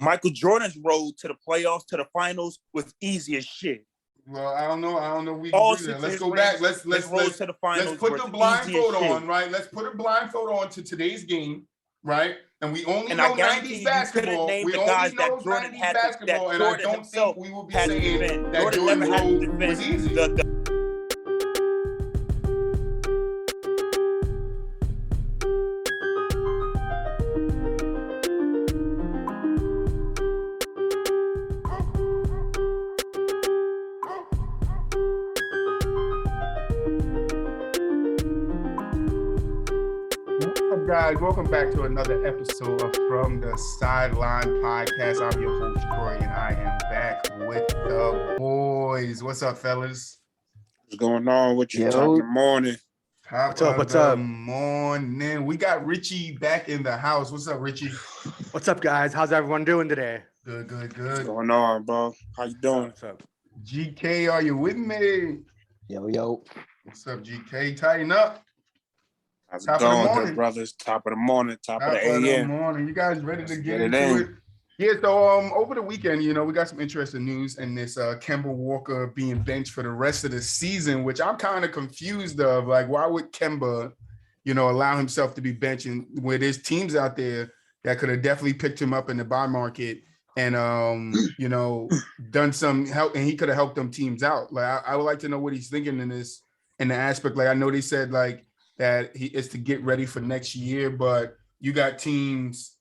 Michael Jordan's road to the playoffs, to the finals was easy as shit. Well, I don't know. We All agree six that. Let's of go his back. rings, Let's his road to the finals put was the easy blindfold as shit. on, right? Let's put a blindfold on to today's game, right? And we only And know I guarantee 90s you basketball. couldn't name We the only guys know that Jordan 90s had to, basketball, that and I Jordan don't himself think we will be had to saying defend. that Jordan Jordan's never had to road defend was easy. Guys, welcome back to another episode of From the Sideline podcast. I'm your host, Troy, and I am back with the boys. What's up, fellas? What's going on? What you top of the morning? What's up? Morning. We got Richie back in the house. What's up, Richie? What's up, guys? How's everyone doing today? Good. What's going on, bro? How you doing? What's up? GK, are you with me? Yo. What's up, GK? Tighten up. How's it going, good brothers? Top of the morning, top of the AM. You guys ready to get into it? Yeah, so over the weekend, we got some interesting news in this Kemba Walker being benched for the rest of the season, which I'm kind of confused of. Like, why would Kemba, allow himself to be benched where there's teams out there that could have definitely picked him up in the buy market and done some help, and he could have helped them teams out. Like, I would like to know what he's thinking in the aspect. Like, I know they said like that he is to get ready for next year, but you got teams,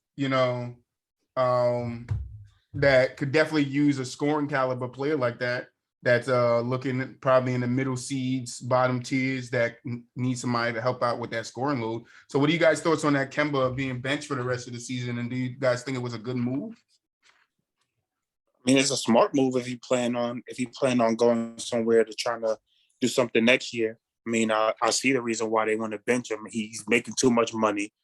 that could definitely use a scoring caliber player like that. That's looking probably in the middle seeds, bottom tiers that need somebody to help out with that scoring load. So, what are you guys' thoughts on that Kemba being benched for the rest of the season? And do you guys think it was a good move? I mean, it's a smart move if he plan on going somewhere to try to do something next year. I mean, I see the reason why they want to bench him. He's making too much money.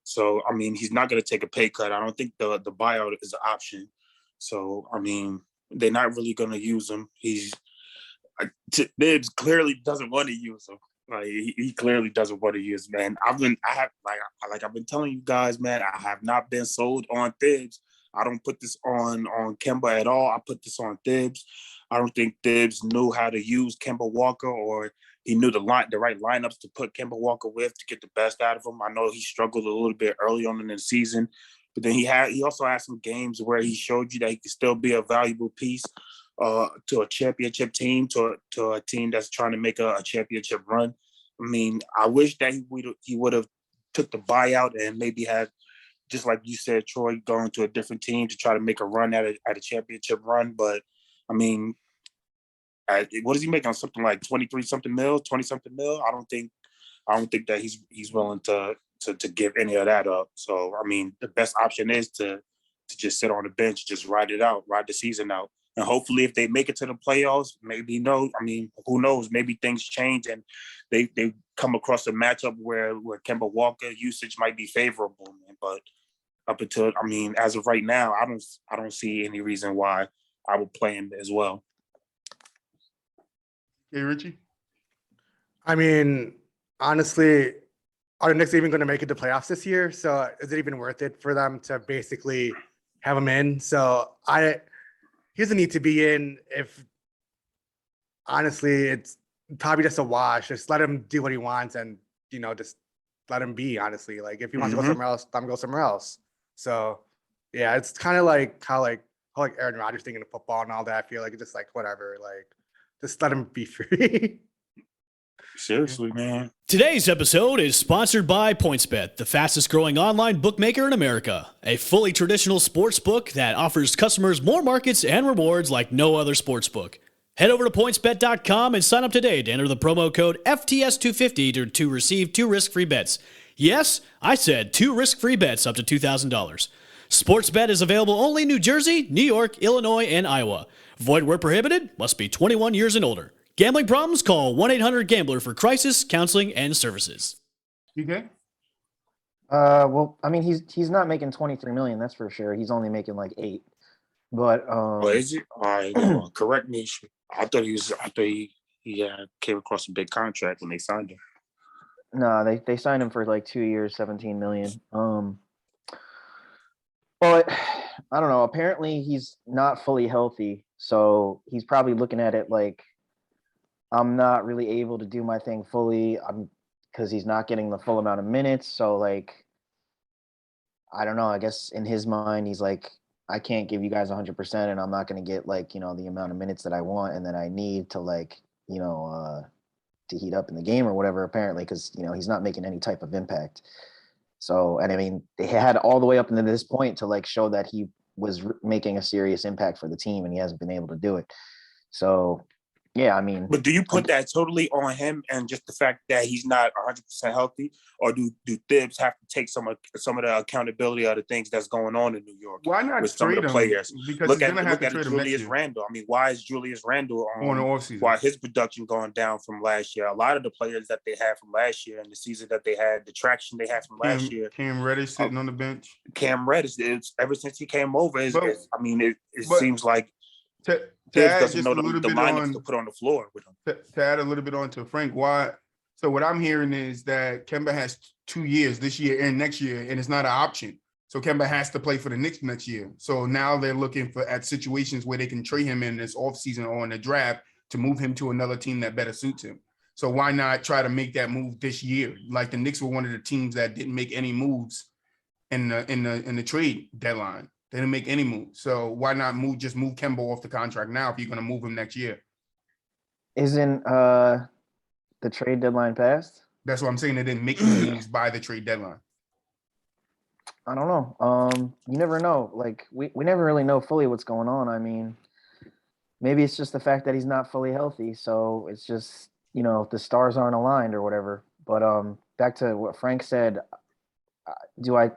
So, I mean, he's not going to take a pay cut. I don't think the buyout is an option. So, I mean, they're not really going to use him. Tibbs clearly doesn't want to use him. Like, he clearly doesn't want to use him, man. I've been telling you guys, man, I have not been sold on Tibbs. I don't put this on Kemba at all. I put this on Tibbs. I don't think Tibbs knew how to use Kemba Walker, or he knew the right lineups to put Kemba Walker with to get the best out of him. I know he struggled a little bit early on in the season, but then he also had some games where he showed you that he could still be a valuable piece to a championship team, to a team that's trying to make a championship run. I mean, I wish that he would have took the buyout and maybe had, just like you said, Troy, going to a different team to try to make a run at a championship run. But I mean, what is he making on something like 20-something mil? I don't think that he's willing to give any of that up. So I mean, the best option is to just sit on the bench, just ride the season out, and hopefully, if they make it to the playoffs, who knows? Maybe things change and they come across a matchup where Kemba Walker usage might be favorable, man. But as of right now, I don't see any reason why I would play him as well. Hey, Richie? I mean, honestly, are the Knicks even going to make it to playoffs this year? So is it even worth it for them to basically have him in? So he doesn't need to be in. If honestly, it's probably just a wash. Just let him do what he wants and, just let him be, honestly. Like, if he wants to go somewhere else, let him go somewhere else. So, yeah, it's kind of like how Aaron Rodgers thinking of football and all that. I feel like it's just like, whatever, like, just let him be free. Seriously, man. Today's episode is sponsored by PointsBet, the fastest growing online bookmaker in America. A fully traditional sports book that offers customers more markets and rewards like no other sports book. Head over to PointsBet.com and sign up today to enter the promo code FTS250 to receive 2 risk-free bets. Yes, I said 2 risk-free bets up to $2,000. Sportsbet is available only in New Jersey, New York, Illinois, and Iowa. Void where prohibited, must be 21 years and older. Gambling problems? Call 1-800-GAMBLER for crisis, counseling, and services. You good? Well, I mean, he's not making $23 million, that's for sure. He's only making like $8 million. But is he? All right, correct me. I thought he came across a big contract when they signed him. No, they signed him for like 2 years, $17 million. But I don't know. Apparently, he's not fully healthy, so he's probably looking at it like I'm not really able to do my thing fully. Because he's not getting the full amount of minutes. So like, I don't know. I guess in his mind, he's like, I can't give you guys 100%, and I'm not going to get like, the amount of minutes that I want and that I need to like, to heat up in the game or whatever, apparently, because, he's not making any type of impact. So, and I mean, they had all the way up into this point to like show that he was making a serious impact for the team, and he hasn't been able to do it. So, yeah, I mean, but do you put that totally on him and just the fact that he's not 100% healthy, or do Thibs have to take some of the accountability of the things that's going on in New York? Why not with some of trade the him? players? Because Look he's at gonna have to trade him next Julius year Randle. I mean, why is Julius Randle on the offseason? why his production going down from last year? A lot of the players that they had from last year and the season that they had, the traction they had from last year. Cam Reddish sitting on the bench. Cam Reddish, ever since he came over, it but seems like to Thibs add doesn't just know a little the bit lineups on to put on the floor with him. to add a little bit on to Frank, why? So what I'm hearing is that Kemba has 2 years, this year and next year, and it's not an option. So Kemba has to play for the Knicks next year. So now they're looking at situations where they can trade him in this offseason or in the draft to move him to another team that better suits him. So why not try to make that move this year? Like the Knicks were one of the teams that didn't make any moves in the trade deadline. They didn't make any moves. So why not move Kemba off the contract now if you're going to move him next year? Isn't the trade deadline passed? That's what I'm saying. They didn't make any moves by the trade deadline. I don't know. You never know. Like we never really know fully what's going on. I mean, maybe it's just the fact that he's not fully healthy. So it's just, the stars aren't aligned or whatever. But back to what Frank said, do I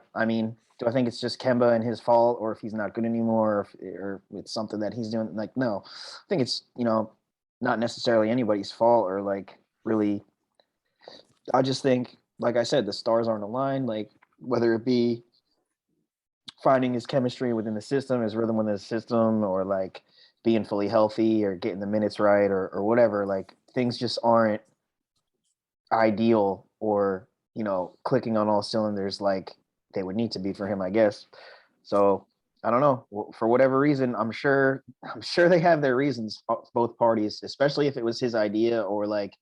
think it's just Kemba and his fault, or if he's not good anymore, or it's something that he's doing? Like, no, I think it's, not necessarily anybody's fault, or like really, I just think, like I said, the stars aren't aligned, like whether it be finding his chemistry within the system, his rhythm within the system, or like being fully healthy or getting the minutes right or whatever, like things just aren't ideal or, clicking on all cylinders like they would need to be for him, I guess. So I don't know. For whatever reason, I'm sure they have their reasons, both parties, especially if it was his idea or like,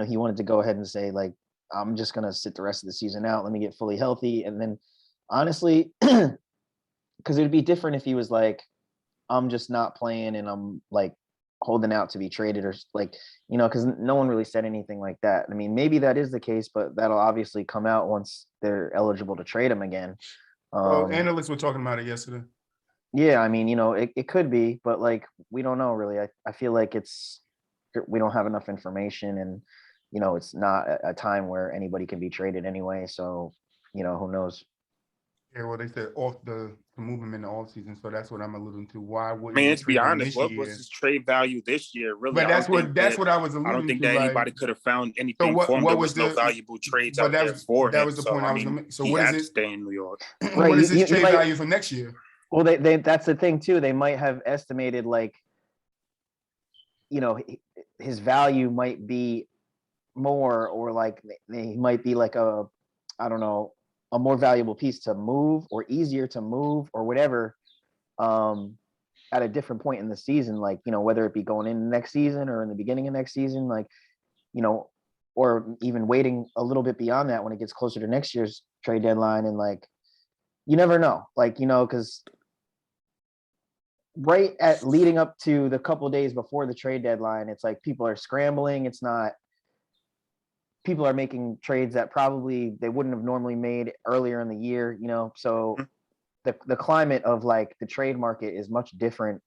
he wanted to go ahead and say like, I'm just going to sit the rest of the season out. Let me get fully healthy. And then honestly, because it would be different if he was like, I'm just not playing and I'm like holding out to be traded or like, because no one really said anything like that. I mean, maybe that is the case, but that'll obviously come out once they're eligible to trade him again. Analysts were talking about it yesterday. Yeah, I mean, it could be, but like, we don't know really. I feel like we don't have enough information and, it's not a time where anybody can be traded anyway. So, who knows? Yeah, well, they said off to move him in the off season, so that's what I'm alluding to. Why wouldn't? I mean, to be honest, what was his trade value this year? Really, but that's what I was alluding to. I don't think that anybody could have found anything so for him. There was no valuable trades out there for him. That was the point I was going to make. So what is it? Stay in New York. Right, what is his trade value for next year? Well, they that's the thing too. They might have estimated like, his value might be more, or like they might be like a more valuable piece to move or easier to move or whatever at a different point in the season, like whether it be going in next season or in the beginning of next season, like or even waiting a little bit beyond that when it gets closer to next year's trade deadline. And like, you never know, like, because right at leading up to the couple days before the trade deadline, it's like people are scrambling. People are making trades that probably they wouldn't have normally made earlier in the year, so the climate of like the trade market is much different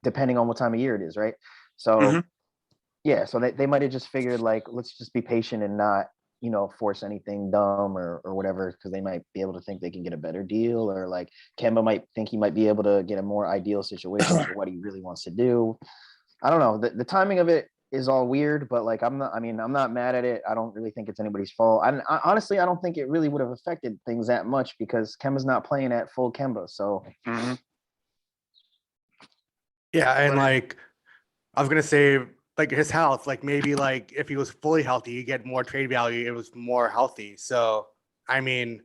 depending on what time of year it is, right? So yeah, so they might have just figured like, let's just be patient and not, force anything dumb or whatever, because they might be able to think they can get a better deal, or like Kemba might think he might be able to get a more ideal situation for what he really wants to do. I don't know. The timing of it is all weird, but like I'm not mad at it. I don't really think it's anybody's fault. I honestly, I don't think it really would have affected things that much because Kemba's not playing at full Kemba. So yeah, and like I was gonna say, like his health, like maybe like if he was fully healthy, you get more trade value. It was more healthy. So I mean,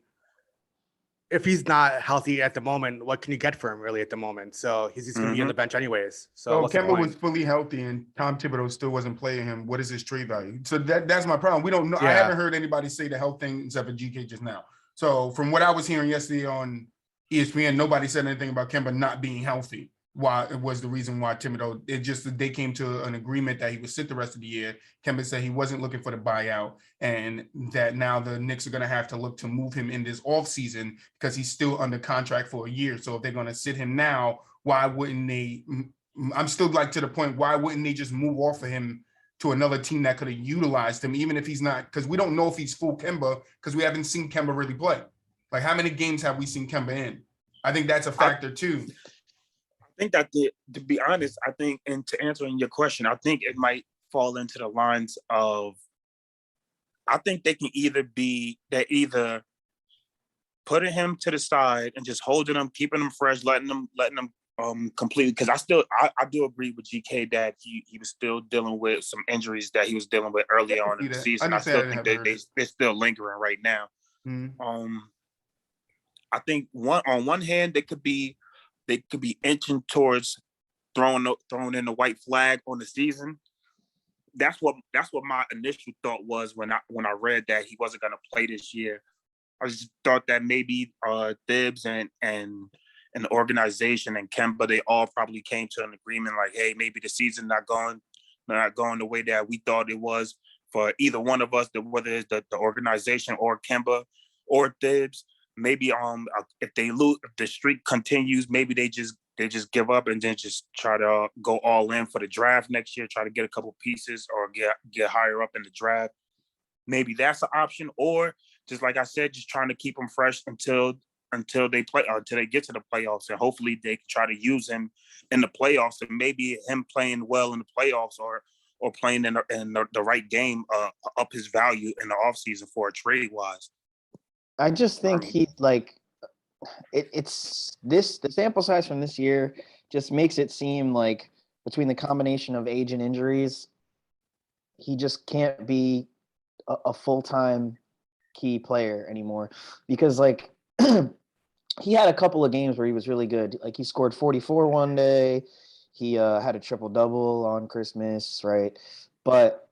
if he's not healthy at the moment, what can you get for him really at the moment? So he's just going to be on the bench anyways. So what's the Kemba point? was fully healthy and Tom Thibodeau still wasn't playing him. What is his trade value? So that's my problem. We don't know. Yeah. I haven't heard anybody say the health thing except for GK just now. So from what I was hearing yesterday on ESPN, nobody said anything about Kemba not being healthy. Why it was the reason why Thibodeau, it just that they came to an agreement that he would sit the rest of the year. Kemba said he wasn't looking for the buyout, and that now the Knicks are going to have to look to move him in this offseason because he's still under contract for a year. So if they're going to sit him now, why wouldn't they? I'm still like to the point, why wouldn't they just move off of him to another team that could have utilized him, even if he's not, because we don't know if he's full Kemba because we haven't seen Kemba really play. Like, how many games have we seen Kemba in? I think that's a factor too. I think that to be honest, I think, and to answering your question, I think it might fall into the lines of, I think they can either putting him to the side and just holding him, keeping him fresh, letting them completely, because I do agree with GK that he was still dealing with some injuries that he was dealing with early on in the season. I still think they're still lingering right now. Mm-hmm. I think on one hand they could be inching towards throwing in the white flag on the season. That's what my initial thought was when I read that he wasn't going to play this year. I just thought that maybe Thibs and the organization and Kemba, they all probably came to an agreement like, hey, maybe the season not going the way that we thought it was for either one of us, whether it's the organization or Kemba or Thibs. Maybe if they lose, if the streak continues, maybe they just give up and then just try to go all in for the draft next year, try to get a couple pieces or get higher up in the draft. Maybe that's an option, or just like I said, just trying to keep them fresh until they play, until they get to the playoffs, and hopefully they can try to use him in the playoffs, and maybe him playing well in the playoffs or playing in the right game up his value in the offseason for a trade wise. I just think he like it's this the sample size from this year just makes it seem like between the combination of age and injuries, he just can't be a full-time key player anymore, because like he had a couple of games where he was really good. Like he scored 44 one day. He had a triple double on Christmas, right? But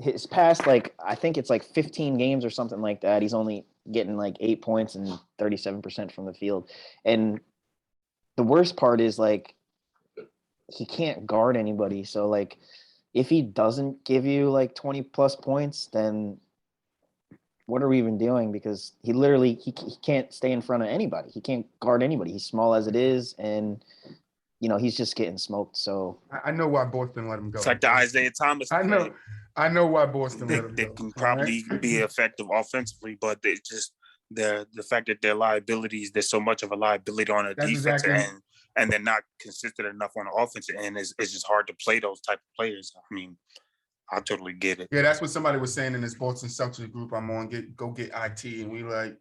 his past, like, I think it's like 15 games or something like that, he's only getting like 8 points and 37% from the field. And the worst part is like he can't guard anybody. So like if he doesn't give you like 20 plus points, then what are we even doing? Because he literally he can't stay in front of anybody. He can't guard anybody. He's small as it is, and he's just getting smoked. So I know why Boston let him go. It's like the Isaiah Thomas. I know why Boston let him go. They can probably be effective offensively, but they just the fact that their liabilities, there's so much of a liability on the defensive end, and they're not consistent enough on the offensive end. It's just hard to play those type of players. I mean, I totally get it. Yeah, that's what somebody was saying in this Boston Celtics group I'm on. Go get IT, and we like,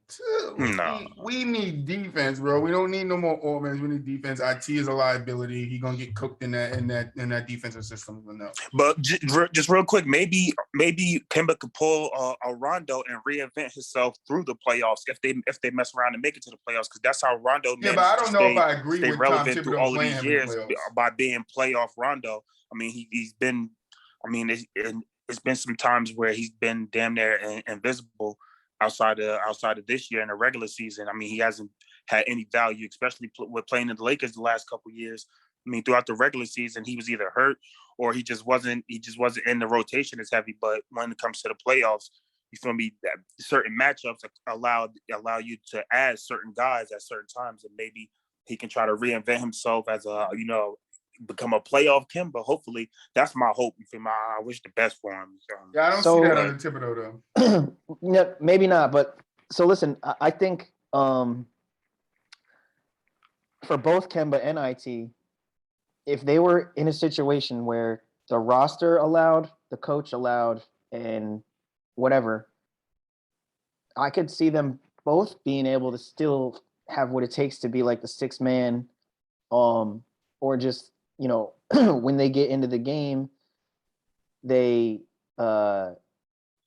we need defense, bro. We don't need no more offense. We need defense. IT is a liability. He's gonna get cooked in that defensive system. But just real quick, maybe Kemba could pull a Rondo and reinvent himself through the playoffs if they mess around and make it to the playoffs, because that's how Rondo. Yeah, but I don't know if I agree with relevant Tom through Thibodeau all of playing these him years in the playoffs. by being playoff Rondo. I mean, he's been. I mean, it's been some times where he's been damn near invisible outside of this year in the regular season. I mean, he hasn't had any value, especially with playing in the Lakers the last couple of years. I mean, throughout the regular season, he was either hurt or he just wasn't in the rotation as heavy. But when it comes to the playoffs, you feel me, that certain matchups allow you to add certain guys at certain times, and maybe he can try to reinvent himself as become a playoff Kemba. Hopefully, that's my hope. I wish the best for him. Yeah, I don't see that on the Thibodeau though. No, maybe not. But so listen, I think for both Kemba and IT, if they were in a situation where the roster allowed, the coach allowed, and whatever, I could see them both being able to still have what it takes to be like the sixth man, or just when they get into the game, they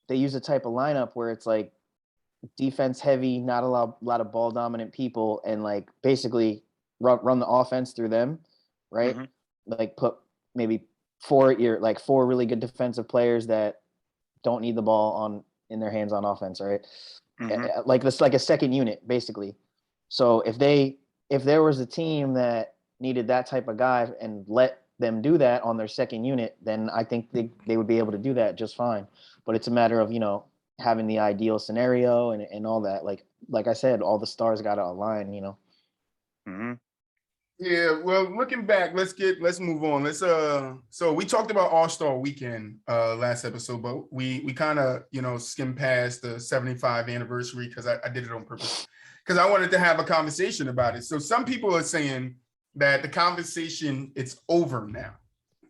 use a type of lineup where it's like defense heavy, not a lot of ball dominant people, and like basically run the offense through them, right? Like put maybe four really good defensive players that don't need the ball in their hands on offense, right? Like this, like a second unit, basically. So if there was a team that needed that type of guy and let them do that on their second unit, then I think they would be able to do that just fine. But it's a matter of, having the ideal scenario and all that. Like I said, all the stars got to align, Yeah, well, looking back, let's move on. So we talked about All-Star Weekend last episode, but we kind of, skimmed past the 75th anniversary because I did it on purpose because I wanted to have a conversation about it. So some people are saying that the conversation, it's over now,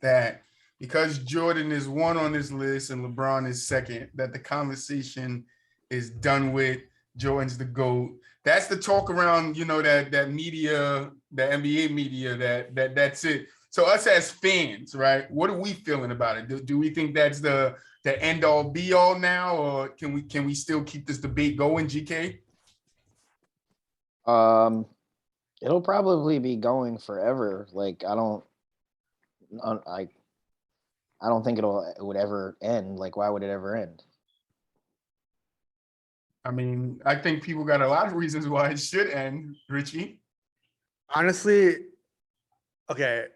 that because Jordan is one on this list and LeBron is second, that the conversation is done with. Jordan's the GOAT. That's the talk around, that media, the NBA media, that's it. So us as fans, right? What are we feeling about it? Do we think that's the end all be all now, or can we still keep this debate going, GK? It'll probably be going forever. Like I don't think it would ever end. Like why would it ever end? I mean, I think people got a lot of reasons why it should end, Richie. Honestly, okay,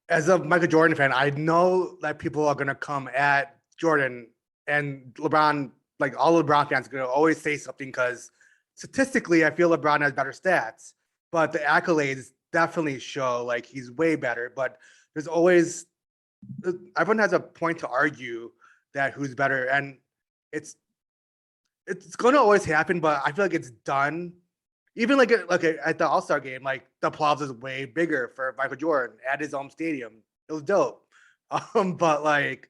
as a Michael Jordan fan, I know that people are going to come at Jordan and LeBron, like all LeBron fans are going to always say something because statistically, I feel LeBron has better stats, but the accolades definitely show like he's way better. But there's always, everyone has a point to argue that who's better. And it's going to always happen, but I feel like it's done. Even like at the All-Star game, like the applause is way bigger for Michael Jordan at his home stadium. It was dope. But like,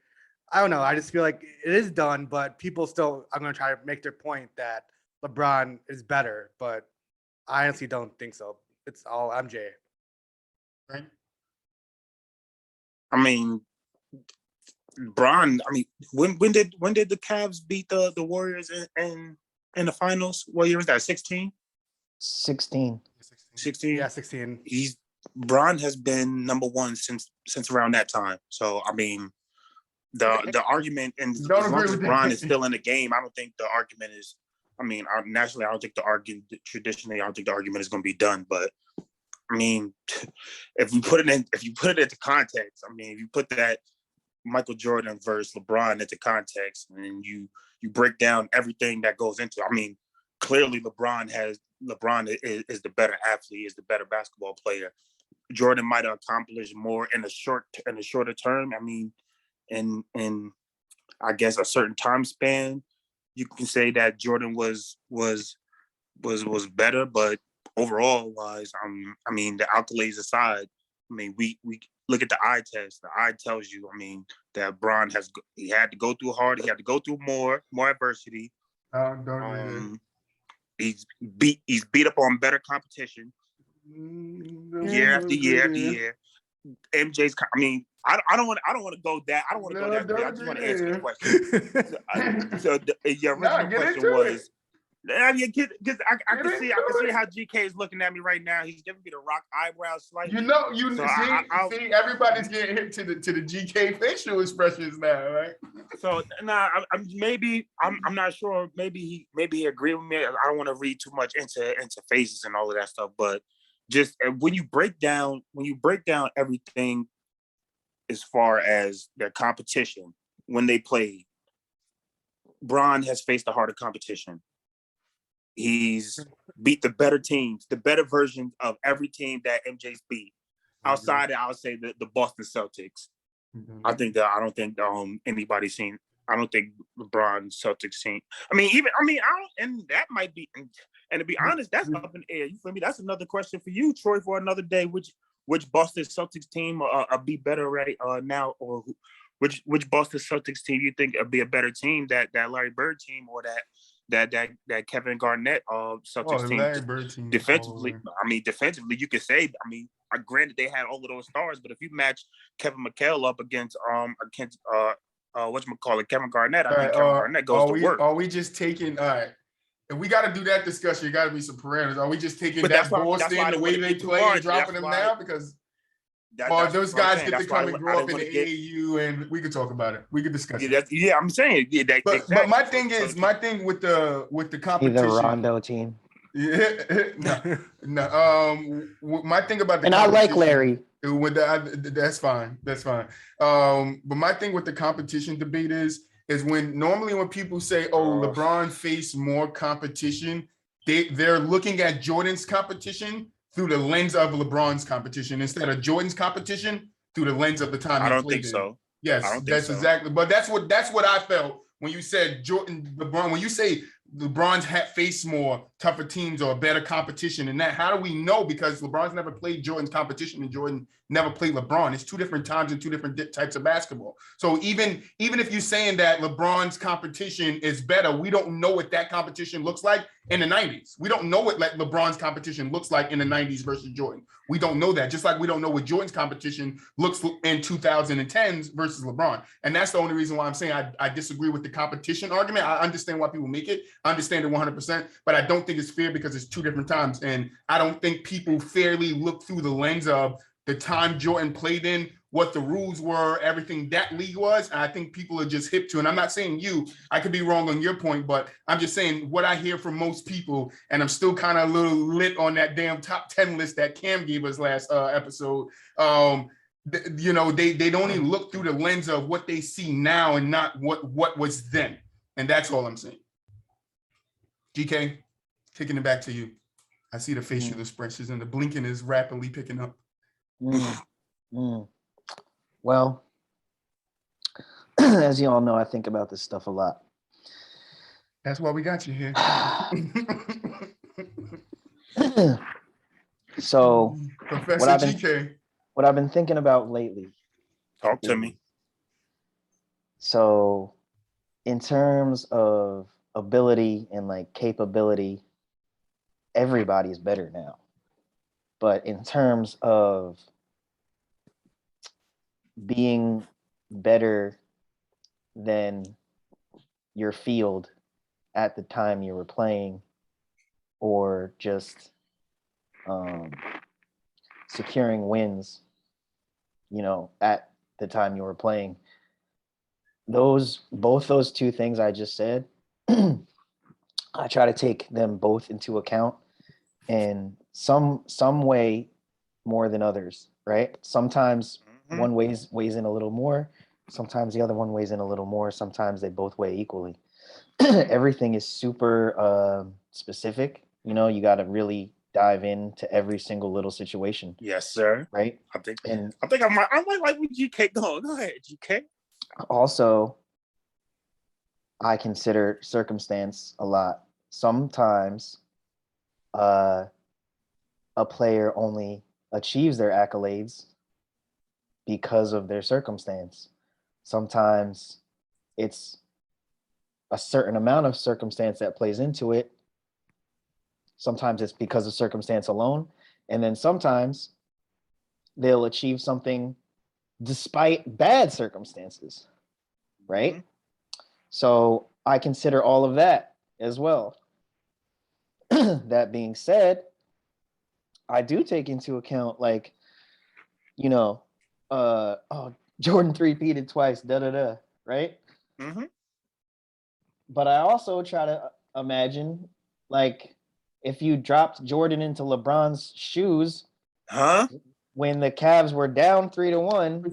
I don't know. I just feel like it is done, but people still are going to try to make their point that LeBron is better, but I honestly don't think so. It's all MJ. Right. I mean, Bron. I mean, when did the Cavs beat the Warriors in the finals? What year was that? 16? 16. 16? Yeah, 16. Bron has been number one since around that time. So I mean, the argument, and as long as Bron is still in the game, I don't think the argument is. I mean, naturally, I don't think the argument traditionally, I don't think the argument is going to be done. But I mean, if you put it into context, I mean, if you put that Michael Jordan versus LeBron into context, and you break down everything that goes into it, I mean, clearly LeBron is the better athlete, is the better basketball player. Jordan might have accomplished more in a shorter term. I mean, in I guess a certain time span, you can say that Jordan was better, but overall wise, I mean, the accolades aside, I mean, we look at the eye test. The eye tells you, I mean, that Bron he had to go through hard. He had to go through more adversity. He's beat up on better competition year after year after year. MJ's. I mean, I don't want to go that. I don't want to go that. I just want to answer the question. So your original question was. I mean, because I can see how GK is looking at me right now. He's giving me the rock eyebrow slightly. See, everybody's getting hit to the GK facial expressions now, right? So I'm not sure. Maybe he agreed with me. I don't want to read too much into phases and all of that stuff, but just when you break down everything as far as their competition when they played, Bron has faced a harder competition. He's beat the better teams, the better versions of every team that MJ's beat. Outside, I would say the Boston Celtics. I don't think anybody's seen. I don't think LeBron Celtics seen. I don't, and that might be. And to be honest, that's up in the air. You feel me? That's another question for you, Troy, for another day. Which Boston Celtics team be better right now, or which Boston Celtics team you think would be a better team, that Larry Bird team or that Kevin Garnett Celtics team? Defensively, defensively, you could say. I mean, granted they had all of those stars, but if you match Kevin McHale up against whatchamacallit, Kevin Garnett, I think Kevin Garnett goes to work. Are we just taking? All right. If we got to do that discussion, you got to be some parameters. Are we just taking But that that's why Boston, the way they play, and dropping them now? Because those guys get to come and grow up in the AAU, and we could talk about it. We could discuss it. Yeah, I'm saying. Yeah, but exactly. my thing is, my thing with the competition. The Rondo team. Yeah, no. My thing about the and I like Larry. With that's fine. That's fine. But my thing with the competition debate is normally when people say, "Oh, LeBron faced more competition," they're looking at Jordan's competition through the lens of LeBron's competition instead of Jordan's competition through the lens of the time. I don't think so. Yes, that's exactly. But that's what I felt when you said LeBron. When you say LeBron's faced more tougher teams or better competition than that, how do we know? Because LeBron's never played Jordan's competition and Jordan never played LeBron. It's two different times and two different types of basketball. So even if you're saying that LeBron's competition is better, we don't know what that competition looks like in the 90s. We don't know what LeBron's competition looks like in the 90s versus Jordan. We don't know that, just like we don't know what Jordan's competition looks in 2010s versus LeBron. And that's the only reason why I'm saying I disagree with the competition argument. I understand why people make it. I understand it 100%, but I don't think it's fair because it's two different times. And I don't think people fairly look through the lens of the time Jordan played in, what the rules were, everything that league was. And I think people are just hip to, and I'm not saying I could be wrong on your point, but I'm just saying what I hear from most people, and I'm still kind of a little lit on that damn top 10 list that Cam gave us last episode. They don't even look through the lens of what they see now and not what was then. And that's all I'm saying. GK, kicking it back to you. I see the facial expressions and the blinking is rapidly picking up. Well, as you all know, I think about this stuff a lot. That's why we got you here. So, Professor GK. What I've been thinking about lately. Talk to me. So, in terms of ability and capability, everybody's better now. But in terms of being better than your field at the time you were playing, or just securing wins, at the time you were playing, both those two things I just said, I try to take them both into account in some way more than others, right? Sometimes one weighs in a little more, sometimes the other one weighs in a little more, sometimes they both weigh equally. Everything is super specific. You got to really dive into every single little situation. Yes, sir. Right? I think I might like with GK going. Go ahead, GK. Also, I consider circumstance a lot. Sometimes a player only achieves their accolades because of their circumstance. Sometimes it's a certain amount of circumstance that plays into it. Sometimes it's because of circumstance alone. And then sometimes they'll achieve something despite bad circumstances, right? So I consider all of that as well. That being said, I do take into account Jordan three-peated twice, right? But I also try to imagine if you dropped Jordan into LeBron's shoes, when the Cavs were down 3-1,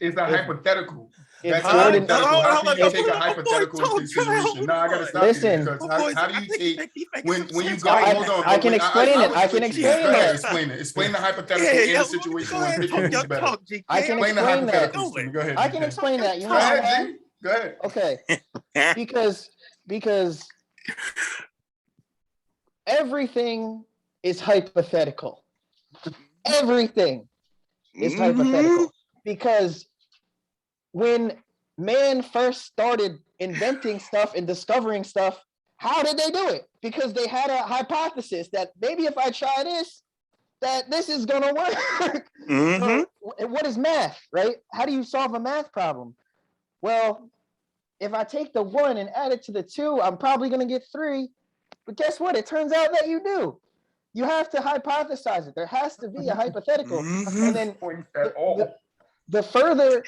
it's a hypothetical. That's Jordan. How can you take a hypothetical consideration? No, I gotta stop. Listen, because how do you take when you go? Hold on. I can explain it. I can explain that. Explain it. Explain the hypothetical in the situation when picking who's better. I can explain that. Go ahead. I can explain that. Go ahead, G. Go ahead. Okay. Because everything is hypothetical. Everything is hypothetical. Because when man first started inventing stuff and discovering stuff, how did they do it? Because they had a hypothesis that maybe if I try this, that this is gonna work. So, what is math, right? How do you solve a math problem? Well, if I take the 1 and add it to the 2, I'm probably gonna get 3. But guess what? It turns out that you do. You have to hypothesize it. There has to be a hypothetical. And then the further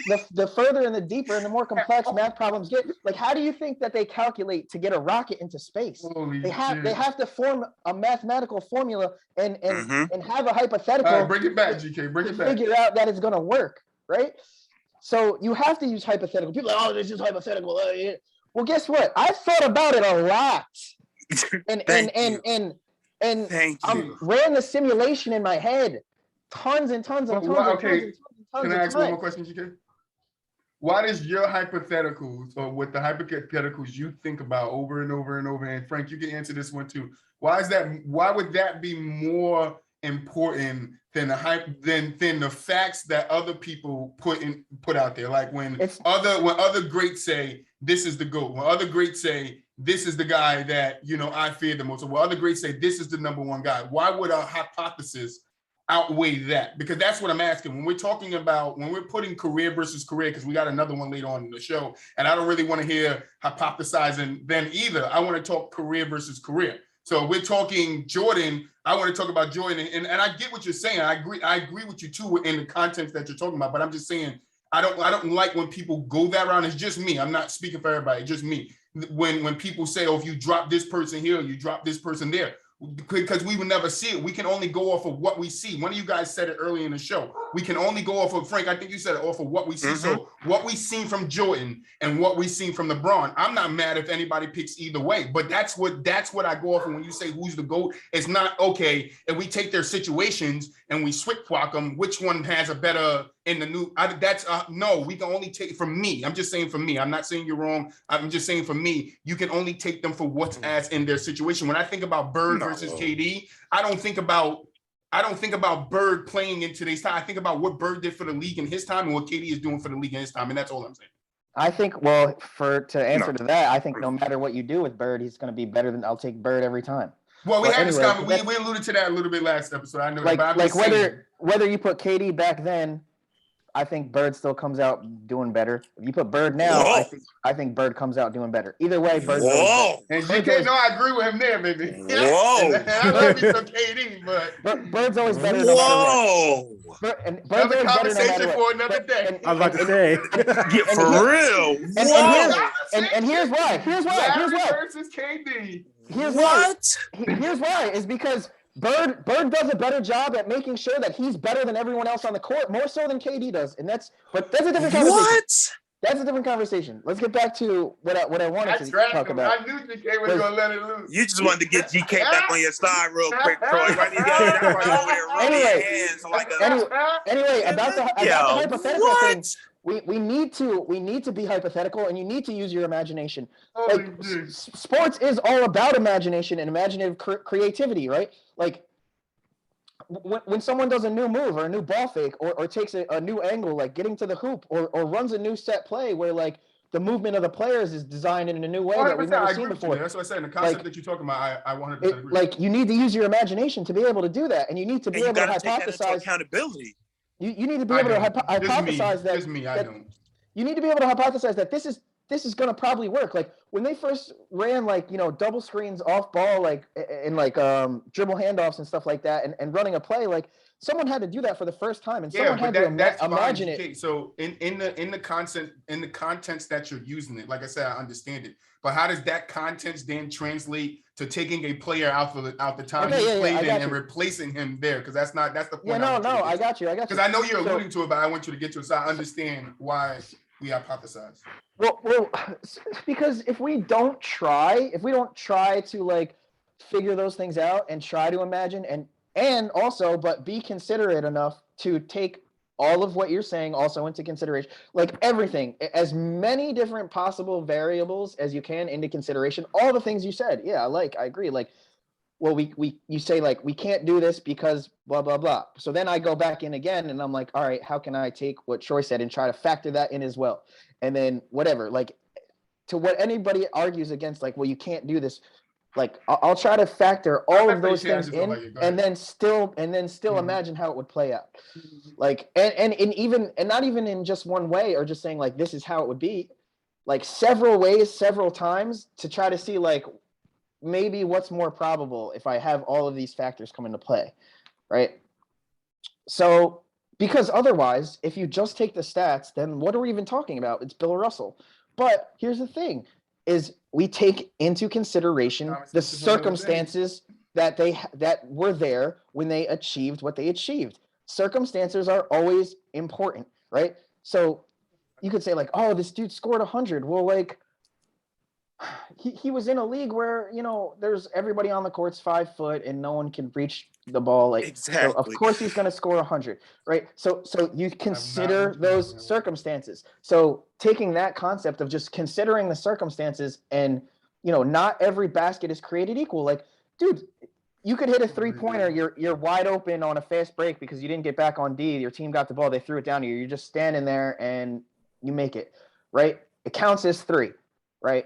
and the deeper and the more complex math problems get, like, how do you think that they calculate to get a rocket into space? They have to form a mathematical formula and have a hypothetical. All right, bring it back, GK. Bring it back. Figure out that it's going to work, right? So you have to use hypothetical. People are like, oh, this is hypothetical. Well, guess what? I've thought about it a lot. And ran the simulation in my head, tons and tons and tons and tons. Can I ask one more question, GK? Why does your hypotheticals, or what the hypotheticals you think about over and over and over, and Frank, you can answer this one too. Why would that be more important than the facts that other people put out there? Like when other greats say this is the GOAT, when other greats say this is the guy that I fear the most, or when other greats say this is the number one guy. Why would a hypothesis outweigh that? Because that's what I'm asking. When we're putting career versus career, because we got another one later on in the show, and I don't really want to hear hypothesizing then either. I want to talk career versus career. So we're talking Jordan. I want to talk about Jordan, and I get what you're saying. I agree with you too in the context that you're talking about. But I'm just saying I don't like when people go that route. It's just me. I'm not speaking for everybody. It's just me. When people say, oh, if you drop this person here, you drop this person there. Because we would never see it. We can only go off of what we see. One of you guys said it earlier in the show. We can only go off of, Frank, I think you said it, off of what we see. So what we seen from Jordan and what we seen from the Bron, I'm not mad if anybody picks either way, but that's what I go off of when you say who's the GOAT. It's not, okay, if we take their situations and we switch-swap them, which one has a better in the new, no, we can only take it from me. I'm just saying for me. I'm not saying you're wrong. I'm just saying for me, you can only take them for what's as in their situation. When I think about Bird versus KD, I don't think about Bird playing in today's time. I think about what Bird did for the league in his time and what KD is doing for the league in his time, and that's all I'm saying. I think, well, to answer to that, I think no matter what you do with Bird, he's going to be better than, I'll take Bird every time. Well, we alluded to that a little bit last episode. I know like, that, but whether you put KD back then, I think Bird still comes out doing better. If you put Bird now, I think Bird comes out doing better. Either way, Bird. And GK, no, I agree with him there, baby. Whoa. I love me some KD, but Bird's always better. Whoa. Another conversation for another day. I'm about to say. For real. And here's why. Versus KD. Here's why. Is because Bird does a better job at making sure that he's better than everyone else on the court, more so than KD does. But that's a different conversation. What? That's a different conversation. Let's get back to what I wanted to talk about. I knew GK was going to let it loose. You just wanted to get GK back on your side real quick, Troy. Right? You got that right over there. Anyway, about the hypothetical thing. We need to be hypothetical, and you need to use your imagination. Sports is all about imagination and imaginative creativity, right? Like when someone does a new move or a new ball fake or takes a new angle, like getting to the hoop or runs a new set play where like the movement of the players is designed in a new way that we've never seen before. That's what I said. The concept that you're talking about, I 100% agree. Like you need to use your imagination to be able to do that, and you need to be able to hypothesize. Accountability. You need to be able to hypothesize that. You need to be able to hypothesize that this is going to probably work. Like when they first ran double screens off ball, like in dribble handoffs and stuff like that, and running a play, like someone had to do that for the first time, and someone had to imagine it. Okay, so in the context that you're using it, like I said, I understand it. But how does that context then translate to taking a player out the time he played in and replacing him there? Because that's the point. Yeah, no, I got you. Because I know you're alluding to it, but I want you to get to it so I understand why we hypothesize. Well, because if we don't try to like figure those things out and try to imagine and also, but be considerate enough to take all of what you're saying also into consideration, like everything, as many different possible variables as you can into consideration, all the things you said. Yeah, I agree. Like, well, you say like, we can't do this because blah, blah, blah. So then I go back in again and I'm like, all right, how can I take what Troy said and try to factor that in as well? And then whatever, like to what anybody argues against, like, well, you can't do this. Like I'll try to factor all of those things in, and then still imagine how it would play out. Like and not even in just one way, or just saying like this is how it would be, like several ways, several times to try to see like maybe what's more probable if I have all of these factors come into play, right? So, because otherwise, if you just take the stats, then what are we even talking about? It's Bill Russell. But here's the thing, is we take into consideration the circumstances that were there when they achieved what they achieved. Circumstances are always important, right? So you could say like, oh, this dude scored 100. Well, like, he was in a league where, you know, there's everybody on the court's 5 foot and no one can reach the ball. Like, exactly. So of course he's going to score 100, right? So you consider those circumstances. So taking that concept of just considering the circumstances, and, you know, not every basket is created equal. Like, dude, you could hit a 3-pointer. You're wide open on a fast break because you didn't get back on D. Your team got the ball. They threw it down to you. You're just standing there and you make it, right? It counts as 3, right?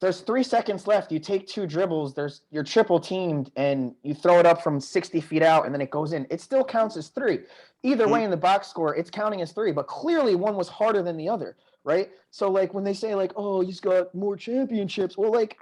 There's 3 seconds left. You take 2 dribbles. You're triple teamed and you throw it up from 60 feet out and then it goes in. It still counts as 3. Either way in the box score, it's counting as 3, but clearly one was harder than the other, right? So like when they say like, oh, he's got more championships. Well, like,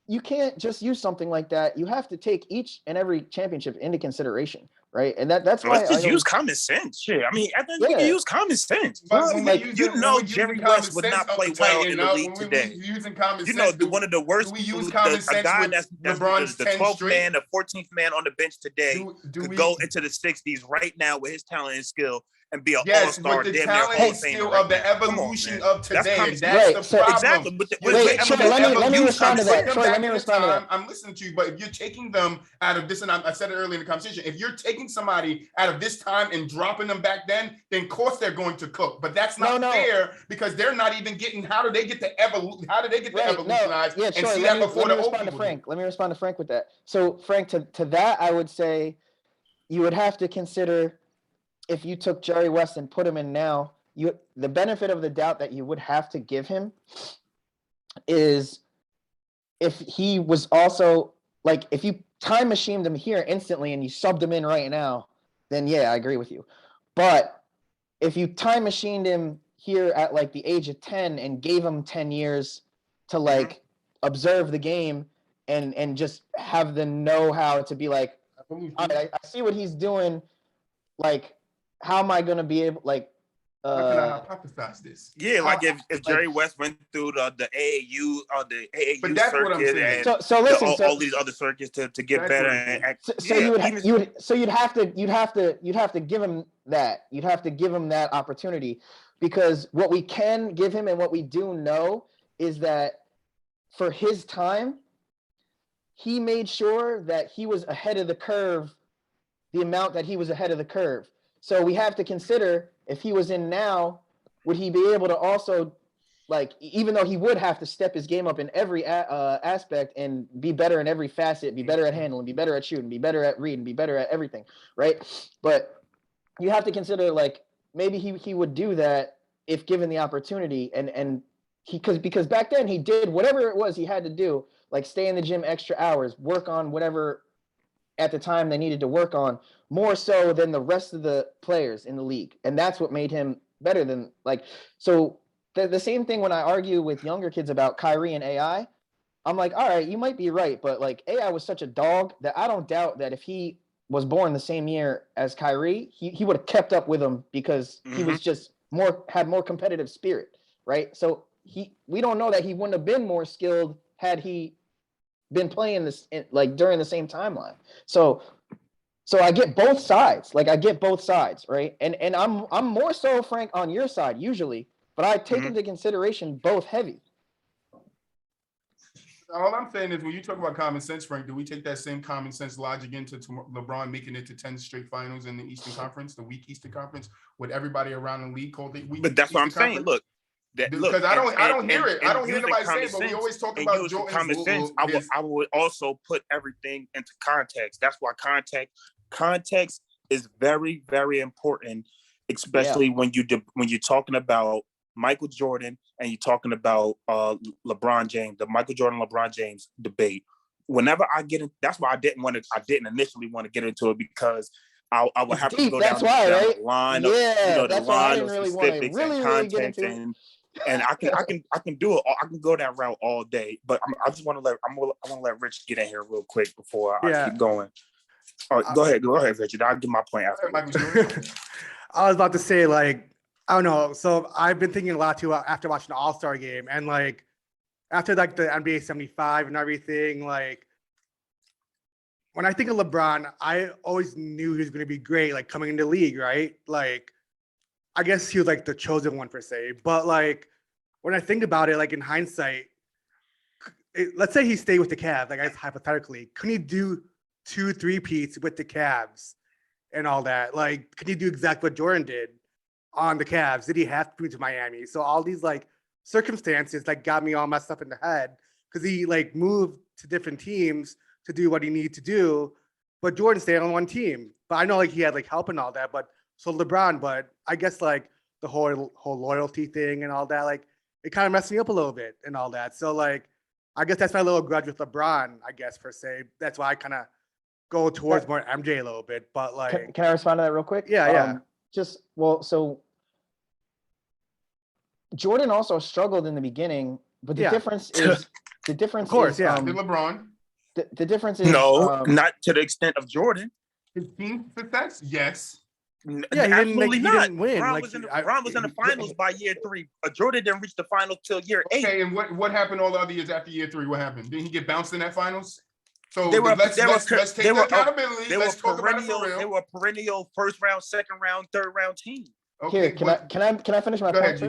you can't just use something like that. You have to take each and every championship into consideration, right? And that's why let's just use common sense. Shit, I mean, I think we can use common sense. But like, Jerry West would not play well in the league today. You know, one of the worst. We use common sense. A guy that's LeBron's the 12th man, the 14th man on the bench today could go into the 60s right now with his talent and skill and be an all-star, with the damn near talent Hall and of Famer skill right of the now. evolution of today. That's the problem. Exactly. Let me respond to that. Let me respond to that. I'm listening to you, but if you're taking them out of this, and I said it earlier in the conversation, if you're taking somebody out of this time and dropping them back then of course they're going to cook. But that's not fair because they're not even getting. How do they get the evolutionized and see that before the old people? Let me respond to Frank with that. So Frank, to that, I would say you would have to consider, if you took Jerry West and put him in now, the benefit of the doubt that you would have to give him is if he was also, like, if you time machined him here instantly and you subbed him in right now, then yeah, I agree with you. But if you time machined him here at like the age of 10 and gave him 10 years to like observe the game and just have the know-how to be like, all right, I see what he's doing, like, how am I going to be able, like, how can I hypothesize this? Yeah, like if Jerry West went through the AAU or the AAU but that's circuit what I'm saying. and so listen, all these other circuits to get better. You'd have to give him that. You'd have to give him that opportunity, because what we can give him and what we do know is that for his time, he made sure that he was ahead of the curve, the amount that he was ahead of the curve. So we have to consider, if he was in now, would he be able to also, like, even though he would have to step his game up in every aspect and be better in every facet, be better at handling, be better at shooting, be better at reading, be better at everything, right? But you have to consider, like, maybe he would do that if given the opportunity, and because back then he did whatever it was he had to do, like stay in the gym extra hours, work on whatever at the time they needed to work on, more so than the rest of the players in the league. And that's what made him better than, like, so the same thing when I argue with younger kids about Kyrie and AI, I'm like, all right, you might be right, but like AI was such a dog that I don't doubt that if he was born the same year as Kyrie, he would have kept up with him, because he was just had more competitive spirit, right? So we don't know that he wouldn't have been more skilled had he been playing this like during the same timeline. So I get both sides. Like, I get both sides, right? And I'm more so, Frank, on your side usually, but I take into consideration both heavy. All I'm saying is, when you talk about common sense, Frank, do we take that same common sense logic into LeBron making it to 10 straight finals in the Eastern Conference, the weak Eastern Conference, with everybody around the league called it weak? But that's what I'm saying. Look, because I don't hear it. I don't hear nobody saying, but we always talk about Jordan's common sense. I would also put everything into context. That's why context is very, very important, especially when you're talking about Michael Jordan and you're talking about LeBron James, the Michael Jordan LeBron James debate. Whenever I get in, that's why I didn't initially want to get into it, because I would have to go down the line of, the line of specifics and context, And I can do it. I can go that route all day. But I just want to let Rich get in here real quick before I keep going. All right, go ahead, Richard. I'll give my point after. I was about to say, like, I don't know. So I've been thinking a lot too after watching the All-Star game, and like after like the NBA 75 and everything, like when I think of LeBron, I always knew he was going to be great, like coming into the league, right? Like, I guess he was like the chosen one per se. But like when I think about it, like in hindsight, let's say he stayed with the Cavs, like hypothetically, couldn't he do 2 3-peats with the Cavs and all that? Like, could he do exactly what Jordan did on the Cavs? Did he have to move to Miami? So all these like circumstances like got me all messed up in the head because he like moved to different teams to do what he needed to do, but Jordan stayed on one team. But I know like he had like help and all that, but so LeBron, but I guess like the whole loyalty thing and all that, like it kind of messed me up a little bit and all that. So like, I guess that's my little grudge with LeBron, I guess per se. That's why I kind of go towards more MJ a little bit, but like. Can I respond to that real quick? Yeah. So Jordan also struggled in the beginning, but the difference is of course, is, LeBron. The difference is not to the extent of Jordan. His team success, yes. Absolutely not. Didn't win. Bron was in the finals by year 3. Jordan didn't reach the finals till year 8. Okay, and what happened all the other years after year 3? What happened? Didn't he get bounced in that finals? So let's take accountability. Let's talk about it for real. They were a perennial first round, second round, third round team. Okay, can I finish my point? Go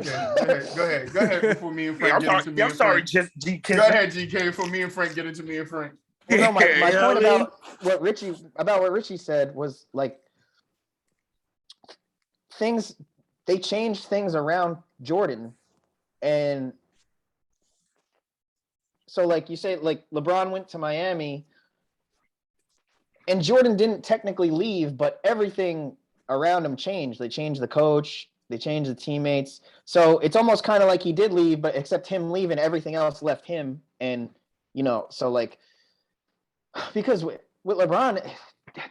ahead before me and Frank get into me. I'm sorry, GK. Go ahead, GK, before me and Frank get into me and Frank. Well, no, my point about what Richie said was like they changed things around Jordan, and so like you say, like LeBron went to Miami, and Jordan didn't technically leave, but everything around him changed. They changed the coach, they changed the teammates. So it's almost kind of like he did leave, but except him leaving, everything else left him. And so like. Because with LeBron,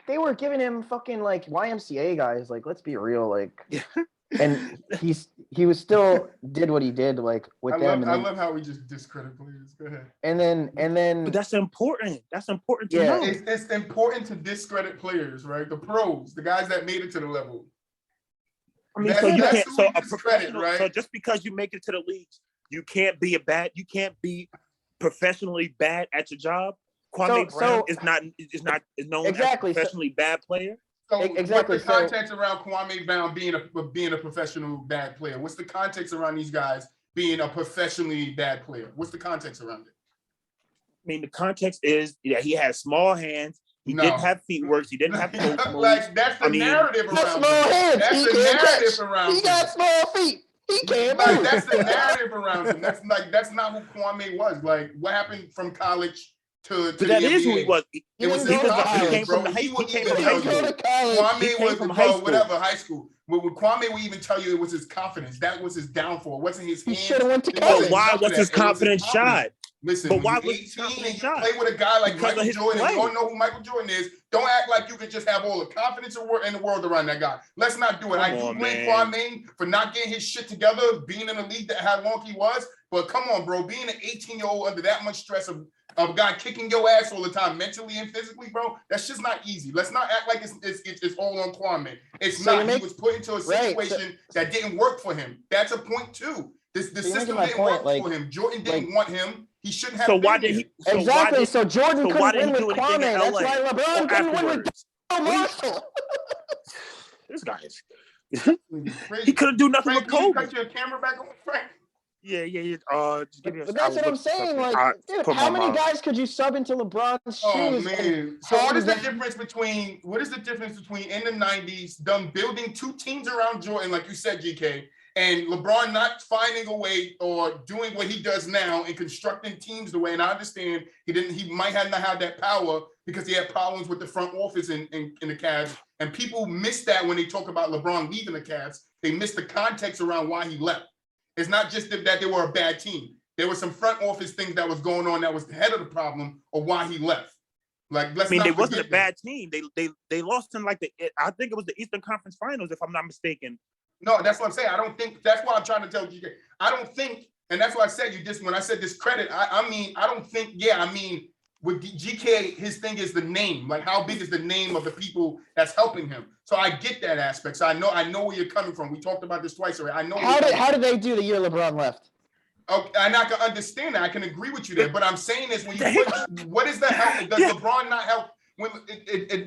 they were giving him fucking like YMCA guys. Like, let's be real. Like, and he was still did what he did like with them. I love how we just discredit players. Go ahead. And then. But that's important. That's important to know. It's important to discredit players, right? The pros, the guys that made it to the level. I mean, so you can't. So a professional. Right? So just because you make it to the leagues, you can't be professionally bad at your job. Kwame Brown is known as a professionally bad player. So exactly. What's the context around Kwame Brown being a professional bad player? What's the context around these guys being a professionally bad player? What's the context around it? I mean, the context is that he had small hands. He didn't have feet works. He didn't have post moves. Like that's the narrative around small hands. That's the narrative around him. He got small feet. He can't move. That's the narrative around him. That's not who Kwame was. Like what happened from college to but that the is NBA. who he was. He came from high school. Kwame was high school. When Kwame would even tell you it was his confidence. That was his downfall. It wasn't his hands. He should have went to college. Why was his confidence shot? Listen, but why was his confidence shot? Play with a guy like Michael Jordan. You don't know who Michael Jordan is. Don't act like you can just have all the confidence in the world around that guy. Let's not do it. I do blame Kwame for not getting his shit together, being in the league that how long he was. But come on, bro, being an 18-year-old under that much stress of a guy kicking your ass all the time, mentally and physically, bro, that's just not easy. Let's not act like it's all on Kwame. It's not. He was put into a situation that didn't work for him. That's a point too. The system didn't work for him. Jordan didn't want him. He shouldn't have. So why did he? So Jordan couldn't win with Kwame. That's why LeBron couldn't win with Marshall. This guy is. He couldn't do nothing with Kobe. Cut your camera back on, Frank. Yeah. Just give me but that's what I'm saying. Like, dude, how many guys could you sub into LeBron's shoes? Oh man. So what is the difference between in the 90s them building two teams around Jordan, like you said, GK, and LeBron not finding a way or doing what he does now and constructing teams the way? And I understand he might not have that power because he had problems with the front office in the Cavs. And people miss that when they talk about LeBron leaving the Cavs. They miss the context around why he left. It's not just that they were a bad team. There were some front office things that was going on that was the head of the problem or why he left. Like, they wasn't a bad team. They lost in I think it was the Eastern Conference Finals, if I'm not mistaken. No, that's what I'm saying. I don't think that's what I'm trying to tell GK. I don't think, and that's why I said when I said discredit, I mean, I don't think, with GK, his thing is the name. Like, how big is the name of the people that's helping him? So I get that aspect. So I know where you're coming from. We talked about this twice already. I know. How did they do the year LeBron left? Okay, and I can understand that. I can agree with you there. But I'm saying is when you put, what is the help? Does LeBron not help? When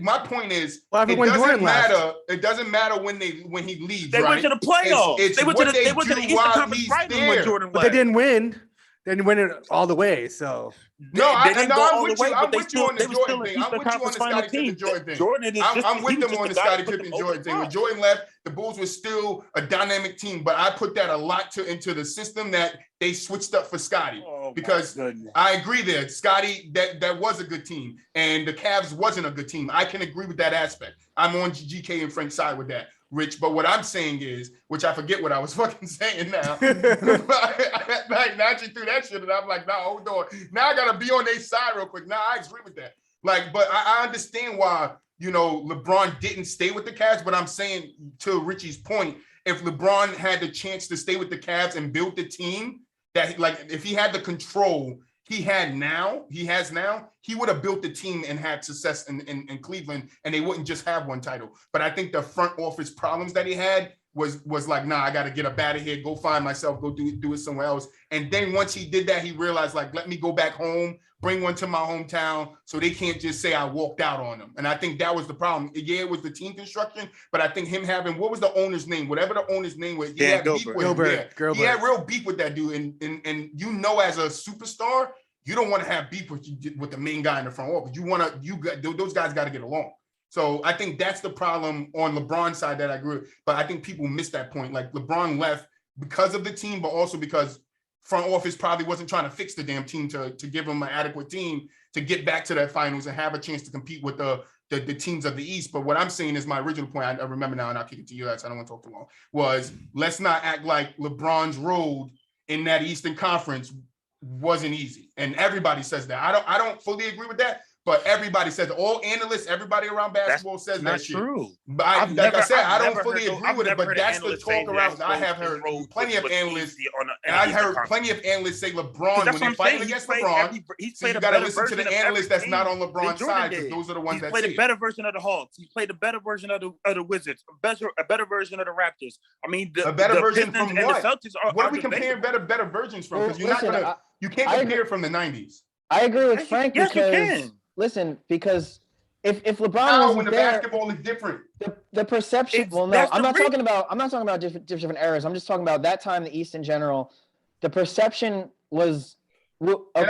my point is, it doesn't matter. It doesn't matter when he leaves. They went to the playoffs. They went to the Eastern Conference Finals when Jordan left. But they didn't win. They didn't win it all the way. So I'm with you on the Jordan thing. I'm with you on the Scottie Pippen Jordan thing. I'm with them on the Scottie Pippen Jordan thing. When Jordan left, the Bulls were still a dynamic team, but I put that a lot into the system that they switched up for Scottie because I agree there. Scottie, that was a good team, and the Cavs wasn't a good team. I can agree with that aspect. I'm on GK and Frank's side with that. Rich, but what I'm saying is, which I forget what I was fucking saying now. Like, now you threw that shit, and I'm like, nah, hold on. Now I gotta be on their side real quick. Nah, I agree with that. Like, but I understand why, LeBron didn't stay with the Cavs, but I'm saying to Richie's point, if LeBron had the chance to stay with the Cavs and build the team, that like if he had the control he has now, he would have built the team and had success in Cleveland, and they wouldn't just have one title. But I think the front office problems that he had was like, nah, I got to get up out of here, go find myself, go do it somewhere else. And then once he did that, he realized, like, let me go back home, bring one to my hometown, so they can't just say I walked out on them. And I think that was the problem. Yeah, it was the team construction, but I think him having, what was the owner's name? Whatever the owner's name was, he had beef with him. Yeah. He had real beef with that dude. And as a superstar, you don't want to have beef with the main guy in the front office. Those guys got to get along. So I think that's the problem on LeBron's side that I agree with. But I think people miss that point. Like, LeBron left because of the team, but also because front office probably wasn't trying to fix the damn team to give him an adequate team to get back to that finals and have a chance to compete with the teams of the East. But what I'm saying is my original point, I remember now, and I'll kick it to you guys, I don't want to talk too long, was let's not act like LeBron's road in that Eastern Conference wasn't easy. And everybody says that. I don't fully agree with that, but everybody says, all analysts, everybody around basketball says that shit. That's true. But I don't fully agree with it, but that's the talk around. I have heard plenty of analysts, and I've heard plenty of analysts say LeBron, when they're fighting against LeBron, so you got to listen to the analysts that's not on LeBron's side, because those are the ones that say it. He played a better version of the Hawks. He played a better version of the Wizards, a better version of the Raptors. I mean, a better version from what? What are we comparing better versions from? Because you can't compare from the 90s. I agree with Frank because, listen, because if LeBron wasn't when the there, basketball is different, the perception. I'm not talking about different eras. I'm just talking about that time, the East in general. The perception was. Okay. And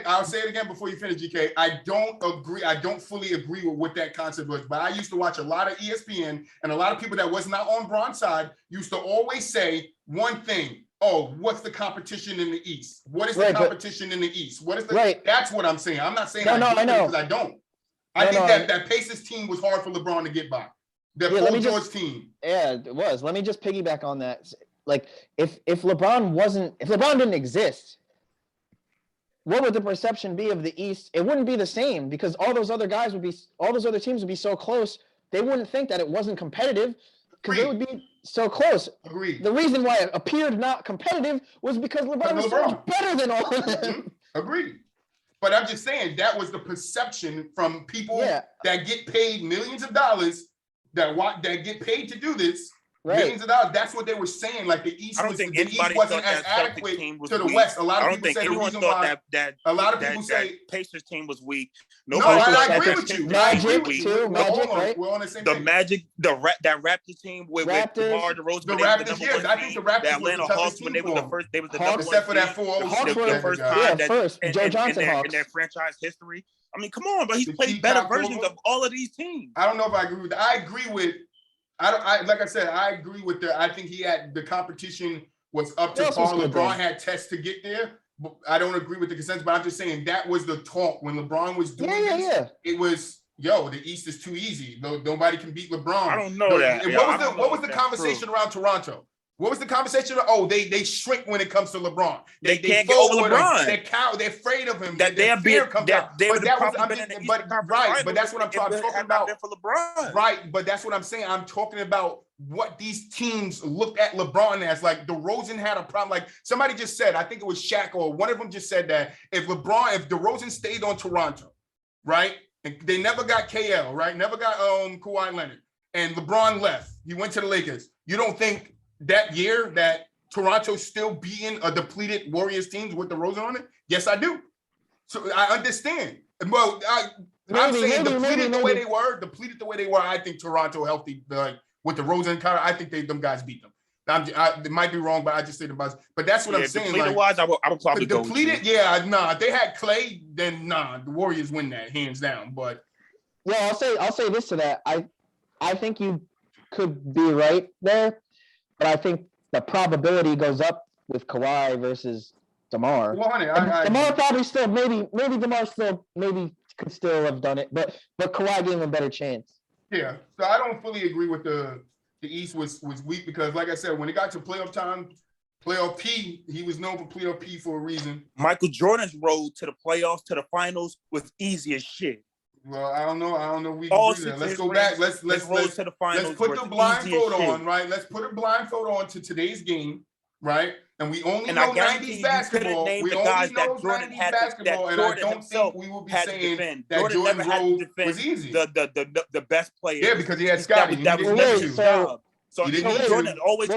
I'll say it again before you finish, GK. I don't agree. I don't fully agree with what that concept was. But I used to watch a lot of ESPN, and a lot of people that was not on Bron's side used to always say one thing. Oh, what's the competition in the East? What is the competition in the East? What is the That's what I'm saying. I'm not saying I know because I don't. I think that Pacers team was hard for LeBron to get by. The Paul George team. Yeah, it was. Let me just piggyback on that. Like, if LeBron didn't exist, what would the perception be of the East? It wouldn't be the same, because all those other teams would be so close, they wouldn't think that it wasn't competitive, because they would be so close. Agreed. The reason why it appeared not competitive was because LeBron was so much better than all of them. Agreed. But I'm just saying that was the perception from people that get paid millions of dollars, that get paid to do this. Millions of dollars. That's what they were saying. Like, the East wasn't as adequate to the West. A lot of people say the reason why a lot of people say Pacers team was weak. I agree with you. Magic, right? We're on the same page. The Magic, that Raptors team with DeMar DeRozan. The Raptors, yes. I think the Raptors were the Hawks when they were the first. They was the number one. Except for that 4-0. The first time that Joe Johnson Hawks in their franchise history. I mean, come on, but he's played better versions of all of these teams. I don't know if I agree with that. I agree with. Like I said, I agree with I think he had the competition was up to par. LeBron had tests to get there. But I don't agree with the consensus, but I'm just saying that was the talk when LeBron was doing this. It was, the East is too easy. Nobody can beat LeBron. I don't know that. What was the conversation around Toronto? What was the conversation? Oh, they shrink when it comes to LeBron. They can't get over LeBron. They're afraid of him. That their fear comes out. But that was but that's what I'm talking about. For LeBron. Right, but that's what I'm saying. I'm talking about what these teams looked at LeBron as. Like DeRozan had a problem. Like somebody just said, I think it was Shaq or one of them just said that if DeRozan stayed on Toronto, right, and they never got KL, right, never got Kawhi Leonard, and LeBron left, he went to the Lakers. You don't think that year that Toronto still beating a depleted Warriors teams with DeRozan on it? Yes, I do. So I understand. Well, I'm saying depleted the way they were. I think Toronto healthy, like with DeRozan and Kyrie, I think them guys beat them. They might be wrong, but I just say the buzz. But that's what I'm saying. Depleted wise, I would probably go depleted. Yeah, nah. If they had Clay, then nah. The Warriors win that hands down. But yeah, I'll say this to that. I think you could be right there. But I think the probability goes up with Kawhi versus DeMar. DeMar probably still maybe DeMar still could still have done it, but Kawhi gave him a better chance. Yeah, so I don't fully agree with the East was weak because, like I said, when it got to playoff time, playoff P, he was known for playoff P for a reason. Michael Jordan's road to the playoffs, to the finals was easy as shit. Well, I don't know. We can do that. Let's go back. Let's put the blindfold on, right? Let's put a blindfold on to today's game, right? And we only know 90s basketball. We only know 90s basketball, and I don't think we will be saying that Jordan's road was easy. The best player. Yeah, because he had Scotty. So Jordan always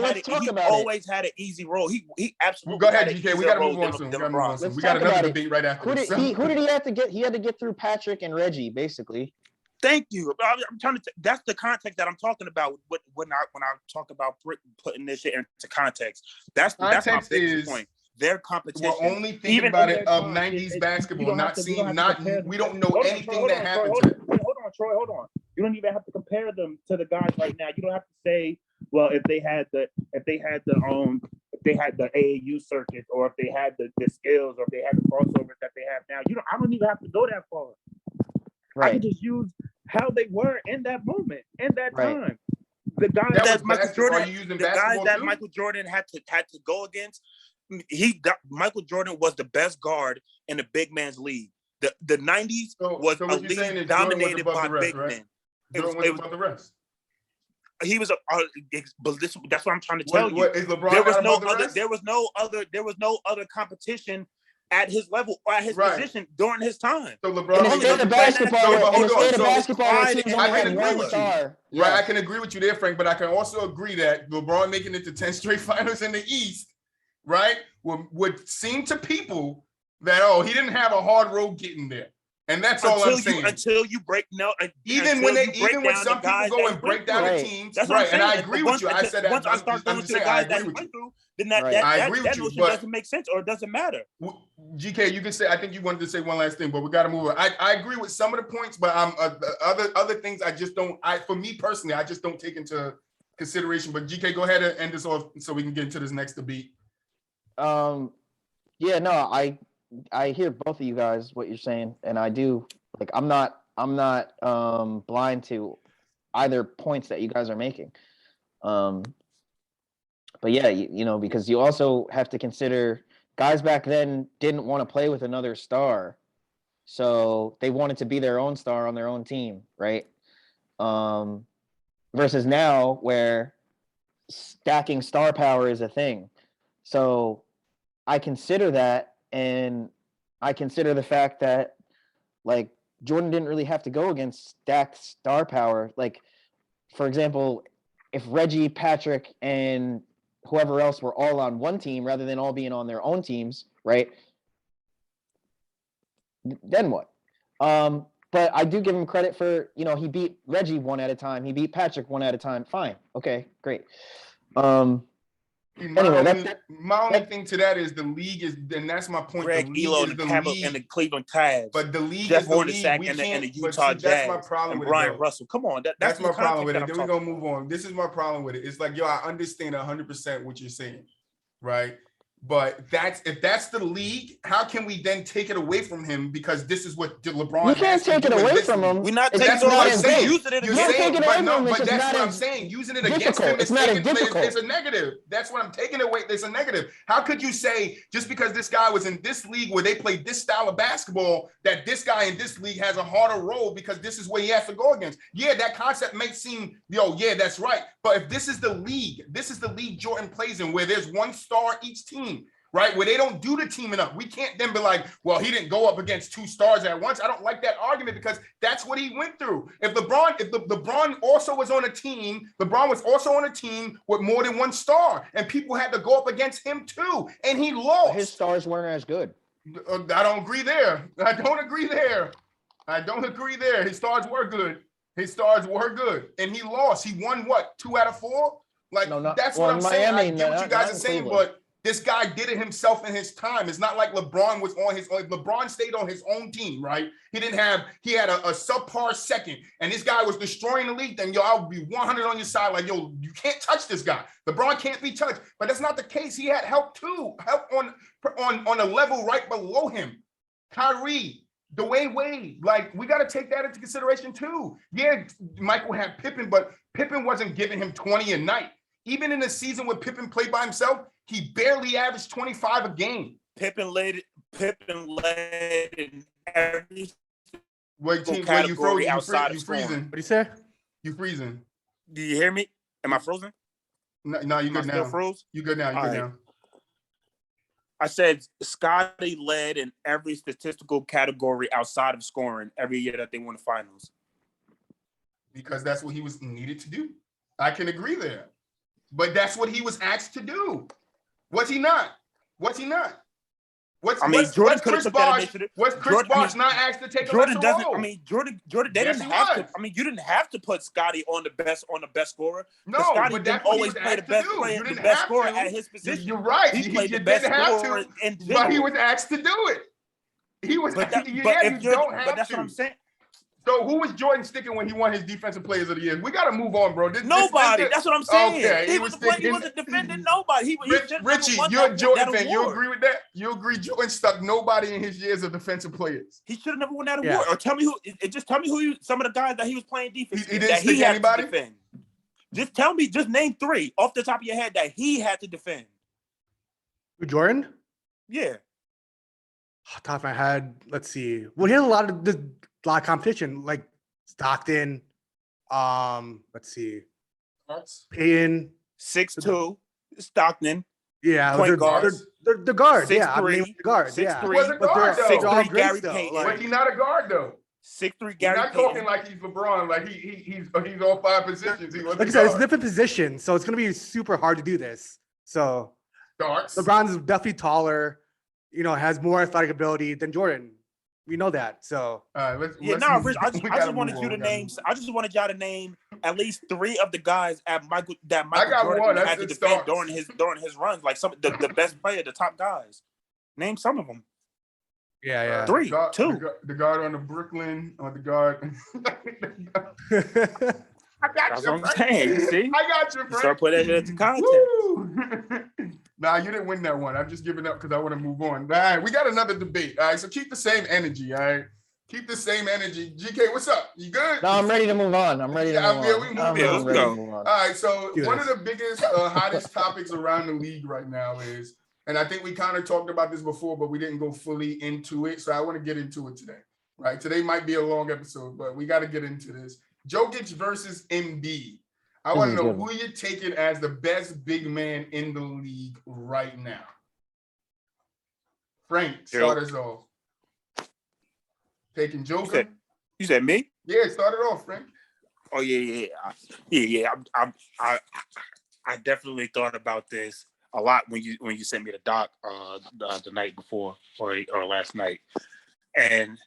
had an easy role. He absolutely. Go ahead, GK. We got to move on soon. We got another debate right after. Who did he have to get? He had to get through Patrick and Reggie, basically. Thank you. I'm trying to. That's the context that I'm talking about when I talk about putting this shit into context. That's my biggest point. Their competition. We're only thinking about it of 90s basketball, we don't know anything that happened to it. Hold on, Troy. Hold on. You don't even have to compare them to the guys right now. You don't have to say, well, if they had the AAU circuit, or if they had the skills, or if they had the crossovers that they have now. I don't even have to go that far. Right. I can just use how they were in that moment, in that time. The guys that Michael Jordan had to go against. Michael Jordan was the best guard in the big man's league. The 90s was a league dominated by big men. It was about the rest. He was that's what I'm trying to tell you. There was no other competition at his level or at his position during his time. So LeBron I can agree with you there, Frank, but I can also agree that LeBron making it to 10 straight finals in the East, right, would seem to people that he didn't have a hard road getting there. And that's all I'm saying. Until you break even when some people go and break down the teams, right? And I agree with you. I said that once I start going to the guys that went through, then that notion doesn't make sense or it doesn't matter. GK, you can say. I think you wanted to say one last thing, but we got to move on. I agree with some of the points, but other things I just don't. For me personally, I just don't take into consideration. But GK, go ahead and end this off so we can get into this next debate. Yeah, no, I hear both of you guys what you're saying, and I do. Like, I'm not blind to either points that you guys are making. But yeah, because you also have to consider guys back then didn't want to play with another star, so they wanted to be their own star on their own team, right? Versus now, where stacking star power is a thing. So I consider that. And I consider the fact that, like, Jordan didn't really have to go against stacked star power. Like, for example, if Reggie, Patrick, and whoever else were all on one team rather than all being on their own teams, right? Then what? But I do give him credit for, he beat Reggie one at a time. He beat Patrick one at a time. Fine. Okay, great. My only thing to that is the league is, and that's my point. Greg Elo and the Cleveland Cavs, but the league Jeff is the league. And the Utah Jazz. That's my problem with Brian Russell. Come on, that's my problem with it. Then we're gonna move on. This is my problem with it. It's like, I understand 100% what you're saying, right? But if that's the league, how can we then take it away from him because this is what LeBron You can't has to take it do in away this from league? him. We're not It's taking That's what it I'm away. saying. Using it You're against saying, him. but no, It's but just that's not what I'm as saying. Using it difficult. against him It's not as is difficult. a negative. That's what I'm taking away. There's a negative. How could you say just because this guy was in this league where they play this style of basketball that this guy in this league has a harder role because this is where he has to go against? Yeah, that concept may seem, yeah, that's right. But if this is the league Jordan plays in where there's one star each team, right? Where they don't do the teaming up. We can't then be like, well, he didn't go up against two stars at once. I don't like that argument because that's what he went through. If LeBron also was on a team, LeBron was also on a team with more than one star, and people had to go up against him too, and he lost. But his stars weren't as good. I don't agree there. His stars were good. And he lost. He won what? 2 out of 4? Like, that's what I'm saying. I get what you guys are saying, but this guy did it himself in his time. It's not like LeBron was on his own. LeBron stayed on his own team, right? He had a subpar second, and this guy was destroying the league. Then, I'll be 100 on your side. Like, you can't touch this guy. LeBron can't be touched. But that's not the case. He had help too. Help on a level right below him. Kyrie, Dwayne Wade. Like, we got to take that into consideration too. Yeah, Michael had Pippen, but Pippen wasn't giving him 20 a night. Even in the season when Pippen played by himself, he barely averaged 25 a game. Pippen led in every Wait, team, you froze. You freezing. What do you say? You freezing. Do you hear me? Am I frozen? No, you good now. Still froze? You good now. You good now. I said Scotty led in every statistical category outside of scoring every year that they won the finals. Because that's what he was needed to do. I can agree there. But that's what he was asked to do. Was he not? Jordan could have took that initiative. Was Chris Bosh not asked to take Jordan a doesn't. role? Jordan. They didn't have to. You didn't have to put Scotty on the best scorer. No, Scotty but didn't always play the best player, the best scorer at his position. You're right. He played the best scorer in general. But he was asked to do it. He was. But that's what I'm saying. So who was Jordan sticking when he won his Defensive Players of the Year? We got to move on, bro. Nobody. That's what I'm saying. Okay, he wasn't defending nobody. Richie, you're a Jordan fan. You agree with that? You agree Jordan stuck nobody in his years of defensive players? He should have never won that award. Or tell me who. Just tell me who. Some of the guys that he was playing defense. He didn't stick anybody. Just tell me. Just name 3 off the top of your head that he had to defend. Jordan? Yeah. Top of my head. Let's see. Well, he had a lot of competition, like Stockton. Let's see. Payton. 6'2", Stockton. Yeah, point guard. They're the guard. 6'3", yeah, I mean, the guard. 6'3", yeah. Was a guard though. 6'3", Gary Payton. Was he not a guard though? 6'3", Gary Payton. Not talking like he's LeBron. Like he's all 5 positions. He was like I said, it's a different position, so it's gonna be super hard to do this. So LeBron's definitely taller. Has more athletic ability than Jordan. We know that. So Rich, I just wanted you to name. I just wanted y'all to name at least 3 of the guys Michael Jordan had to defend during his runs, like some the best player, the top guys. Name some of them. Yeah. 3, 2. The guard on the Brooklyn, or the guard. I got That's you. what I'm saying. You see? I got you, Frank. Start putting that into context. Nah, you didn't win that one. I'm just giving up because I want to move on. All right, we got another debate. All right, so keep the same energy. All right, keep the same energy. GK, what's up? You good? No, I'm ready to move on. I'm ready to move on. Yeah, we move. Let's go. All right, so one of the biggest, hottest topics around the league right now is, and I think we kind of talked about this before, but we didn't go fully into it. So I want to get into it today. Right, today might be a long episode, but we got to get into this. Jokic versus Embiid. I want to know who you're taking as the best big man in the league right now. Frank, start us off. Taking Joker. You said me? Yeah, start it off, Frank. Oh yeah. I definitely thought about this a lot when you sent me the doc the night before or last night, and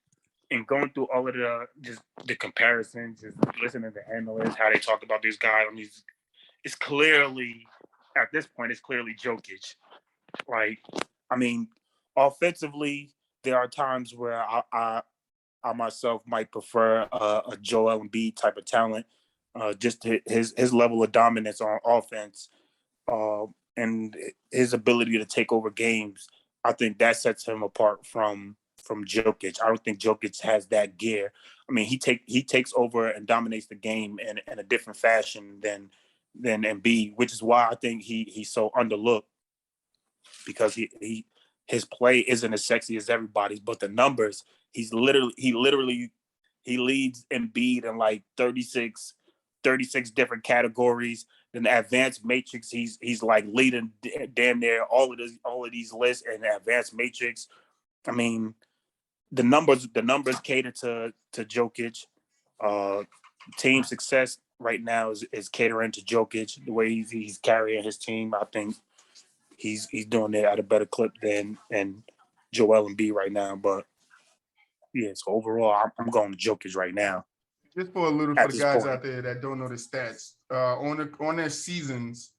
going through all of the comparisons, just listening to analysts, how they talk about these guys. I mean, it's clearly, at this point, it's clearly Jokic. Like, I mean, offensively, there are times where I myself might prefer a Joel Embiid type of talent, just his level of dominance on offense. his ability to take over games, I think that sets him apart from Jokic. I don't think Jokic has that gear. I mean, he takes over and dominates the game in a different fashion than Embiid, which is why I think he's so underlooked, because his play isn't as sexy as everybody's, but the numbers, he leads Embiid in like 36 different categories. In the advanced matrix, he's like leading damn near all of these lists in the advanced matrix. I mean, the numbers cater to Jokic. Team success right now is catering to Jokic. The way he's carrying his team, I think he's doing it at a better clip than Joel Embiid right now. But yeah, so overall, I'm going to Jokic right now. Just for the guys out there that don't know the stats, on their seasons,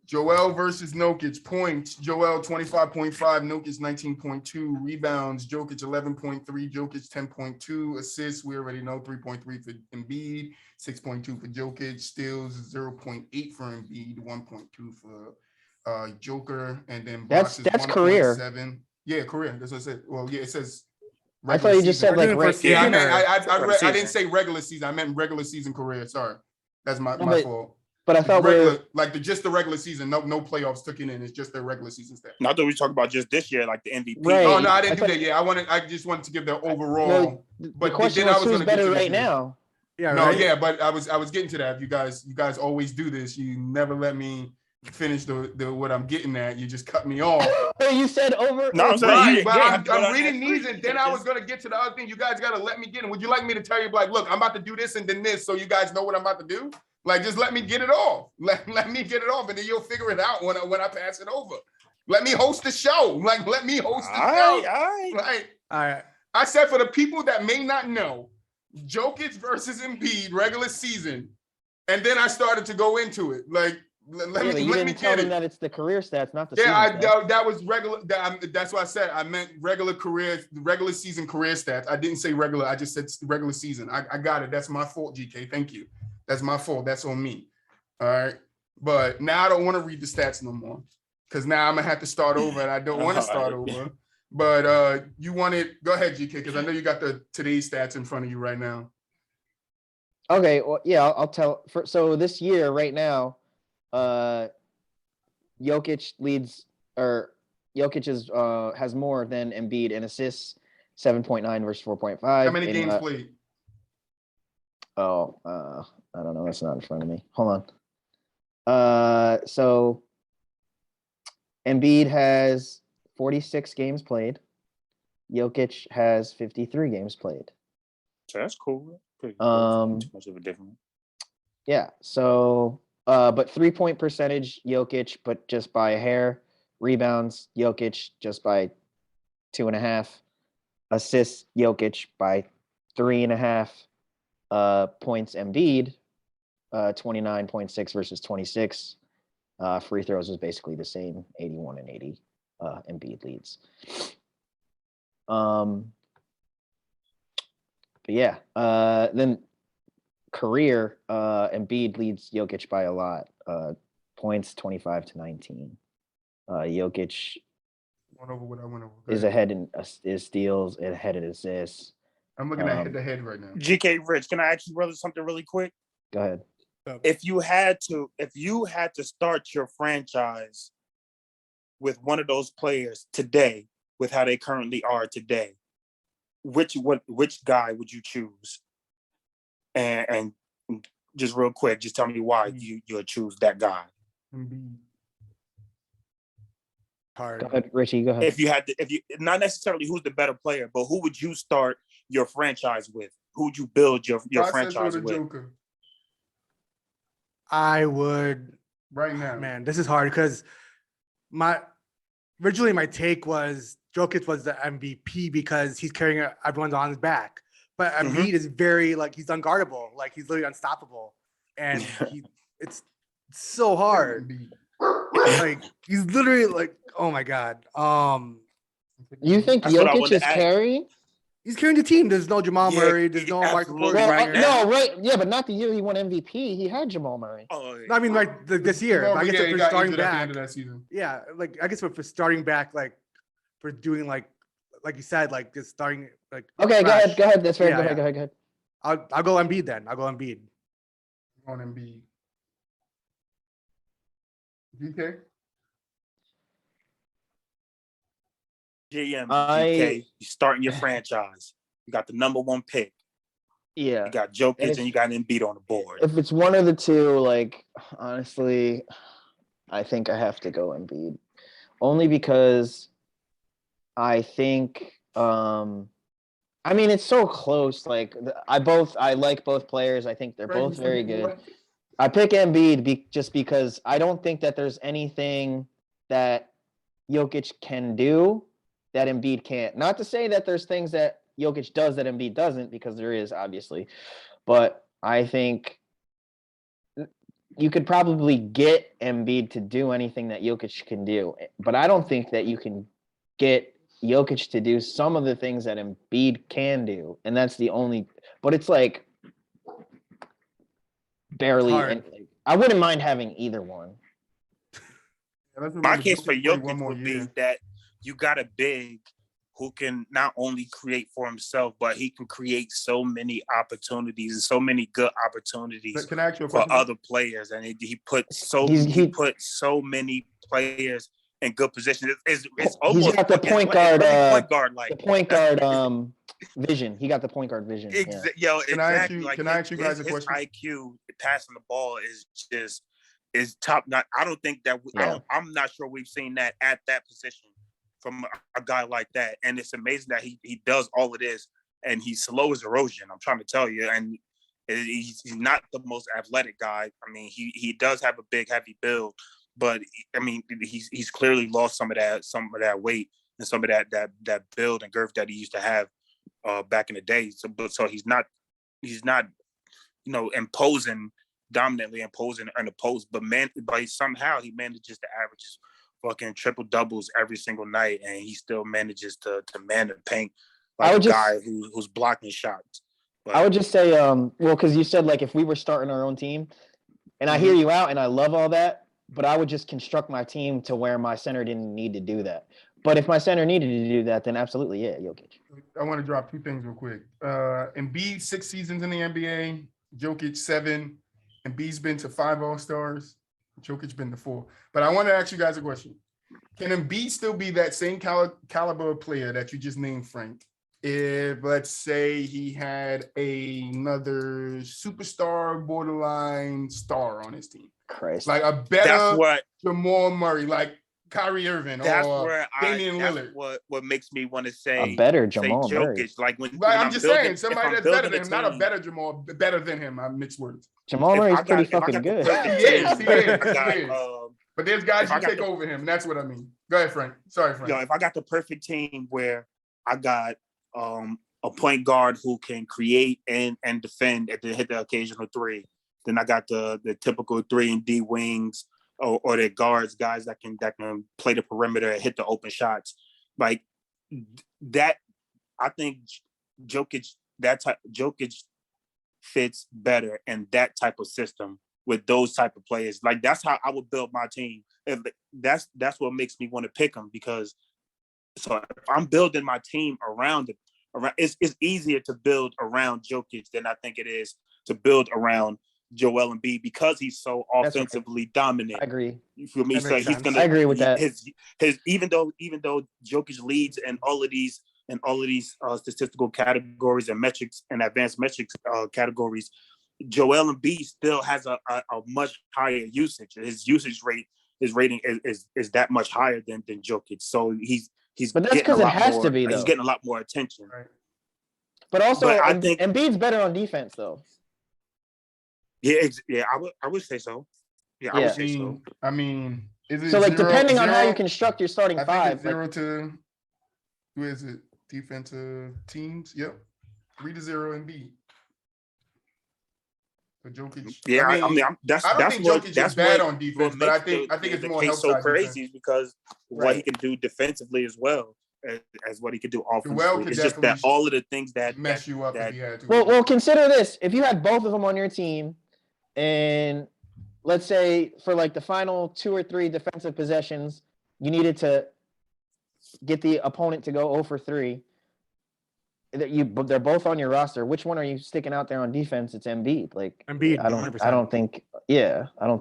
Joel versus Jokic points. Joel 25.5, Jokic 19.2 rebounds. Jokic 11.3, Jokic 10.2 assists. We already know 3.3 for Embiid, 6.2 for Jokic. Steals 0.8 for Embiid, 1.2 for Joker, and then that's career. 7. Yeah, career. That's what I said. Well, yeah, it says. I thought you just said like regular Yeah, I meant I didn't say regular season. I meant regular season career. Sorry, that's my fault. But I thought just the regular season. No playoffs took it in. It's just their regular season stat. Not that we talk about just this year, like the MVP. Right. Oh no, I didn't do that. Yeah, I just wanted to give the overall. Well, but the question was who's better right now? Yeah. No, right? yeah, but I was getting to that. You guys always do this. You never let me finish the what I'm getting at. You just cut me off. You said over. No, I'm right, saying but I'm reading these, and then I was gonna get to the other thing. You guys gotta let me get in. Would you like me to tell you, like, look, I'm about to do this and then this, so you guys know what I'm about to do? Like, just let me get it off. Let me get it off, and then you'll figure it out when I pass it over. Let me host the show. Like, let me host the show. All right. I said, for the people that may not know, Jokic versus Embiid regular season, and then I started to go into it. Like, let me tell them that it's the career stats, not the season stats. That was regular. That's what I said. I meant regular season career stats. I didn't say regular. I just said regular season. I got it. That's my fault, GK. Thank you. That's my fault. That's on me. All right. But now I don't want to read the stats no more, because now I'm gonna have to start over, and I don't want to start over. But you want it? Go ahead, GK, because I know you got today's stats in front of you right now. Okay. Well, yeah, I'll tell. So this year, right now, Jokic has more than Embiid in assists, 7.9 versus 4.5. How many games played? I don't know. That's not in front of me. Hold on. So Embiid has 46 games played. Jokic has 53 games played. So that's cool. Pretty cool. Too much of a difference. Yeah. So, but 3-point percentage, Jokic, but just by a hair. Rebounds, Jokic, just by 2.5. Assists, Jokic by 3.5. Points, Embiid, 29.6 versus 26. Free throws was basically the same, 81 and 80. Embiid leads. But yeah, then career, Embiid leads Jokic by a lot. Points 25 to 19. Jokic is ahead in his steals, ahead in assists. I'm looking at head-to-head right now. GK Rich, can I ask you brother something really quick? Go ahead. If you had to start your franchise with one of those players today, with how they currently are today, which guy would you choose? And just real quick, just tell me why you'll choose that guy. Hard. Go ahead, Richie. Go ahead. If you not necessarily who's the better player, but who would you start your franchise with? Who would you build your franchise with? Joker. I would right now. Man, this is hard because originally my take was Jokic was the MVP because he's carrying everyone's on his back. But Embiid is very he's unguardable, he's literally unstoppable, and it's so hard. He's literally oh my god. You think Jokic is carrying? He's carrying the team. There's no Jamal Murray. There's no Michael Porter Well, Jr. no, right? Yeah, but not the year he won MVP. He had Jamal Murray. Oh, No, I mean, like this year. Jamal I guess Murray, if he we're got starting injured at the back, end of that season. yeah, like I guess if we're starting back, like for doing like you said, like just starting like. Okay, fresh. go ahead. That's fair. Yeah, Go ahead. I'll go Embiid then. I'll go Embiid. On Embiid. DK? GM, DK, you starting your franchise. You got the number 1 pick. Yeah. You got Jokic and you got Embiid on the board. If it's one of the two, like honestly, I think I have to go Embiid. Only because I think I mean it's so close. Like I like both players. I think they're both very good. I pick Embiid just because I don't think that there's anything that Jokic can do that Embiid can't. Not to say that there's things that Jokic does that Embiid doesn't, because there is, obviously. But I think you could probably get Embiid to do anything that Jokic can do. But I don't think that you can get Jokic to do some of the things that Embiid can do. And that's the only – but it's like barely – I wouldn't mind having either one. My case for Jokic would be that you got a big who can not only create for himself, but he can create so many opportunities and so many good opportunities for other players. And he put so many players in good positions. It's almost he's got the point guard like the point guard vision. He got the point guard vision. Yo, can I ask you guys a question? His IQ passing the ball is top notch. I don't think that I'm not sure we've seen that at that position from a guy like that. And it's amazing that he does all of this and he's slow as erosion. I'm trying to tell you. And he's not the most athletic guy. I mean, he does have a big, heavy build, but I mean, he's clearly lost some of that weight and some of that build and girth that he used to have back in the day. So he's not, dominantly imposing in the post, but somehow he manages to average fucking triple doubles every single night, and he still manages to man the paint like a guy who's blocking shots. But I would just say, because you said like if we were starting our own team, and I hear you out, and I love all that, but I would just construct my team to where my center didn't need to do that. But if my center needed to do that, then absolutely, yeah, Jokic. I want to drop 2 things real quick. Embiid 6 seasons in the NBA, Jokic 7. Embiid's been to 5 All-Stars. Jokic been to 4. But I want to ask you guys a question. Can Embiid still be that same caliber player that you just named, Frank, if, let's say, he had another superstar, borderline star on his team? Christ. Like a better Jamal Murray, like Kyrie Irving or Damian Lillard. What makes me want to say a better Jamal Murray. Jokic, like when I'm just saying somebody that's better than him, not a better Jamal, better than him. I mixed words. Jamal Murray's pretty fucking good. He is. But there's guys who take over him, and that's what I mean. Go ahead, Frank. Sorry, Frank. If I got the perfect team where I got a point guard who can create and defend at hit the occasional 3, then I got the typical 3 and D wings or the guards, guys that can play the perimeter and hit the open shots. Like that, I think Jokic fits better in that type of system with those type of players. Like that's how I would build my team. If that's what makes me want to pick them, because if I'm building my team around it's easier to build around Jokic than I think it is to build around Joel Embiid, because he's so offensively dominant. I agree. You feel me? So he's gonna. I agree with that. His even though Jokic leads in all of these statistical categories and metrics and advanced metrics categories, Joel Embiid still has a much higher usage. His rating is that much higher than Jokic. So he's. But that's because it has to be, though. He's getting a lot more attention. Right. But also, I think Embiid's better on defense, though. Yeah, I would say so. Yeah, I would say so. I mean, is it so like depending on how you construct your starting 5? 0 to who is it? Defensive teams. Yep, 3-0 Embiid. So Jokic. Yeah, I mean that's think Jokic is bad on defense, but I think it's more health so crazy is because what he can do defensively as well. as what he could do Joel offensively. could It's just that definitely all of the things that mess you up if you had to. Well, consider this: if you had both of them on your team, and let's say for like the final 2 or 3 defensive possessions, you needed to get the opponent to go 0 for 3. They're both on your roster. Which one are you sticking out there on defense? It's Embiid. Like Embiid, I 100%. don't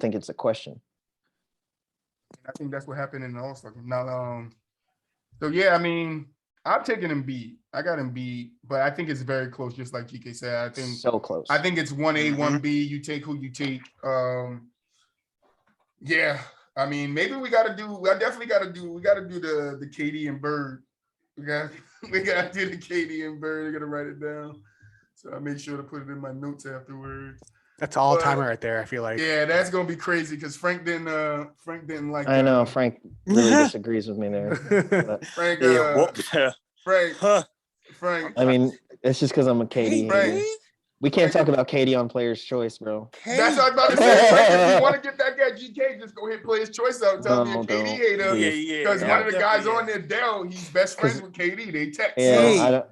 think it's a question. I think that's what happened in the All-Star game. Now, so yeah, I mean, I'm taking Embiid. I got Embiid, but I think it's very close, just like GK said. I think so close. I think it's 1A, 1B. You take who you take. Yeah, I mean, maybe we got to do the KD and Bird. We got to do the KD and Bird. I got to write it down. So I made sure to put it in my notes afterwards. That's all timer right there. I feel like. Yeah, that's gonna be crazy because Frank didn't like. I know Frank really disagrees with me there. Frank, Frank. I mean, it's just because I'm a KD. Frank. We can't talk about KD on Player's Choice, bro. That's what I was about to say. Frank, if you want to get that guy GK, just go hit Player's Choice out. Tell me a KD hater. Yeah. Because one of the guys on there, Dell, he's best friends with KD. They text. Yeah,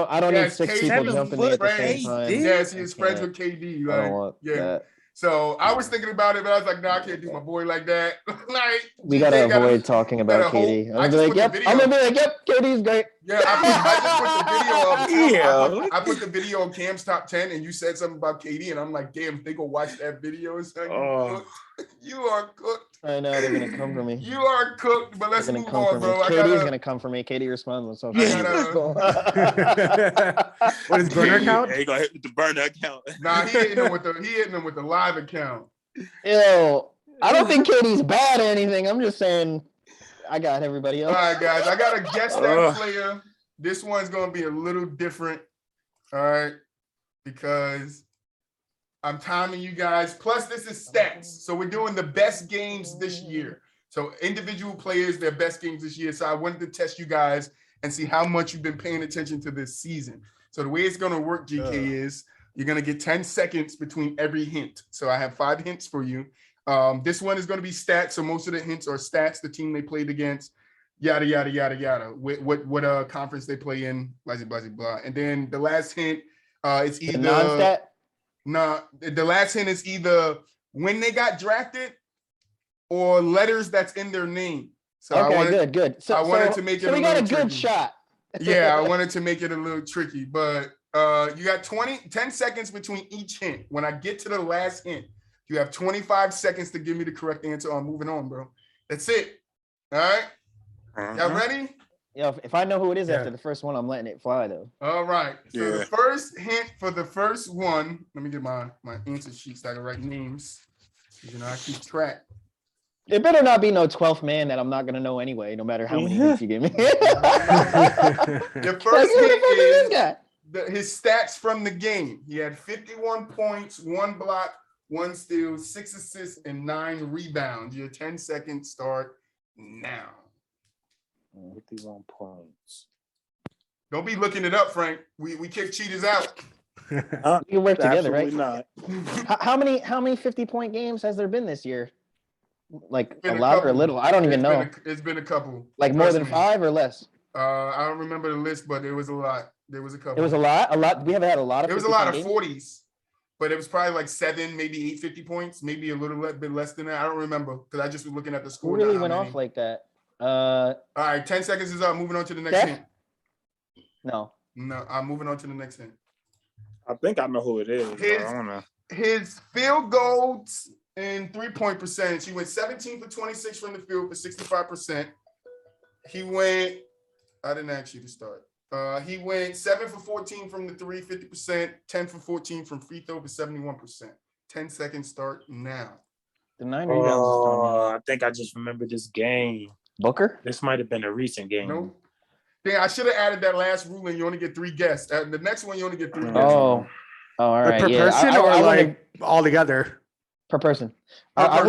I don't need 6 people jumping me at the same time. Yes, he's friends with KD. Like, I don't want that. So I was thinking about it, but I was like, no, I can't do my boy like that. Like we gotta avoid talking about KD. I'm gonna be like, yep, KD's great. Yeah, I just put the video up. I put the video on Cam's top 10, and you said something about KD, and I'm like, damn, they go watch that video. You are cooked. I know they're gonna come for me. You are cooked, but let's move on, bro. KD's gonna come for me. KD responds with something. What is burner account? Yeah, he gonna hit with the burner account. Nah, he hitting them with the live account. Yo, I don't think KD's bad or anything. I'm just saying I got everybody else. All right, guys, I gotta guess that player. This one's gonna be a little different. All right, because I'm timing you guys. Plus, this is stats. So we're doing the best games this year. So individual players, their best games this year. So I wanted to test you guys and see how much you've been paying attention to this season. So the way it's going to work, GK, is you're going to get 10 seconds between every hint. So I have 5 hints for you. This one is going to be stats. So most of the hints are stats, the team they played against, yada, yada, yada, yada. What conference they play in, blah, blah, blah, blah. And then the last hint, it's either non-stat. No, the last hint is either when they got drafted or letters that's in their name. So good. So I wanted to make it. So we got a good shot. Yeah, I wanted to make it a little tricky, but you got 10 seconds between each hint. When I get to the last hint, you have 25 seconds to give me the correct answer. I'm moving on, bro. That's it. All right. Y'all ready? Yeah, if I know who it is after the first one, I'm letting it fly though. All right. So the first hint for the first one, let me get my answer sheets that I can write names. You know, I keep track. It better not be no 12th man that I'm not gonna know anyway, no matter how many hints you give me. The first hint is his stats from the game. He had 51 points, 1 block, 1 steal, 6 assists, and 9 rebounds. Your 10 seconds start now. 51 points. Don't be looking it up, Frank. We kick cheaters out. We can work together, right? Not. How many 50-point games has there been this year? Like a lot or a little? I don't even know. It's been a couple. Like more than 5 or less? I don't remember the list, but it was a lot. There was a couple. It was a lot. We haven't had a lot of. It was a lot of 40s, but it was probably like 7, maybe 8 50 points, maybe a little bit less than that. I don't remember because I just was looking at the score. Who really went off like that? All right, 10 seconds is up. Moving on to the next hint. No, I'm moving on to the next hint. I think I know who it is. His field goals and 3-point percentage. He went 17 for 26 from the field for 65%. He went. I didn't ask you to start. He went 7 for 14 from the 3, 50%. 10 for 14 from free throw for 71%. 10 seconds start now. The 9 rebounds. I think I just remember this game. Booker? This might have been a recent game. No. Yeah, I should have added that last rule and you only get 3 guests. The next one, you only get 3 guests. Oh, all right. Per person or like all together? Per person. I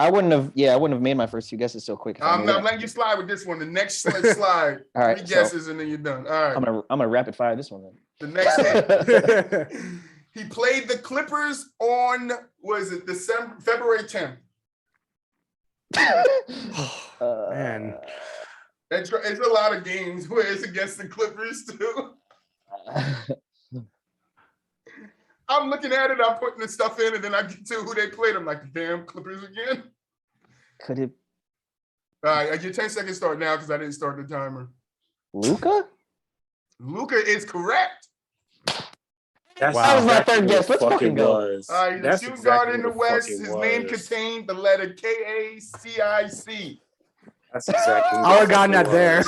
wouldn't have made my first 2 guesses so quick. I'm not letting you slide with this one. The next slide, all right, 3 guesses and then you're done. All right. I'm gonna rapid fire this one then. The next hit. He played the Clippers on February 10th. Man. It's a lot of games where it's against the Clippers too. I'm looking at it, I'm putting the stuff in, and then I get to who they played. I'm like, the damn Clippers again. Could it All right, your 10 seconds start now because I didn't start the timer. Luka? Luka is correct. That's That was my exactly third what guess. it Let's fucking go. was. All right, the That's shooting exactly guard in the what it West. fucking His name was. contained the letter KACIC. That's exactly. I would have gotten that there.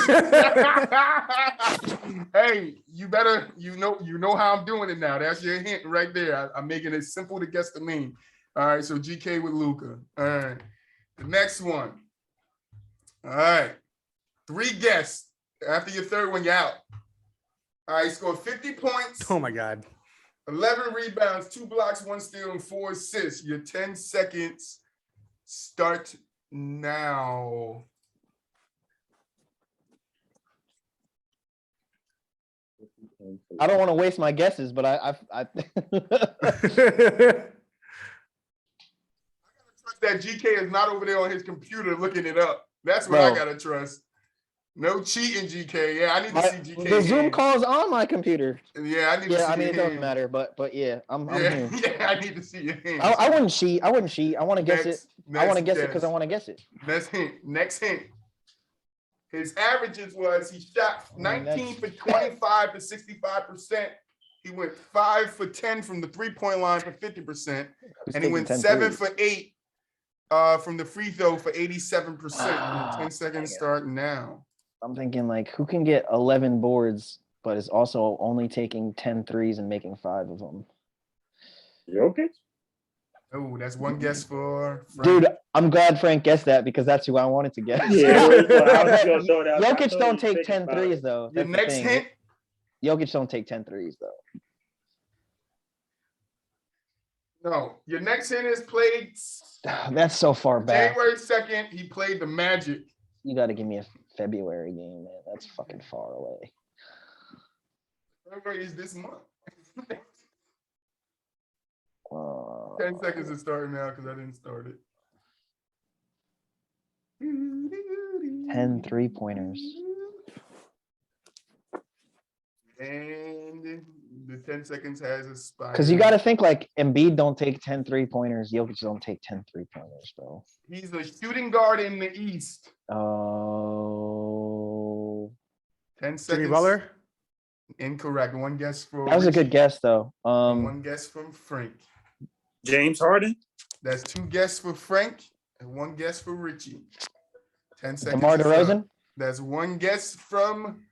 Hey, you better, you know how I'm doing it now. That's your hint right there. I'm making it simple to guess the name. All right, so GK with Luka. All right, the next one. All right, 3 guests. After your third one, you're out. All right, he scored 50 points. Oh my God. 11 rebounds, 2 blocks, 1 steal, and 4 assists. Your 10 seconds start now. I don't want to waste my guesses, but I Trust that GK is not over there on his computer looking it up. That's what I gotta trust. No cheating, GK. Yeah, I need to see GK. The Zoom call's on my computer. Yeah, I need to see. Yeah, I mean, your it doesn't hand. matter, but yeah, I'm Yeah, here. yeah, I need to see your hand. I wouldn't cheat. I want to guess it. I want to guess it because I want to guess it. Next hint. Next hint. His averages was he shot 19 for 25 to 65%. He went 5 for 10 from the 3-point line for 50%. And he went 7 for 8 from the free throw for 87%. 10 seconds start now. I'm thinking like who can get 11 boards, but is also only taking 10 threes and making 5 of them. Jokic? Oh, that's one guess for Frank. Dude, I'm glad Frank guessed that because that's who I wanted to guess. Yeah, Jokic don't take 10 threes though. Your next hint. Jokic don't take 10 threes though. No, your next hint is played. That's so far back. January 2nd, he played the Magic. You got to give me a February game, man. That's fucking far away. February is this month. 10 10 seconds to start now because I didn't start it. 10 3-pointers. And the 10 seconds has expired. Because you got to think like Embiid don't take 10 3-pointers. Jokic don't take 10 3-pointers, bro. He's a shooting guard in the East. Oh. 10 seconds. Jimmy Butler? Incorrect. One guess for That was a Richie. good guess, though. One guess from Frank. James Harden? That's 2 guesses for Frank and 1 guess for Richie. 10 seconds. DeMar is up. DeRozan? That's 1 guess from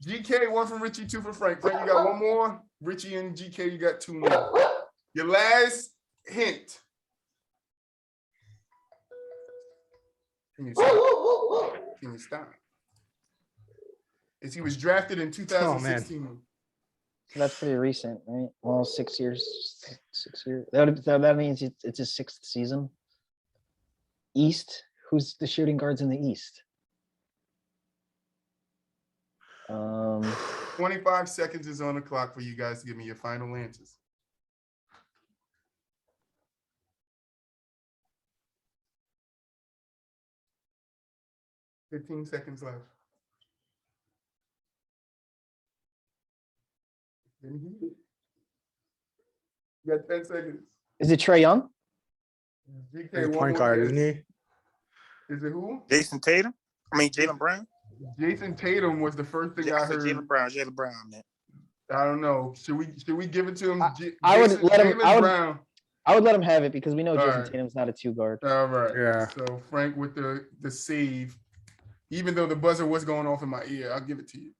GK, 1 from Richie, 2 for Frank. Frank, you got 1 more. Richie and GK, you got 2 more. Your last hint. Can you stop? Can you stop? Is he was drafted in 2016. That's pretty recent, right? Well, 6 years. 6 years. That means it's his 6th season. East. Who's the shooting guards in the East? 25 seconds is on the clock for you guys to give me your final answers. $15 seconds left. You got 10 seconds. Is it Trae Young? GK, He's a one point more guard, guess. isn't he? Is it who? Jason Tatum? I mean, Jaylen Brown? Jason Tatum was the first thing I heard. Jaylen Brown, man. I don't know. Should we give it to him? I would let him. Brown. I would let him have it because we know All Jason right. Tatum's not a 2 guard. All right. Yeah. So Frank with the save. Even though the buzzer was going off in my ear, I'll give it to you.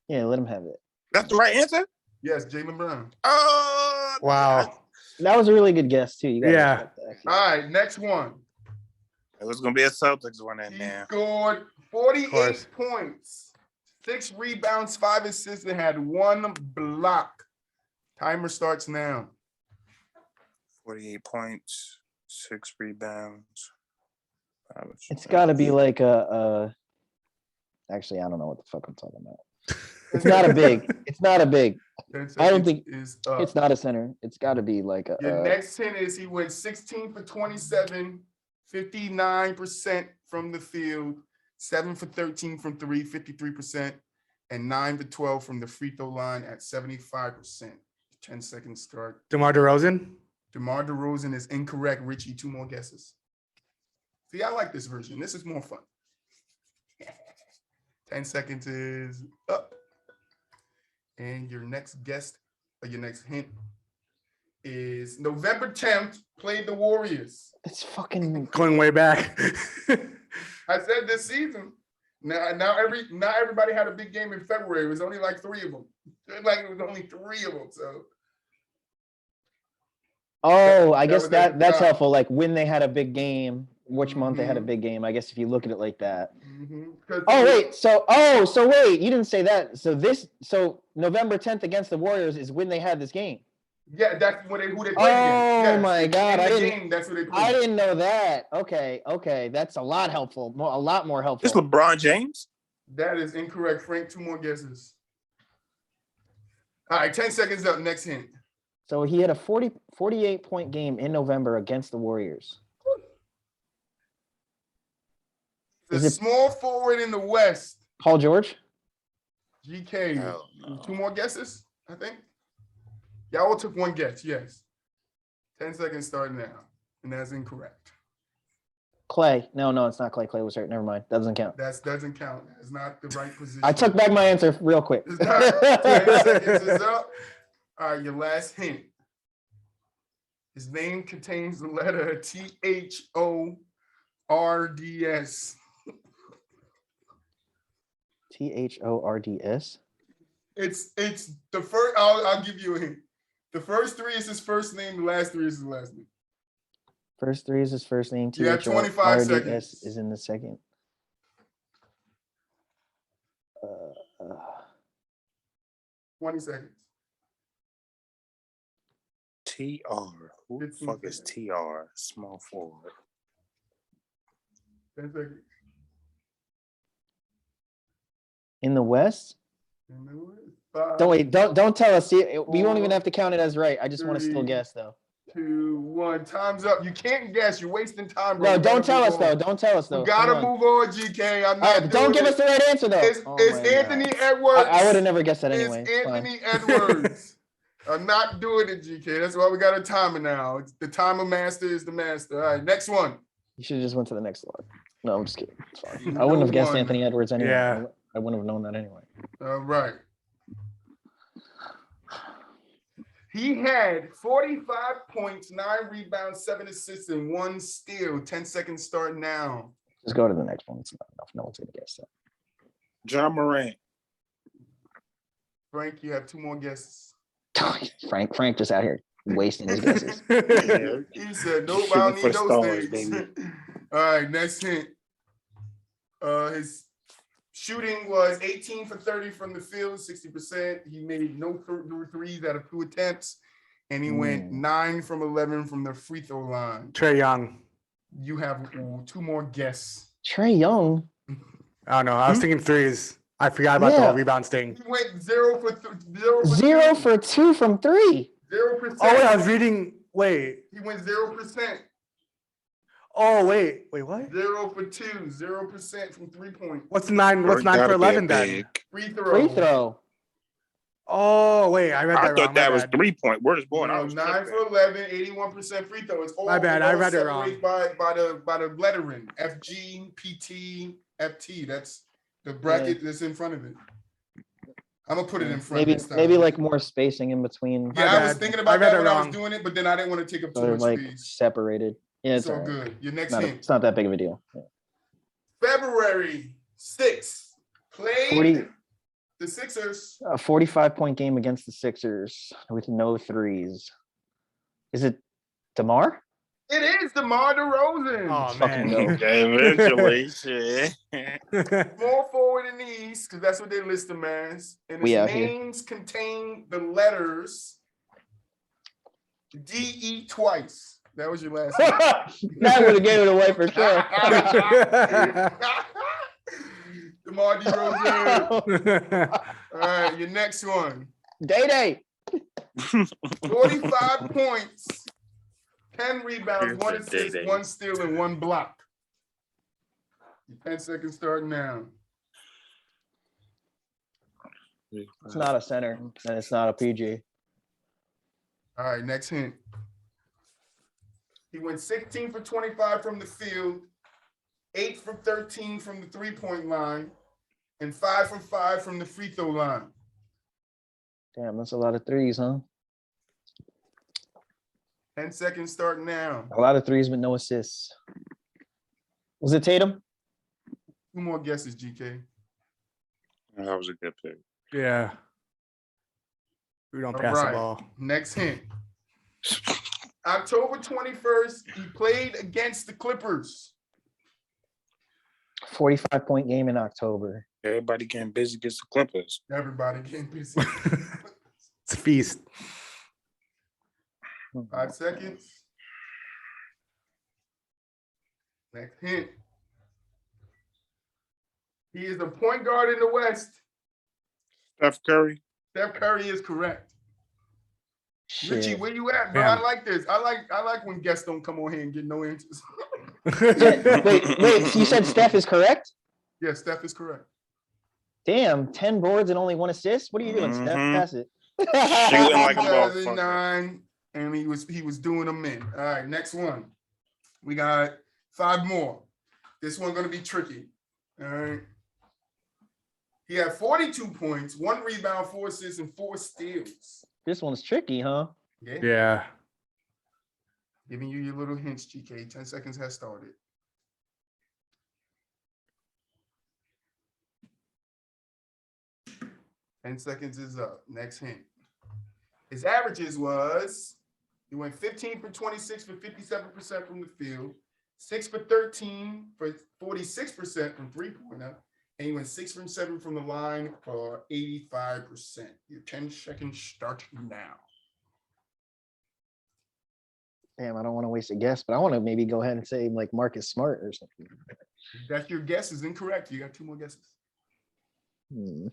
Yeah, let him have it. That's the right answer? Yes, Jaylen Brown. Oh, Wow. That was a really good guess too. You gotta Yeah. respect that. All right, next one. It was going to be a Celtics one in He there. scored 48 points, 6 rebounds, 5 assists, and had 1 block. Timer starts now. 48 points, 6 rebounds. It's got to be like a. Actually, I don't know what the fuck I'm talking about. It's not a big. It's not a big. I don't think it's not a center. It's got to be like a. Your next hint is he went 16 for 27, 59% from the field, 7 for 13 from 3, 53%, and 9 for 12 from the free throw line at 75%. 10 seconds start. DeMar DeRozan? DeMar DeRozan is incorrect. Richie, 2 more guesses. See, I like this version. This is more fun. 10 seconds is up. And your next guest, or your next hint, is November 10th, played the Warriors. It's fucking Going way back. I said this season. Not everybody had a big game in February. It was only like 3 of them. It was only 3 of them. So. Oh, I guess that's helpful. Like when they had a big game, which month they had a big game. I guess if you look at it like that. Oh wait, so wait, you didn't say that. So November 10th against the Warriors is when they had this game. Yeah, that's who they played against. Oh my God, that's who they played. I didn't know that. Okay, that's a lot helpful. A lot more helpful. It's LeBron James. That is incorrect, Frank. 2 more guesses. All right, 10 seconds up. Next hint. So he had a 48-point game in November against the Warriors. The small forward in the West. Paul George? GK. 2 more guesses, I think. Y'all all took 1 guess, yes. 10 seconds starting now. And that's incorrect. Clay. No, it's not Clay. Clay was hurt. Never mind. That doesn't count. That doesn't count. That's not the right position. I took back my answer real quick. It's not. 10 seconds is up. All right, your last hint. His name contains the letter THORDS. THORDS? It's the first. I'll give you a hint. The first 3 is his first name. The last 3 is his last name. First 3 is his first name. You have 25 seconds. Is in the second. 20 seconds. TR. Who the fuck is TR? Small forward. 10 seconds. In the West? In the West. 5, Don't tell us. See, we won't even 4, have to count it as right. I just want to still 3, guess though. 2, 1. Time's up. You can't guess. You're wasting time, bro. No, don't tell us though. Don't tell us though. You gotta move on, GK. I'm not. Don't give us the right answer though. It's Anthony Edwards. I would have never guessed that anyway. It's Anthony Edwards. I'm not doing it, GK. That's why we got a timer now. The timer master is the master. All right, next one. You should have just went to the next one. No, I'm just kidding. It's fine. I wouldn't have guessed Anthony Edwards anyway. Yeah. I wouldn't have known that anyway. All right. He had 45 points, 9 rebounds, 7 assists, and 1 steal. 10 seconds start now. Just go to the next one. It's not enough. No one's going to guess that. John Morant. Frank, you have 2 more guesses. Frank just out here wasting his guesses. He said, nope, I don't need those things. All right, next hint. His shooting was 18 for 30 from the field, 60%. He made no threes out of 2 attempts, and he went 9 from 11 from the free throw line. Trae Young. You have 2 more guesses. Trae Young? I don't know. I was thinking threes. I forgot about the whole rebound thing. He went 0 for 2 from 3. 0%. Oh, wait, I was reading. Wait. He went 0%. Oh, wait, what? 0 for 2, 0% from 3-point. What's 9? What's 9 for 11 then? Free throw. Oh, wait, I read that wrong. I thought that was 3-point. Where is going? No, 9 for 11, 81% free throw. It's all, my bad. I read it wrong. By the lettering. FG, PT, FT. That's the bracket that's in front of it. I'm gonna put it in front. Maybe like more spacing in between. Yeah, I was thinking about that when I was doing it, but then I didn't want to take up too much like space. Separated. Yeah, it's all right. Good. Your next hint. It's not that big of a deal. Yeah. February 6th, played the Sixers. A 45-point game against the Sixers with no threes. Is it DeMar? It is DeMar DeRozan. Oh, man. Okay, eventually. Shit. Small forward in the East, because that's what they list him as. And his names contain the letters DE twice. That was your last one. That would have gave it away for sure. DeMar DeRozan. All right, your next one. Day. 45 points, 10 rebounds, 1 assist, 1 steal, and 1 block. Your 10 seconds start now. It's not a center, and it's not a PG. All right, next hint. He went 16 for 25 from the field, 8 for 13 from the three-point line, and 5 for 5 from the free throw line. Damn, that's a lot of threes, huh? 10 seconds start now. A lot of threes with no assists. Was it Tatum? 2 more guesses, GK. That was a good pick. Yeah. We don't All pass the right. ball. Next hint. October 21st, he played against the Clippers. 45-point game in October. Everybody getting busy against the Clippers. Everybody getting busy. It's a feast. 5 seconds. Next hint. He is a point guard in the West. Steph Curry. Steph Curry is correct. Shit. Richie, where you at, bro? Damn. I like this. I like when guests don't come on here and get no answers. Wait, you said Steph is correct? Yeah, Steph is correct. Damn, 10 boards and only 1 assist? What are you doing, Steph? Pass it. Shooting like a motherfucker. 2009, and he was doing them in. All right, next one. We got 5 more. This one's gonna be tricky. All right. He had 42 points, 1 rebound, 4 assists, and 4 steals. This one's tricky, huh? Yeah. Yeah. Giving you your little hints, GK. 10 seconds has started. Ten seconds is up. Next hint. His averages was, he went 15 for 26 for 57% from the field, 6 for 13 for 46% from three-pointer, and he went 6 from 7 from the line for 85%. Your 10 seconds start now. Damn, I don't want to waste a guess, but I want to maybe go ahead and say like Marcus Smart or something. That's your guess is incorrect. You got 2 more guesses. Hmm.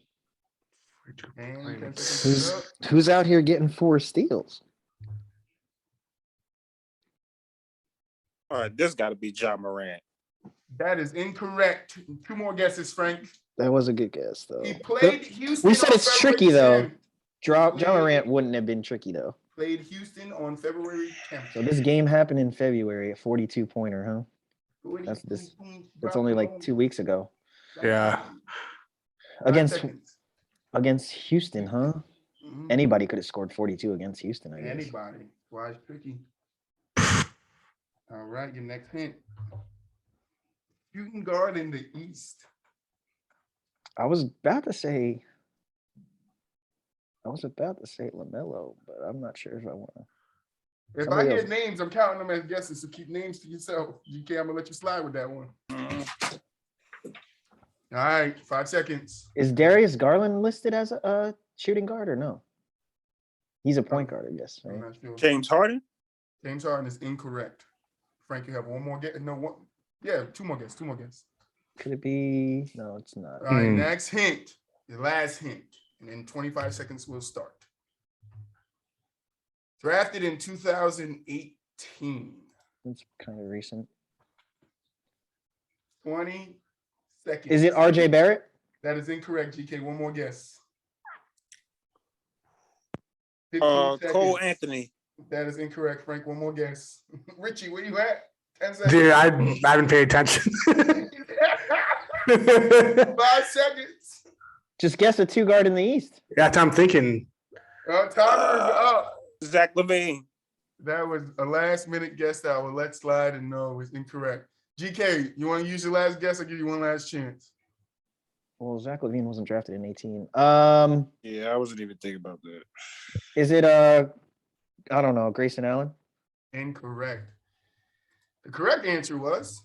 And 10 seconds is up. Who's out here getting 4 steals? All right, this got to be John Morant. That is incorrect. 2 more guesses, Frank. That was a good guess, though. He played Houston. We said on it's February tricky, though. 10th. John Morant wouldn't have been tricky, though. Played Houston on February 10th. So this game happened in February, a 42-pointer, huh? That's only like 2 weeks ago. Yeah. Against Houston, huh? Mhm. Anybody could have scored 42 against Houston, I guess. Anybody. Why it's tricky. All right, your next hint. Shooting guard in the East. I was about to say LaMelo, but I'm not sure if I want to. If Somebody I else. get names, I'm counting them as guesses, so keep names to yourself. GK, I'm gonna let you slide with that one. All right, 5 seconds. Is Darius Garland listed as a shooting guard or no? He's a point guard, I guess, I'm right? not sure. James Harden. James Harden is incorrect. Frank, you have 1 more guess. No, 1. Yeah, 2 more guesses. 2 more guesses. Could it be? No, it's not. All right, next hint. The last hint. And then 25 seconds will start. Drafted in 2018. It's kind of recent. 20 seconds. Is it RJ Barrett? That is incorrect, GK. 1 more guess. 15 seconds. Cole Anthony. That is incorrect, Frank. 1 more guess. Richie, where you at? 10 seconds. Dude, I haven't paid attention. 5 seconds. Just guess a 2 guard in the East. That's what I'm thinking. Timer is up. Zach LaVine. That was a last-minute guess that I will let slide and no, it was incorrect. GK, you want to use your last guess? I'll give you 1 last chance. Well, Zach LaVine wasn't drafted in 18. Yeah, I wasn't even thinking about that. Is it I don't know, Grayson Allen? Incorrect. The correct answer was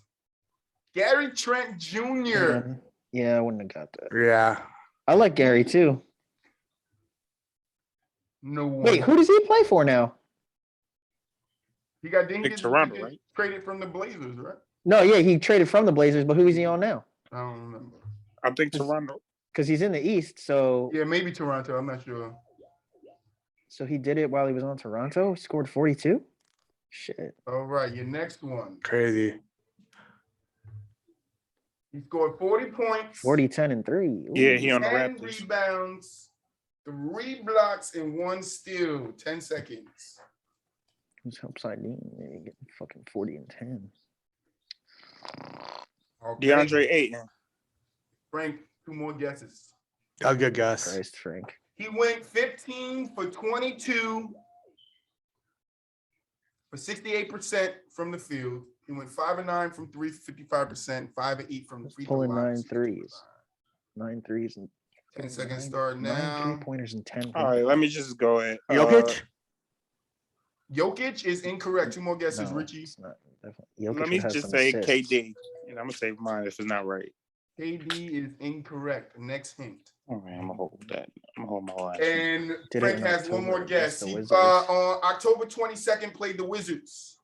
Gary Trent Jr. Yeah, I wouldn't have got that. Yeah. I like Gary too. No one. Wait, who does he play for now? He got dinged. Toronto, right? Traded from the Blazers, right? No, yeah, he traded from the Blazers, but who is he on now? I don't remember. I think Toronto. Because he's in the East, so Yeah, maybe Toronto. I'm not sure. so he did it while he was on Toronto. Scored 42. Shit. All right, your next one. Crazy. He scored 40 points. 40, 10, and 3. Ooh. Yeah, he on the 10 Raptors. rebounds, 3 blocks, and 1 steal. 10 seconds. Who's upside down? Maybe getting fucking 40 and 10. Okay. DeAndre Ayton. Frank, 2 more guesses. A good guess. Christ, Frank. He went 15 for 22 for 68% from the field. He went 5 and 9 from 3, 55%, 5 and 8 from the free throw Pulling line. 9 threes. 9 threes and 10 seconds start now. 9 3-pointers and 10. All right, let me just go ahead. Jokic? Jokic is incorrect. 2 more guesses, No, Richie. it's not. Definitely. Jokic Let me has just some say assists. KD, and I'm gonna say mine if it's not right. KD is incorrect. Next hint. All right, I'm gonna hold that. I'm gonna hold my last. And Did it Frank in has one more October guess. against the He Wizards. on October 22nd played the Wizards.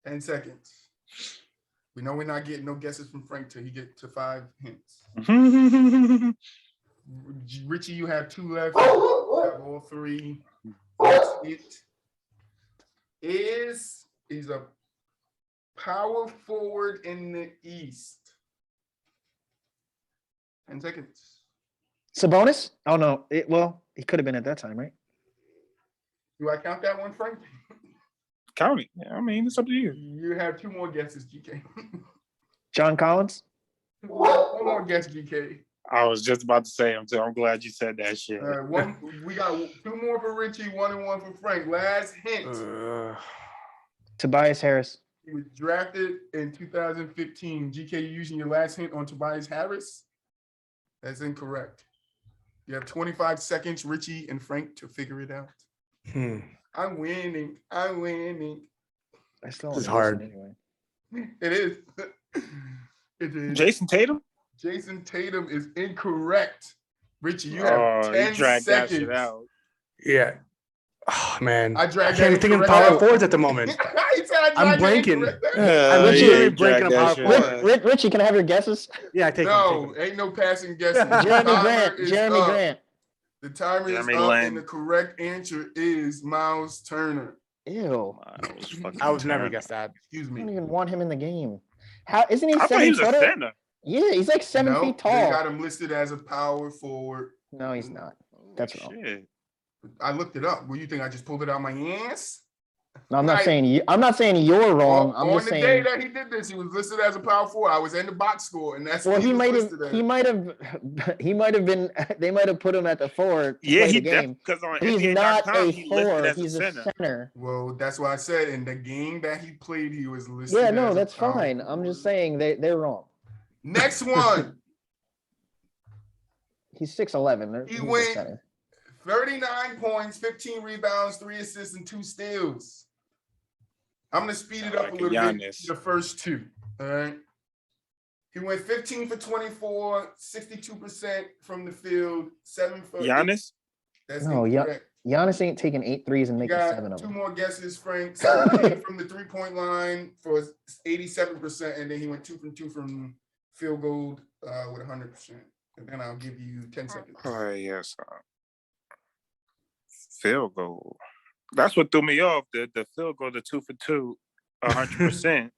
10 seconds. We know we're not getting no guesses from Frank till he get to 5 hints. Richie, you have 2 left. You have all 3. He's a power forward in the East. 10 seconds. Sabonis? Oh, no. Well, he could have been at that time, right? Do I count that one, Frank? Count it. Yeah, I mean, it's up to you. You have 2 more guesses, GK. John Collins? 1 more guess, GK. I was just about to say, I'm glad you said that shit. We got 2 more for Richie, 1 and 1 for Frank. Last hint. Tobias Harris. He was drafted in 2015. GK, you using your last hint on Tobias Harris? That's incorrect. You have 25 seconds, Richie and Frank, to figure it out. I'm winning. I still This is want to hard. listen anyway. It is. It is. Jason Tatum? Jason Tatum is incorrect. Richie, you have you 10 dragged that shit seconds. out. Yeah. Oh, man. I I dragged can't even that think of incorrect power out. forwards at the moment. He said I I'm dragged that blanking. incorrect out. I'm Richie, literally you blanking dragged on that power shit forward. out. Richie, can I have your guesses? Yeah, I take No, him. ain't no passing guessing. Jeremy Timer Grant. is Jeremy up. Grant. The timer Jeremy is up, Lin. and the correct answer is Miles Turner. Ew. I would never guess that. Excuse I don't me. even want him in the game. How isn't he I thought 7 he was a footer? center. Yeah, he's like 7 Nope, feet They tall. got him listed as a power forward. No, he's not. That's wrong. Shit. I looked it up. What do you think? I just pulled it out my ass? No, I'm not Right. saying you. I'm not saying you're wrong. I'm on just the saying. day that he did this, he was listed as a power forward. I was in the box score, and that's Well, what he was might listed have. as. He might have been. They might have put him at the forward to Yeah, play he the game. because on He's not a NBA.com he listed forward. as a He's a center. center. Well, that's why I said in the game that he played, he was listed. Yeah, no, as that's a power fine. I'm just forward. saying they're wrong. Next one. He's 6'11". He He's a went center. 39 points, 15 rebounds, 3 assists, and 2 steals. I'm gonna speed it up Like a a little bit. Giannis. The first 2. All right. He went 15 for 24, 62% from the field, 7 for Giannis? That's No, incorrect. Giannis ain't taking 8 threes and You making got 7 of 2 them. more guesses, Frank. 17 from the 3-point line for 87%, and then he went 2 from 2 from field goal with 100%. And then I'll give you 10 seconds. Oh, yes. Field goal. That's what threw me off. The field goal, the 2 for 2, 100%.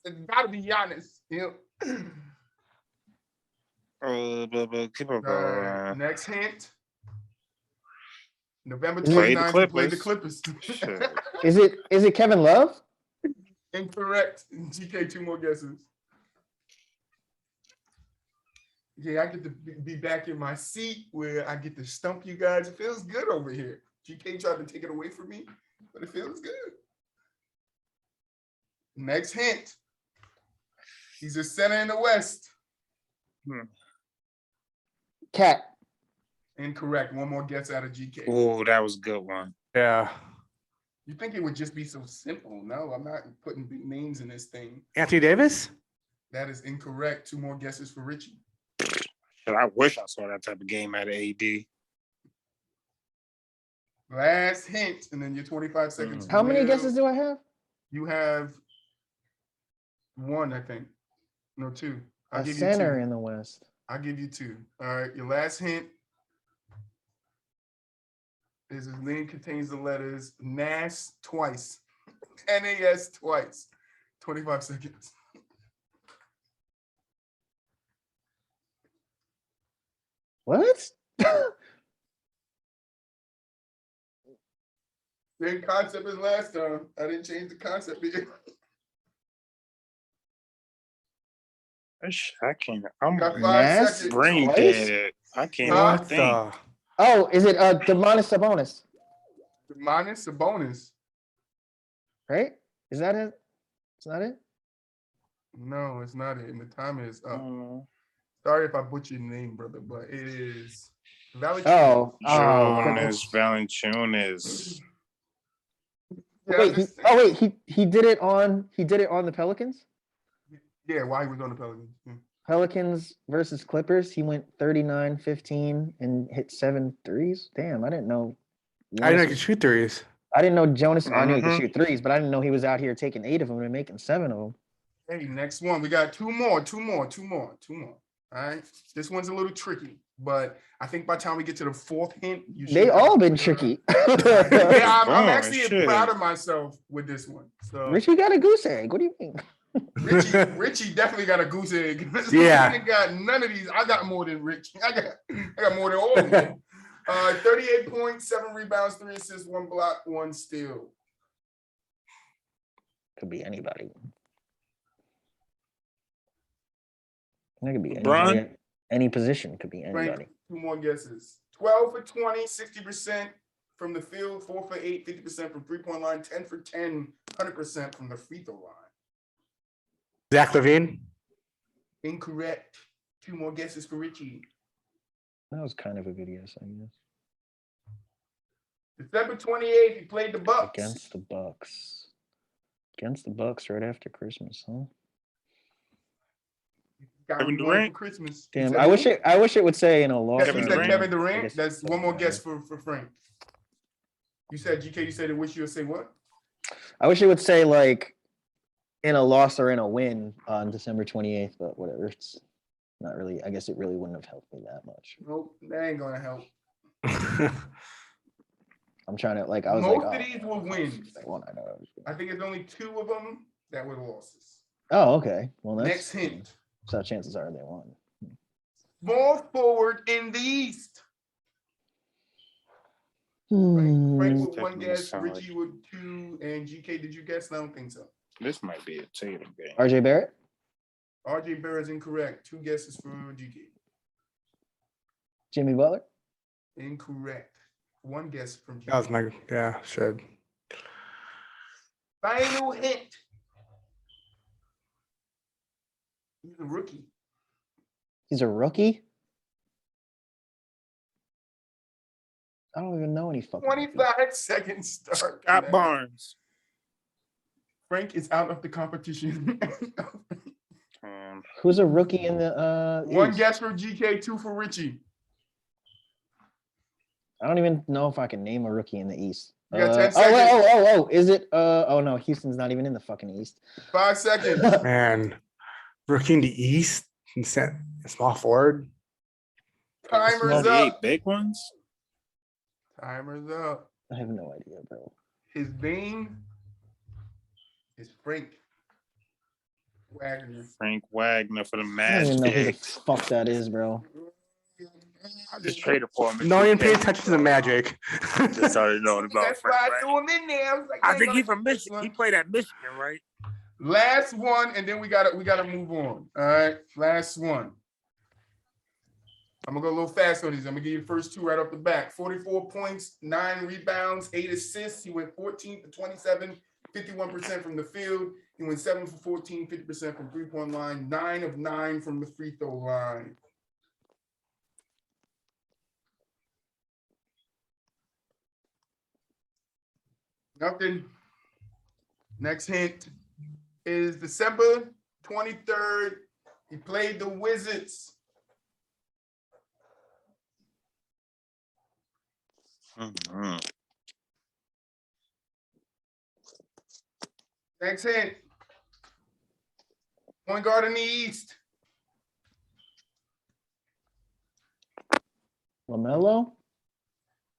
It gotta be Giannis. Yep. But keep on going. Next hint. November Played the 29th, he played the Clippers. Shit. Is it Kevin Love? Incorrect. GK, 2 more guesses. Yeah, I get to be back in my seat where I get to stump you guys. It feels good over here. GK tried to take it away from me, but it feels good. Next hint. He's a center in the West. Cat. Incorrect. 1 more guess out of GK. Oh, that was a good one. Yeah. You think it would just be so simple? No, I'm not putting big names in this thing. Anthony Davis? That is incorrect. 2 more guesses for Richie. I wish I saw that type of game out of AD. Last hint, and then your 25 seconds. How many will- guesses do I have? You have 1, I think. No, 2. I'll A give center you 2. in the West. I'll give you 2. All right, your last hint is his name contains the letters NAS twice. NAS twice. 25 seconds. What? Same concept as last time. I didn't change the concept yet. I can't. I'm Got 5 Mass? seconds. brain Twice? dead. I can't Huh? even think. Oh, is it Demonis Sabonis? Minus a bonus. Right? Is that it? It's not it? No, it's not it. And the time is up. Mm. Sorry if I butchered your name, brother, but it is Valley. Oh, Jonas Valanciunas. he did it on the Pelicans? Yeah, while he was on the Pelicans. Yeah. Pelicans versus Clippers. He went 39-15 and hit 7 threes. Damn, I didn't know. I didn't know he could shoot threes. I didn't know Jonas. I knew he could Mhm. shoot threes, but I didn't know he was out here taking 8 of them and making 7 of them. Hey, next one. We got two more. All right. This one's a little tricky, but I think by the time we get to the fourth hint, you should. They all been tricky. Yeah, I'm Oh, actually shit. proud of myself with this one. So Richie got a goose egg. What do you mean? Richie definitely got a goose egg. Yeah. I got none of these. I got more than Richie. I got more than all of them. 38 points, 7 rebounds, 3 assists, 1 block, 1 steal. Could be anybody. That could be Bron? anybody. Any position could be Frank, anybody. 2 more guesses. 12 for 20, 60% from the field, 4 for 8, 50% from 3-point line, 10 for 10, 100% from the free throw line. Zach LaVine. Incorrect. 2 more guesses for Richie. That was kind of a good guess, I guess. December 28th, he played the Bucks. Against the Bucks. Against the Bucks right after Christmas, huh? Got Kevin him going Durant? for Christmas. He Damn, said I wish who? it would say, loss. Kevin, Kevin you said Durant? Kevin I Durant. guess That's it one more doesn't guess for Frank. You said GK. You said it. Wish you would say what? I wish it would say like in a loss or in a win on December 28th, but whatever. It's not really. I guess it really wouldn't have helped me that much. Nope, that ain't gonna help. I'm trying to like. I was Most like, of these were wins. They won. I know. I think it's only 2 of them that were losses. Oh, okay. Well, that's Next hint. So chances are they won. Small forward in the East. Frank with 1 Definitely guess, sound Richie with 2, and GK, did you guess? I don't think so. This might be a Tatum game. RJ Barrett. RJ Barrett is incorrect. 2 guesses for GK. Jimmy Butler. Incorrect. 1 guess from GK. That was my shit. Final hint. He's a rookie. He's a rookie. I don't even know any fucking. 25 seconds start. Scott Barnes. Frank is out of the competition. Who's a rookie in the 1 East? guess for GK, 2 for Richie. I don't even know if I can name a rookie in the East. You got 10 seconds. Is it? Oh no, Houston's not even in the fucking East. 5 seconds. Man, rookie in the East, small forward. Timer's 48 up. big ones. Timer's up. I have no idea, bro. His name is Frank Wagner. Frank Wagner for the I don't even know who the Magic. fuck that is, bro. I just traded for him. No one paid attention to the Magic. Just started knowing about That's Frank why I Wagner. threw him in there. I was like, I ain't think he's gonna from do this Michigan. one. He played at Michigan, right? Last one, and then we gotta move on. All right, last one. I'm gonna go a little fast on these. I'm gonna give you the first 2 right off the back. 44 points, 9 rebounds, 8 assists. He went 14 for 27, 51% from the field. He went 7 for 14, 50% from 3-point line, 9 of 9 from the free throw line. Nothing. Next hint is December 23rd. He played the Wizards. Mhm. Next hint. Point guard in the East. LaMelo.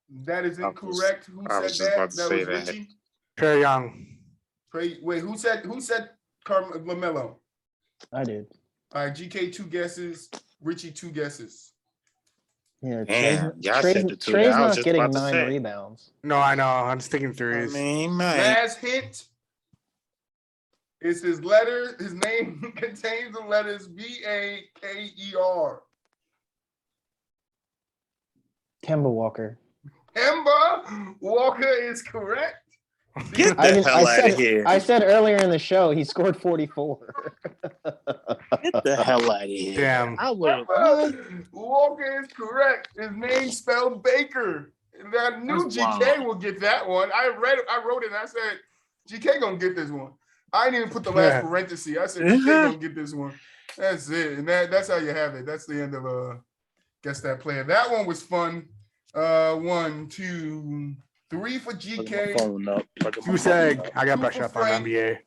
That is I was- incorrect. Who I said was just that? about to That say was that. Richie. Trae Young. Wait, who said LaMelo? I did. All right, GK 2 guesses. Richie 2 guesses. Yeah, Damn, y'all Trey's, said the two. Trey's I was not just getting about to 9 say. rebounds. No, I know. I'm just taking I threes. mean, man. Last hint is his letter. His name contains the letters Baker. Kemba Walker. Kemba Walker is correct. Get the hell out of here. I said earlier in the show he scored 44. Get the hell out of here. Damn. I would. Walker is correct. His name spelled Baker. And I knew That's GK wild. would get that one. I wrote it and I said, GK gonna get this one. I didn't even put the last parenthesis. I said GK gonna get this one. That's it. And that's how you have it. That's the end of Guess That Player. That one was fun. 1, 2, 3 for GK. You said I got 2 brush for up on Frank. NBA.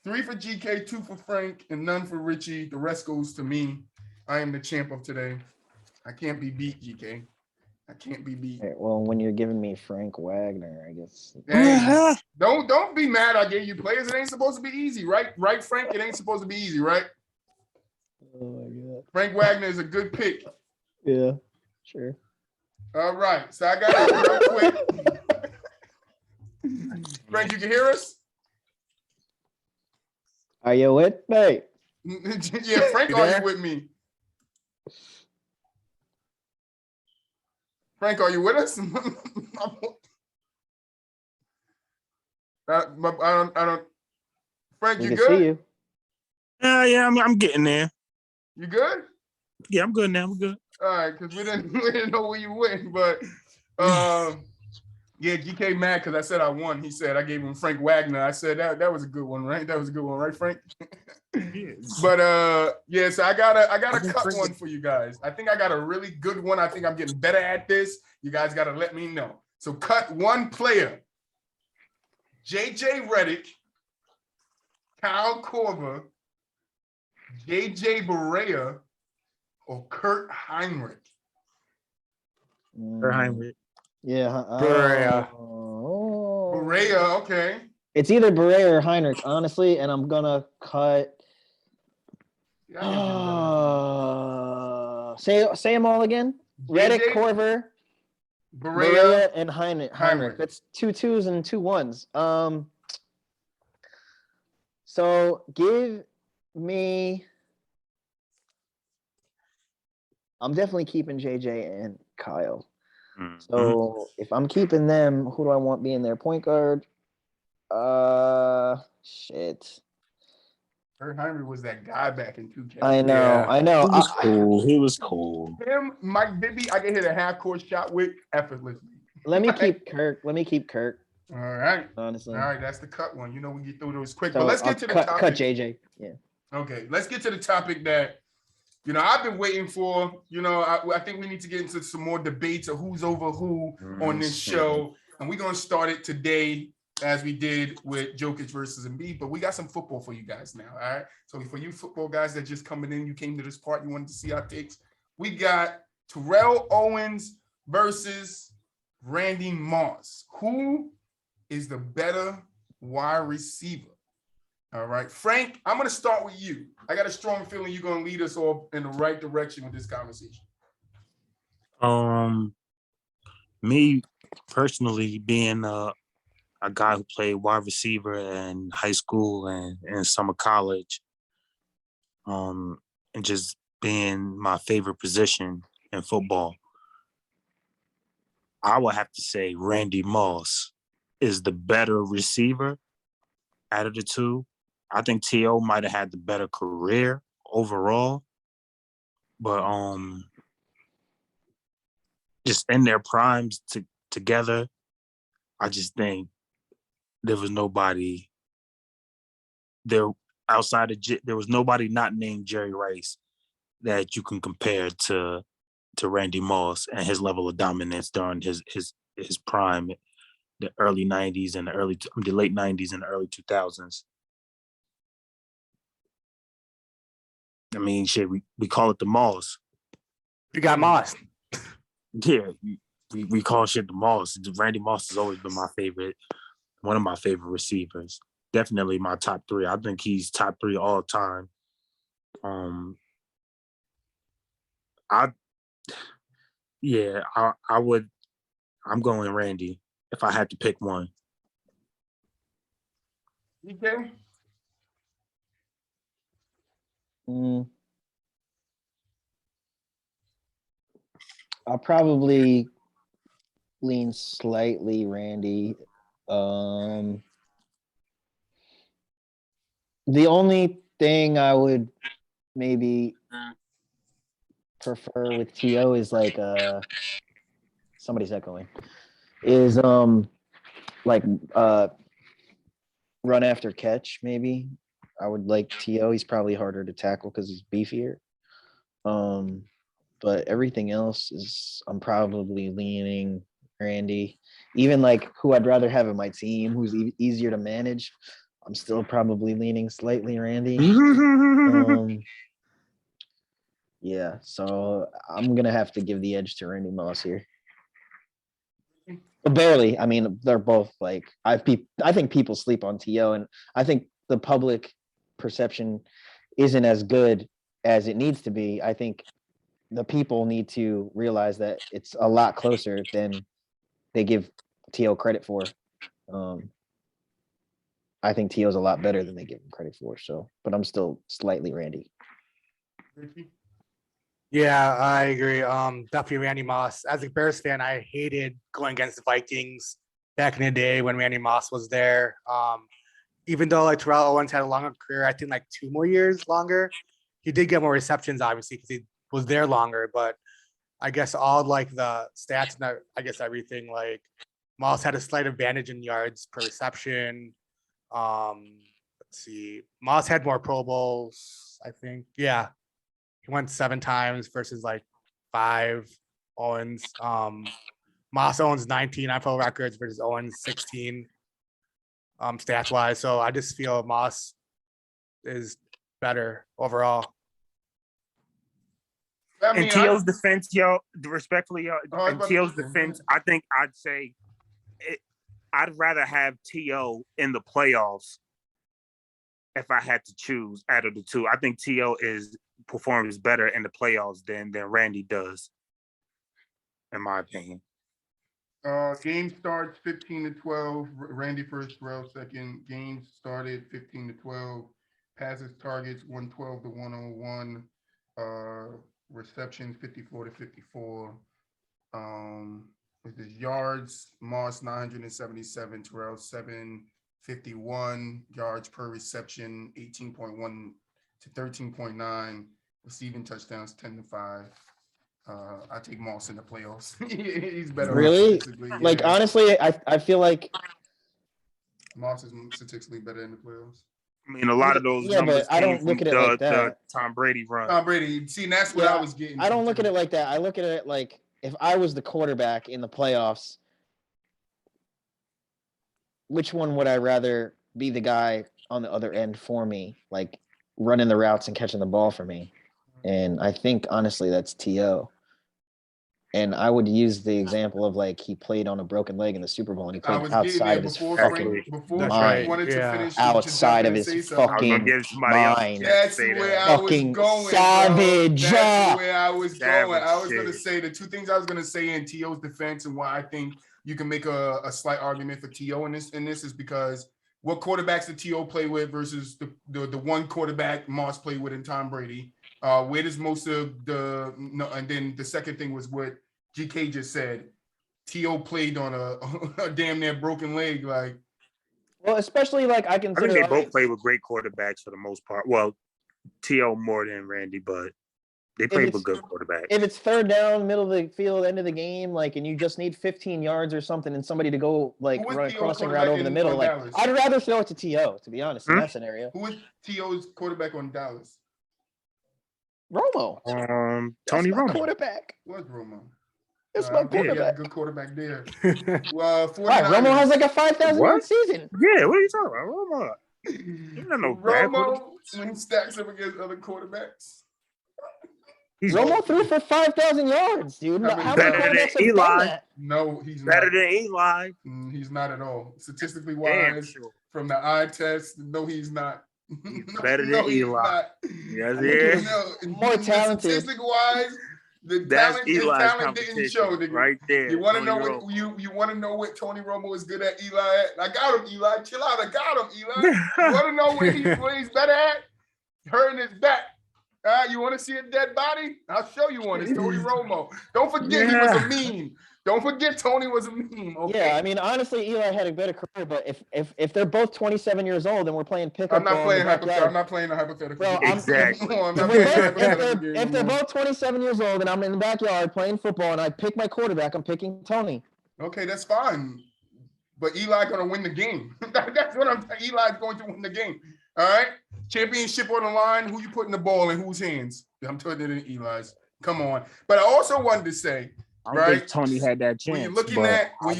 3 for GK, 2 for Frank, and none for Richie. The rest goes to me. I am the champ of today. I can't be beat, GK. I can't be beat. Okay, well, when you're giving me Frank Wagner, I guess. Hey, don't be mad. I gave you players. It ain't supposed to be easy, right? Right, Frank? It ain't supposed to be easy, right? Oh my God. Frank Wagner is a good pick. Yeah, sure. All right. So I got it real quick. Frank, you can hear us? Are you with me? Yeah, Frank, are you with me? Frank, are you with us? I don't. Frank, you We can good? see you. Yeah, I'm getting there. You good? Yeah, I'm good now. I'm good. All right, because we didn't know where you went, but yeah, GK mad because I said I won. He said I gave him Frank Wagner. I said that was a good one, right? That was a good one, right, Frank? But yeah, so I gotta cut one for you guys. I think I got a really good one. I think I'm getting better at this. You guys gotta let me know. So cut one player. JJ Redick, Kyle Korver, JJ Barea, or Kurt Heinrich. Yeah. Barea. Barea, okay. It's either Barea or Heinrich, honestly, and I'm gonna cut. Say them all again. Redick, Korver, Barea, and Heinrich. That's 2 2s and 2 1s. So give me. I'm definitely keeping JJ and Kyle. So if I'm keeping them, who do I want being their point guard? Shit. Kurt Heinrich was that guy back in 2K. I know. He was cool. Him, Mike Bibby, I can hit a half-court shot with effortlessly. Let me keep Kirk. All right. Honestly. All right, that's the cut one. You know we get through those quick. So but let's get to the topic. Cut JJ. Yeah. Okay, let's get to the topic that I've been waiting for. I think we need to get into some more debates of who's over who on this show. And we're going to start it today as we did with Jokic versus Embiid. But we got some football for you guys now, all right? So for you football guys that just coming in, you came to this part, you wanted to see our takes. We got Terrell Owens versus Randy Moss. Who is the better wide receiver? All right, Frank, I'm going to start with you. I got a strong feeling you're going to lead us all in the right direction with this conversation. Me personally, being a guy who played wide receiver in high school and summer college, and just being my favorite position in football, I would have to say Randy Moss is the better receiver out of the two. I think T.O. might have had the better career overall, but just in their primes together, I just think there was nobody there outside of there was nobody not named Jerry Rice that you can compare to Randy Moss and his level of dominance during his prime, the early 90s and the late 90s and the early 2000s. I mean, shit, we call it the Moss. You got Moss. Yeah, we call shit the Moss. Randy Moss has always been one of my favorite receivers. definitely my top 3. I think he's top 3 all time. I would. I'm going Randy if I had to pick one. Okay. I'll probably lean slightly Randy. The only thing I would maybe prefer with T.O. is like somebody's echoing. Is like run after catch, maybe. I would like T.O. He's probably harder to tackle because he's beefier. But everything else is I'm probably leaning Randy. Even like who I'd rather have in my team, who's easier to manage, I'm still probably leaning slightly Randy. Yeah, so I'm gonna have to give the edge to Randy Moss here. But barely. I mean, they're both like I think people sleep on T.O. and I think the public perception isn't as good as it needs to be. I think the people need to realize that it's a lot closer than they give T.O. credit for. I think T.O.'s a lot better than they give him credit for. So, but I'm still slightly Randy. Yeah, I agree. Definitely Randy Moss. As a Bears fan, I hated going against the Vikings back in the day when Randy Moss was there. Even though like Terrell Owens had a longer career, I think like 2 more years longer. He did get more receptions, obviously, because he was there longer. But I guess all like the stats and I guess everything, like Moss had a slight advantage in yards per reception. Let's see. Moss had more Pro Bowls, I think. Yeah. He went 7 times versus like 5 Owens. Moss owns 19 NFL records versus Owens 16 stats wise. So I just feel Moss is better overall. I mean, in T.O.'s defense, respectfully, in T.O.'s defense, I think I'd say I'd rather have T.O. in the playoffs if I had to choose out of the two. I think T.O. performs better in the playoffs than Randy does, in my opinion. Game starts 15-12. Randy first, Terrell second. Game started 15-12. Passes targets 112 to 101. Receptions 54-54. With his yards, Moss 977, Terrell 751 yards per reception, 18.1 to 13.9. Receiving touchdowns 10-5. I take Moss in the playoffs. He's better. Really? Like honestly, I feel like Moss is statistically better in the playoffs. I mean, a lot of those numbers but I don't look at it like that. The Tom Brady run. Tom Brady. See, and that's what I was getting. I don't look at it like that. I look at it like if I was the quarterback in the playoffs, which one would I rather be the guy on the other end for me, like running the routes and catching the ball for me? And I think honestly that's T.O. And I would use the example of like he played on a broken leg in the Super Bowl and he played outside of his fucking mind. Outside of his fucking mind. That's where I was going. Savage. That's where I was going. I was going to say the two things I was going to say in T.O.'s defense and why I think you can make a slight argument for T.O. in this is because what quarterbacks did T.O. play with versus the one quarterback Moss played with in Tom Brady. Where does most of and then the second thing was what GK just said. T.O. played on a damn near broken leg. Like, well, especially like I think they both play with great quarterbacks for the most part. Well, T.O. more than Randy, but they play with good quarterbacks. If it's third down, middle of the field, end of the game, like, and you just need 15 yards or something and somebody to go like run a crossing route over the middle, like Dallas? I'd rather throw it to T.O. to be honest in that scenario. Who is T.O.'s quarterback on Dallas? Romo. Tony Romo. Quarterback. What's Romo? It's my quarterback. Good quarterback there. Romo has like a 5,000 yard season. Yeah, what are you talking about? Romo. He's not no Romo when he stacks up against other quarterbs. Romo threw for 5,000 yards, dude. How better than Eli. No, he's better not. Than Eli. He's not at all. Statistically wise, from the eye test. No, he's not. Better than Eli. Yes, he is. More talented. Statistic-wise, the That's Eli's talent didn't show. Nigga. right there. You want to know what you want to know what Tony Romo is good at? Eli at? I got him, Eli. Chill out. I got him, Eli. You want to know what he's better at? Hurting his back. You want to see a dead body? I'll show you one. It's Tony Romo. Don't forget he was a meme. Don't forget Tony was a meme. Okay? Yeah, I mean, honestly, Eli had a better career, but if they're both 27 years old and we're playing pickup, I'm not playing hypothetical. I'm not playing a hypothetical. Bro, exactly. If they're both 27 years old and I'm in the backyard playing football and I pick my quarterback, I'm picking Tony. Okay, that's fine. But Eli's going to win the game. That's what I'm saying. Eli's going to win the game. All right? Championship on the line. Who you putting the ball in whose hands? I'm putting it in Eli's. Come on. But I also wanted to say, I don't think Tony had that chance. When you're looking at, let's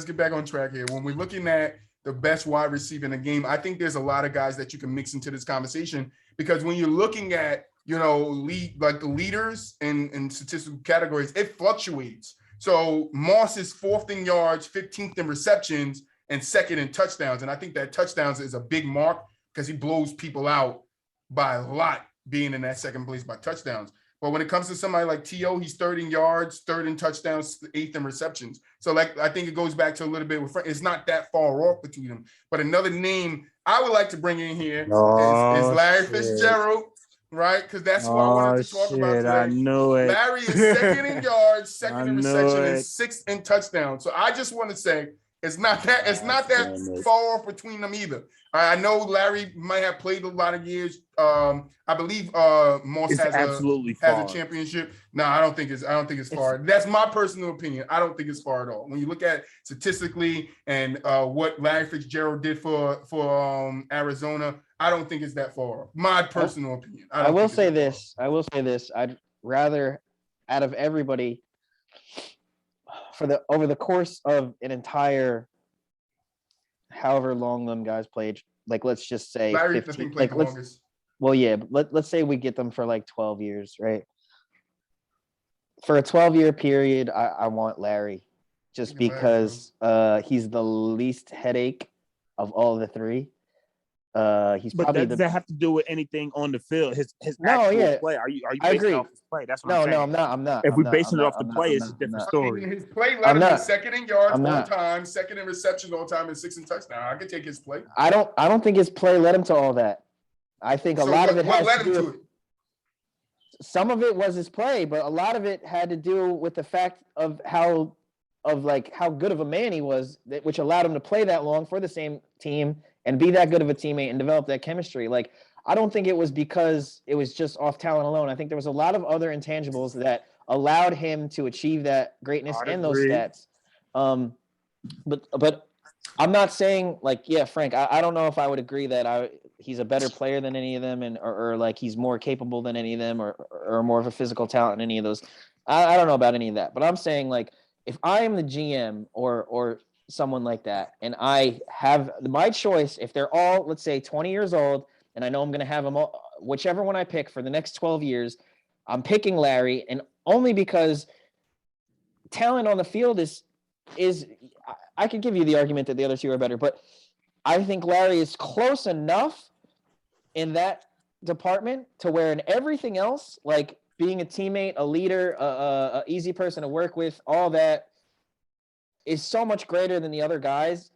get back on track here. When we're looking at the best wide receiver in the game, I think there's a lot of guys that you can mix into this conversation, because when you're looking at, the leaders in statistical categories, it fluctuates. So Moss is 4th in yards, 15th in receptions, and 2nd in touchdowns. And I think that touchdowns is a big mark because he blows people out by a lot, being in that 2nd place by touchdowns. But when it comes to somebody like T.O., he's 3rd in yards, 3rd in touchdowns, 8th in receptions. So, I think it goes back to a little bit with it's not that far off between them. But another name I would like to bring in here is Larry Fitzgerald, right? Because that's who I wanted to talk about today. I knew it. Larry is 2nd in yards, 2nd in reception, and 6th in touchdowns. So I just want to say it's not that far off between them either. I know Larry might have played a lot of years. I believe Moss has a championship. No, I don't think it's far. That's my personal opinion. I don't think it's far at all. When you look at statistically and what Larry Fitzgerald did for Arizona, I don't think it's that far. My personal opinion. I will say this. I'd rather, out of everybody, over the course of an entire, however long them guys played, let's just say Larry 15, played the longest. Well, yeah, but let's say we get them for 12 years, right? For a 12-year period, I want Larry, just because he's the least headache of all the three. He's but probably does that have to do with anything on the field? His actual play? Are you basing it off his play? That's what I'm saying. No, I'm not. If we're basing it off the play, it's a different story. His play led him to 2nd in yards all time, 2nd in receptions all time, and 6th in touchdown. I could take his play. I don't think his play led him to all that. I think a lot of it has to do with it. Some of it was his play, but a lot of it had to do with the fact of how good of a man he was, which allowed him to play that long for the same team and be that good of a teammate and develop that chemistry. I don't think it was because it was just off talent alone. I think there was a lot of other intangibles that allowed him to achieve that greatness and those stats. But I'm not saying Frank, I don't know if I would agree that he's a better player than any of them or he's more capable than any of them or more of a physical talent than any of those. I don't know about any of that, but I'm saying if I am the GM or someone like that, and I have my choice, if they're all, let's say 20 years old, and I know I'm going to have them all, whichever one I pick for the next 12 years, I'm picking Larry, and only because talent on the field is I could give you the argument that the other two are better, but I think Larry is close enough in that department to where in everything else, being a teammate, a leader, a easy person to work with, all that is so much greater than the other guys,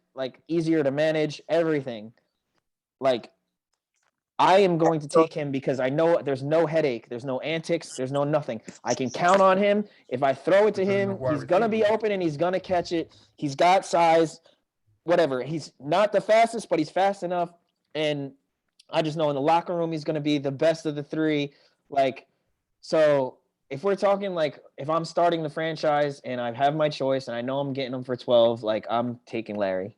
easier to manage, everything. I am going to take him because I know there's no headache, there's no antics, there's no nothing. I can count on him. If I throw it to him, he's going to be open and he's going to catch it. He's got size, whatever. He's not the fastest, but he's fast enough. And I just know in the locker room, he's going to be the best of the three. So if we're talking if I'm starting the franchise and I have my choice and I know I'm getting him for 12, I'm taking Larry.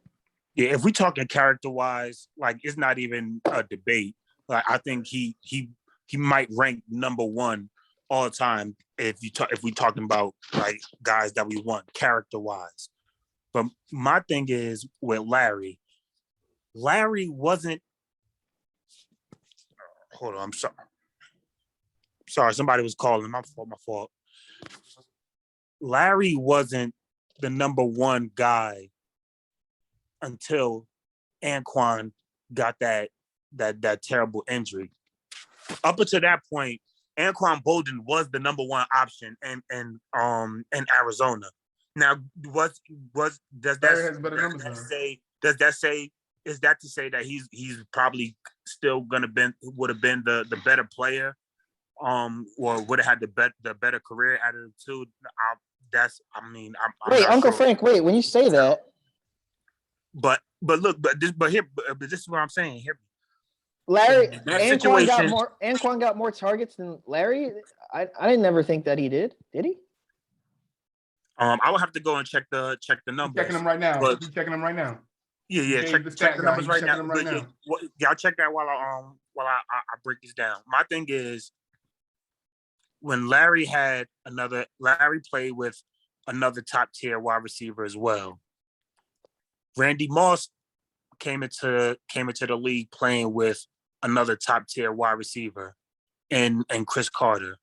Yeah, if we're talking character-wise, it's not even a debate. I think he might rank number one all time if we talking about guys that we want character-wise. But my thing is with Larry wasn't. Hold on, I'm sorry. Sorry, somebody was calling. My fault. Larry wasn't the number one guy until Anquan got that terrible injury. Up until that point, Anquan Bolden was the number one option in Arizona. Now, does that say is that to say that he's probably still would have been the better player, or would have had the better career out of the two? I'm wait, Uncle sure. Frank, wait, when you say that, but this is what I'm saying here. Larry, Anquan got more targets than Larry. I didn't never think that he did. Did he? I would have to go and check the numbers. Checking them right now. But, He's checking them right now. Yeah. Check the numbers right now. I'll check that while I break this down. My thing is, when Larry played with another top tier wide receiver as well. Randy Moss came into the league playing with another top tier wide receiver, and Chris Carter.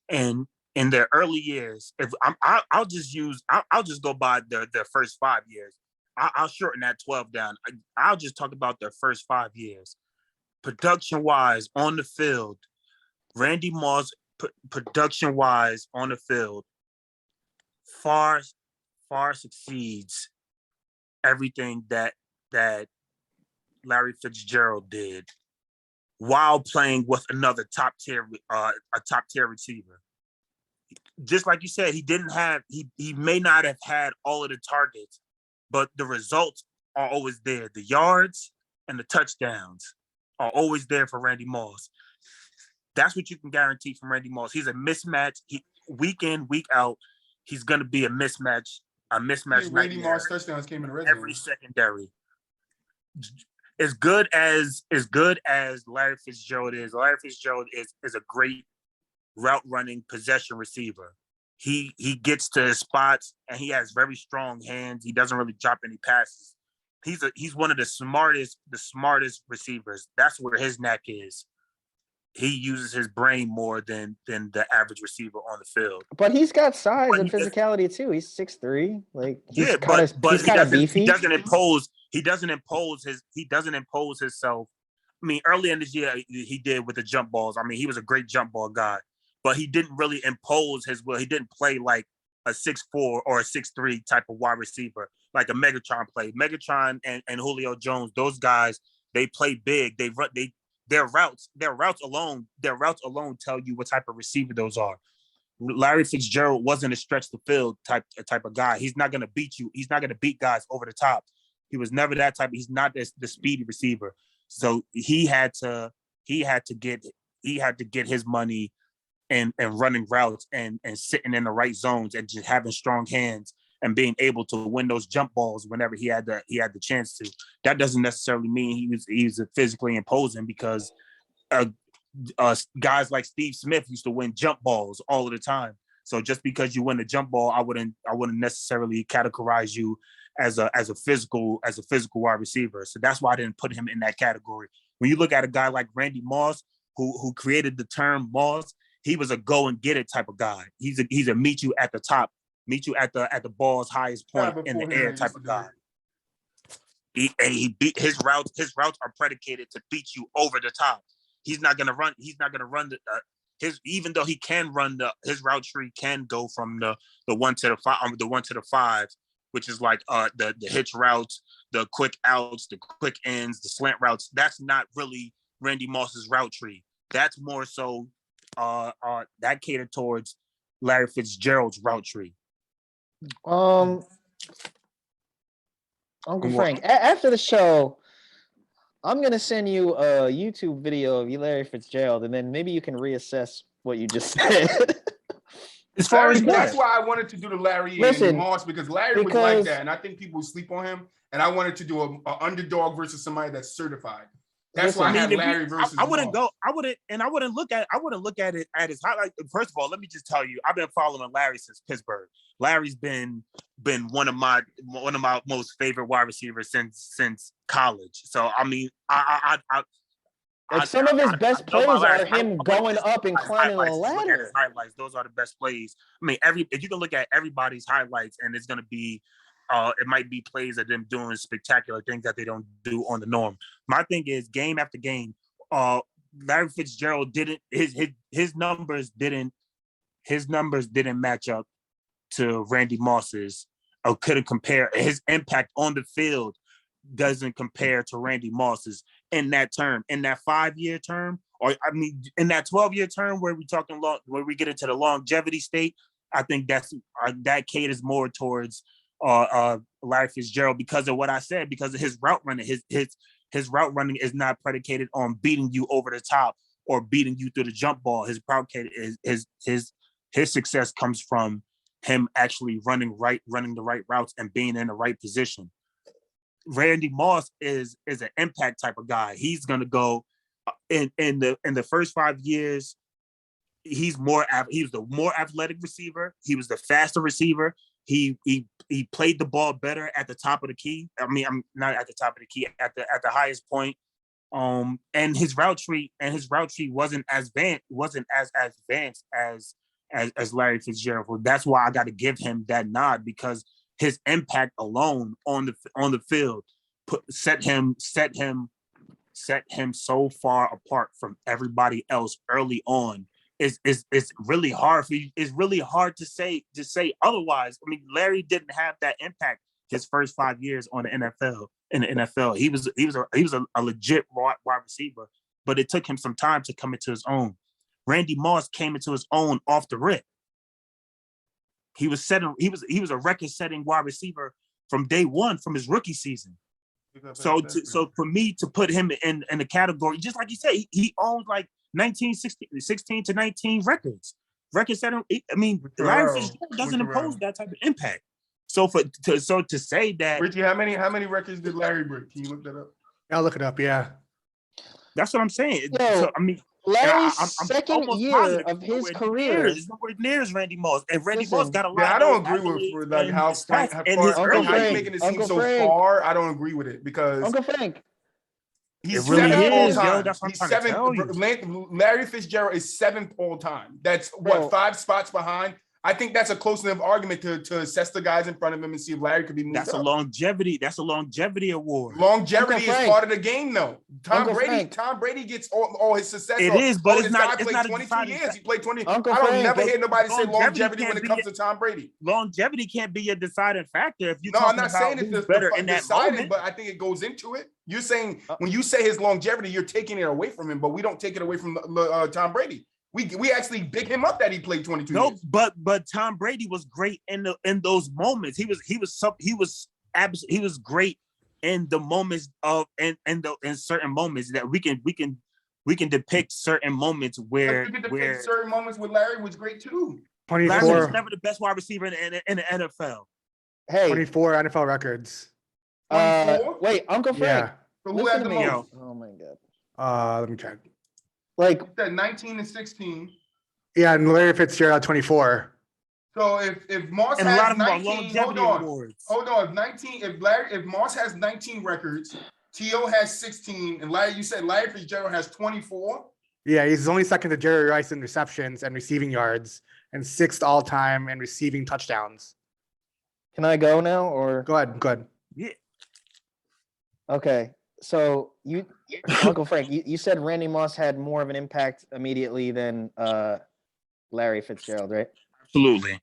And in their early years, I'll just go by their first 5 years. I'll shorten that 12 down. I'll just talk about their first 5 years. Production-wise on the field, Randy Moss, production-wise on the field, far succeeds everything that Larry Fitzgerald did while playing with another top tier receiver. Just like you said, he may not have had all of the targets, but the results are always there. The yards and the touchdowns are always there for Randy Moss. That's what you can guarantee from Randy Moss. He's a mismatch. Week in, week out, he's going to be a mismatch. Randy Moss touchdowns came in the red zone. Every secondary. As good as Larry Fitzgerald is, Larry Fitzgerald is a great route running possession receiver. He gets to his spots and he has very strong hands. He doesn't really drop any passes. He's one of the smartest receivers. That's where his knack is. He uses his brain more than the average receiver on the field. But he's got size and physicality too. He's 6'3". Like he's kind of beefy. He doesn't impose himself. I mean, early in this year he did with the jump balls. I mean, he was a great jump ball guy, but he didn't really impose his will. He didn't play like a 6'4" or a 6'3" type of wide receiver like a Megatron played. Megatron and Julio Jones, those guys, they play big. Their routes alone tell you what type of receiver those are. Larry Fitzgerald wasn't a stretch the field type of guy. He's not going to beat you. He's not going to beat guys over the top. He was never that type. He's not the speedy receiver. So he had to get his money and running routes and sitting in the right zones and just having strong hands and being able to win those jump balls whenever he had the chance to. That doesn't necessarily mean he was physically imposing, because guys like Steve Smith used to win jump balls all of the time. So just because you win a jump ball, I wouldn't necessarily categorize you as a physical wide receiver. So that's why I didn't put him in that category. When you look at a guy like Randy Moss, who created the term Moss, he was a go and get it type of guy. He's a meet you at the top, meet you at the ball's highest point in the air type of guy. He beat his routes. His routes are predicated to beat you over the top. He's not gonna run even though he can run his route tree can go from the 1 to the 5, the 1 to the 5, which is like the hitch routes, the quick outs, the quick ends, the slant routes. That's not really Randy Moss's route tree. That's more so that catered towards Larry Fitzgerald's route tree. Uncle Frank, after the show, I'm going to send you a YouTube video of Larry Fitzgerald, and then maybe you can reassess what you just said. As far as that's why I wanted to do the Larry and Moss, because Larry was like that, and I think people sleep on him, and I wanted to do an underdog versus somebody that's certified. That's why I had Larry versus I wouldn't look at it at his highlight. First of all, let me just tell you, I've been following Larry since Pittsburgh. Larry's been one of my most favorite wide receivers since college. So I mean, some of his best plays are him going up and climbing the ladder. Highlights, those are the best plays. I mean, if you can look at everybody's highlights, and it's going to be it might be plays of them doing spectacular things that they don't do on the norm. My thing is game after game, Larry Fitzgerald didn't his numbers didn't match up to Randy Moss's, or couldn't compare. His impact on the field doesn't compare to Randy Moss's in that 5-year term, or I mean in that 12-year term where we talking where we get into the longevity state. I think that caters more towards Larry Fitzgerald because of what I said, because of his route running. His route running is not predicated on beating you over the top or beating you through the jump ball. His success comes from him actually running the right routes and being in the right position. Randy Moss is an impact type of guy. He's gonna go in the first 5 years. He was the more athletic receiver. He was the faster receiver. He played the ball better at the top of the key. I mean, I'm not at the top of the key, at the highest point. And his route tree wasn't as advanced as Larry Fitzgerald. That's why I got to give him that nod, because his impact alone on the field set him so far apart from everybody else early on. It's really hard for you. It's really hard to say otherwise. I mean, Larry didn't have that impact his first 5 years on the NFL. In the NFL, he was a legit wide receiver, but it took him some time to come into his own. Randy Moss came into his own off the rip. He was a record-setting wide receiver from day one, from his rookie season. So for me to put him in the category, just like you said, he owns like 16 to 19 records. Record-setting. I mean, Larry Fitzgerald doesn't impose that type of impact. So to say that, Richie, how many records did Larry break? Can you look that up? I'll look it up. Yeah, that's what I'm saying. Yo, so I mean, Larry's I'm second year of his career is nowhere near as Randy Moss, and Randy Moss got a lot. Yeah, I don't agree with like how you making it seem so far. I don't agree with it because Uncle Frank. He's really seventh all is, time. yo. That's what He's I'm trying to tell seventh. you. Larry Fitzgerald is 7th all time. That's what, 5 spots behind. I think that's a close enough argument to assess the guys in front of him and see if Larry could be moved. That's a longevity award. Longevity is part of the game, though. Tom Brady gets all his success. It is, but it's not. It's not 22 years. He played 20. Uncle I don't Frank, never hear nobody say longevity when it comes to Tom Brady. Longevity can't be a deciding factor. If you I'm not saying it's better in that moment, but I think it goes into it. You're saying when you say his longevity, you're taking it away from him, but we don't take it away from Tom Brady. We actually big him up that he played 22 years. No, but Tom Brady was great in those moments. He was great in the moments of in certain moments that we can depict certain moments where certain moments with Larry was great too. 24. Larry was never the best wide receiver in the NFL. Hey, 24 NFL records. Wait, Uncle Frank. Yeah. So who has the most? Oh my god. Let me check. Like 19 and 16. Yeah, and Larry Fitzgerald 24. So if Moss and has a lot of 19, hold on. If Moss has 19 records, T.O. has 16, and Larry, you said Larry Fitzgerald has 24. Yeah, he's only second to Jerry Rice in receptions and receiving yards, and 6th all time in receiving touchdowns. Can I go now, or go ahead? Yeah. Okay. So Uncle Frank, you said Randy Moss had more of an impact immediately than Larry Fitzgerald, right? Absolutely.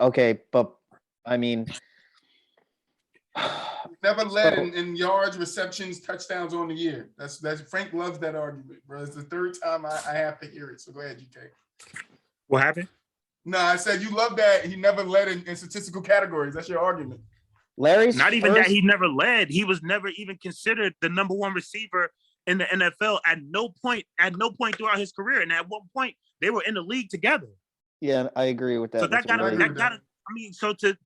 Okay, but I mean, never led in yards, receptions, touchdowns on the year. That's Frank loves that argument, bro. It's the 3rd time I have to hear it. So go ahead, GK. What happened? No, I said you love that he never led in statistical categories. That's your argument. Larry's not even that he never led. He was never even considered the number 1 receiver in the NFL at no point throughout his career. And at one point, they were in the league together. Yeah, I agree with that. So I mean, so to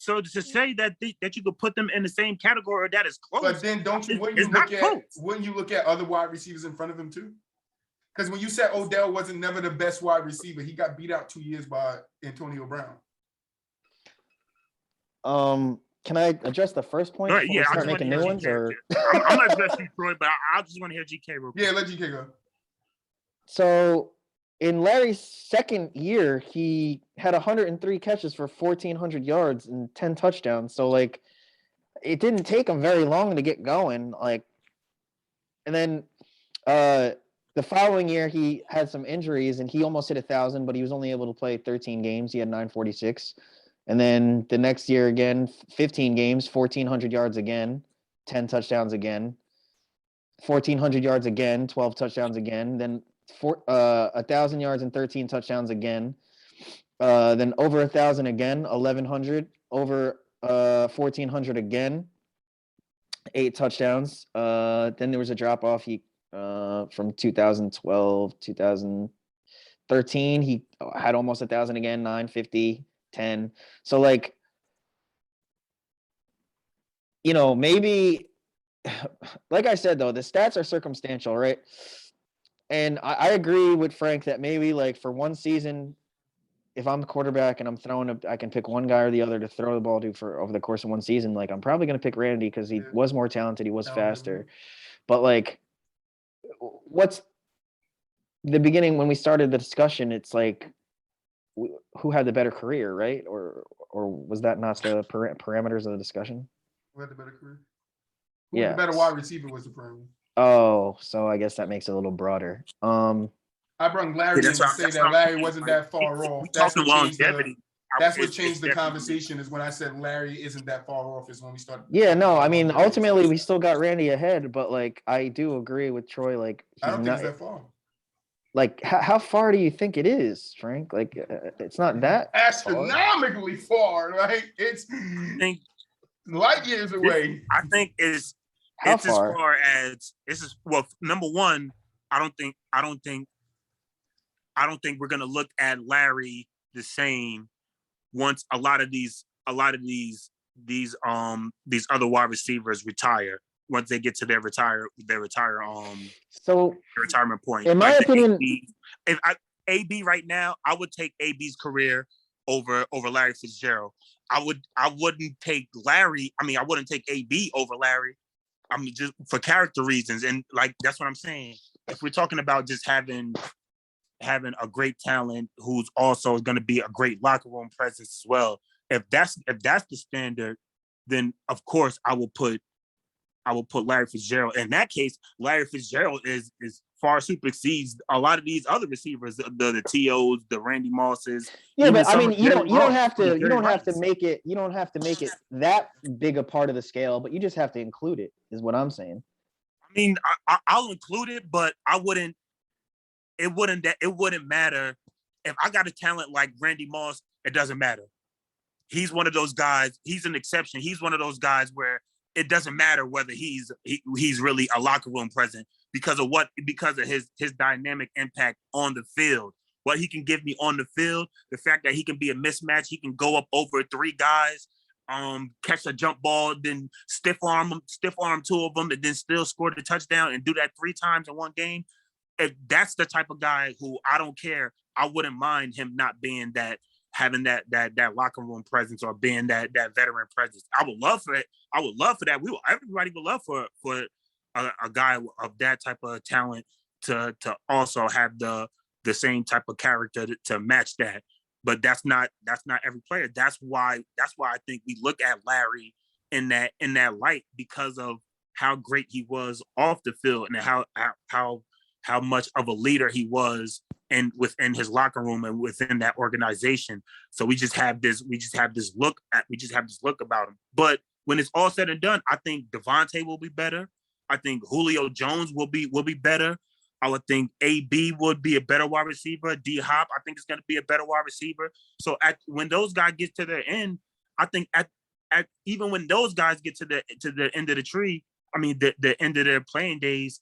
say that you could put them in the same category, that is close. But then wouldn't you look at other wide receivers in front of him too? Because when you said Odell wasn't never the best wide receiver, he got beat out 2 years by Antonio Brown. Can I address the first point? Right, yeah, start making new ones, or I'm not addressing Troy, but I just want to hear GK real quick. Yeah, let GK go. So in Larry's second year, he had 103 catches for 1,400 yards and 10 touchdowns. So like, it didn't take him very long to get going. Like, and then the following year he had some injuries and he almost hit 1,000, but he was only able to play 13 games. He had 946. And then the next year again, 15 games, 1,400 yards again, 10 touchdowns again, 1,400 yards again, 12 touchdowns again. Then 1,000 yards and 13 touchdowns again. Then over 1,000 again, 1,100, over 1,400 again, 8 touchdowns. Then there was a drop off. He from 2012, 2013, he had almost 1,000 again, 950, 10. So like, you know, maybe, like I said though, the stats are circumstantial, right? And I agree with Frank that maybe like for one season, if I'm the quarterback and I'm I can pick one guy or the other to throw the ball to for over the course of one season. Like I'm probably going to pick Randy because he was more talented. He was faster. But like, what's the beginning when we started the discussion? It's like, who had the better career, right? Or was that not the parameters of the discussion? Who had the better career? Who had the better wide receiver was the parameter. Oh, so I guess that makes it a little broader. I brought Larry in to say that Larry wasn't that far off. That's what changed the conversation is when I said Larry isn't that far off is when we started. Yeah, no, I mean, ultimately we still got Randy ahead, but like, I do agree with Troy. Like, I don't think it's that far. Like, how far do you think it is, Frank? Like, it's not that astronomically far, right? It's light years away. I think it's as far as this is. Well, number one, I don't think we're gonna look at Larry the same once a lot of these other wide receivers retire. Once they get to their retirement point. In my opinion, if AB right now, I would take AB's career over Larry Fitzgerald. I wouldn't take Larry. I mean, I wouldn't take AB over Larry. I mean, just for character reasons, and like that's what I'm saying. If we're talking about just having a great talent who's also going to be a great locker room presence as well. If that's the standard, then of course I will put Larry Fitzgerald. In that case, Larry Fitzgerald is far supersedes a lot of these other receivers, the T.O.s, the Randy Mosses. Yeah, but I mean, you don't have to make it that big a part of the scale, but you just have to include it, is what I'm saying. I mean, I'll include it, but it wouldn't matter if I got a talent like Randy Moss. It doesn't matter. He's one of those guys. He's an exception. He's one of those guys where it doesn't matter whether he's really a locker room presence because of his dynamic impact on the field. What he can give me on the field, the fact that he can be a mismatch, he can go up over 3 guys, catch a jump ball, then stiff arm 2 of them, and then still score the touchdown and do that 3 times in one game. If that's the type of guy who I don't care, I wouldn't mind him not being that, having that locker room presence or being that veteran presence. I would love for it. I would love for that. Everybody would love for a guy of that type of talent to also have the same type of character to match that. But that's not every player. That's why I think we look at Larry in that light because of how great he was off the field and how much of a leader he was within his locker room and within that organization. So we just have this look about him. But when it's all said and done, I think Devontae will be better. I think Julio Jones will be better. I would think AB would be a better wide receiver. D Hop, I think, is going to be a better wide receiver. So when those guys get to their end, I think even when those guys get to the end of the tree, I mean the end of their playing days,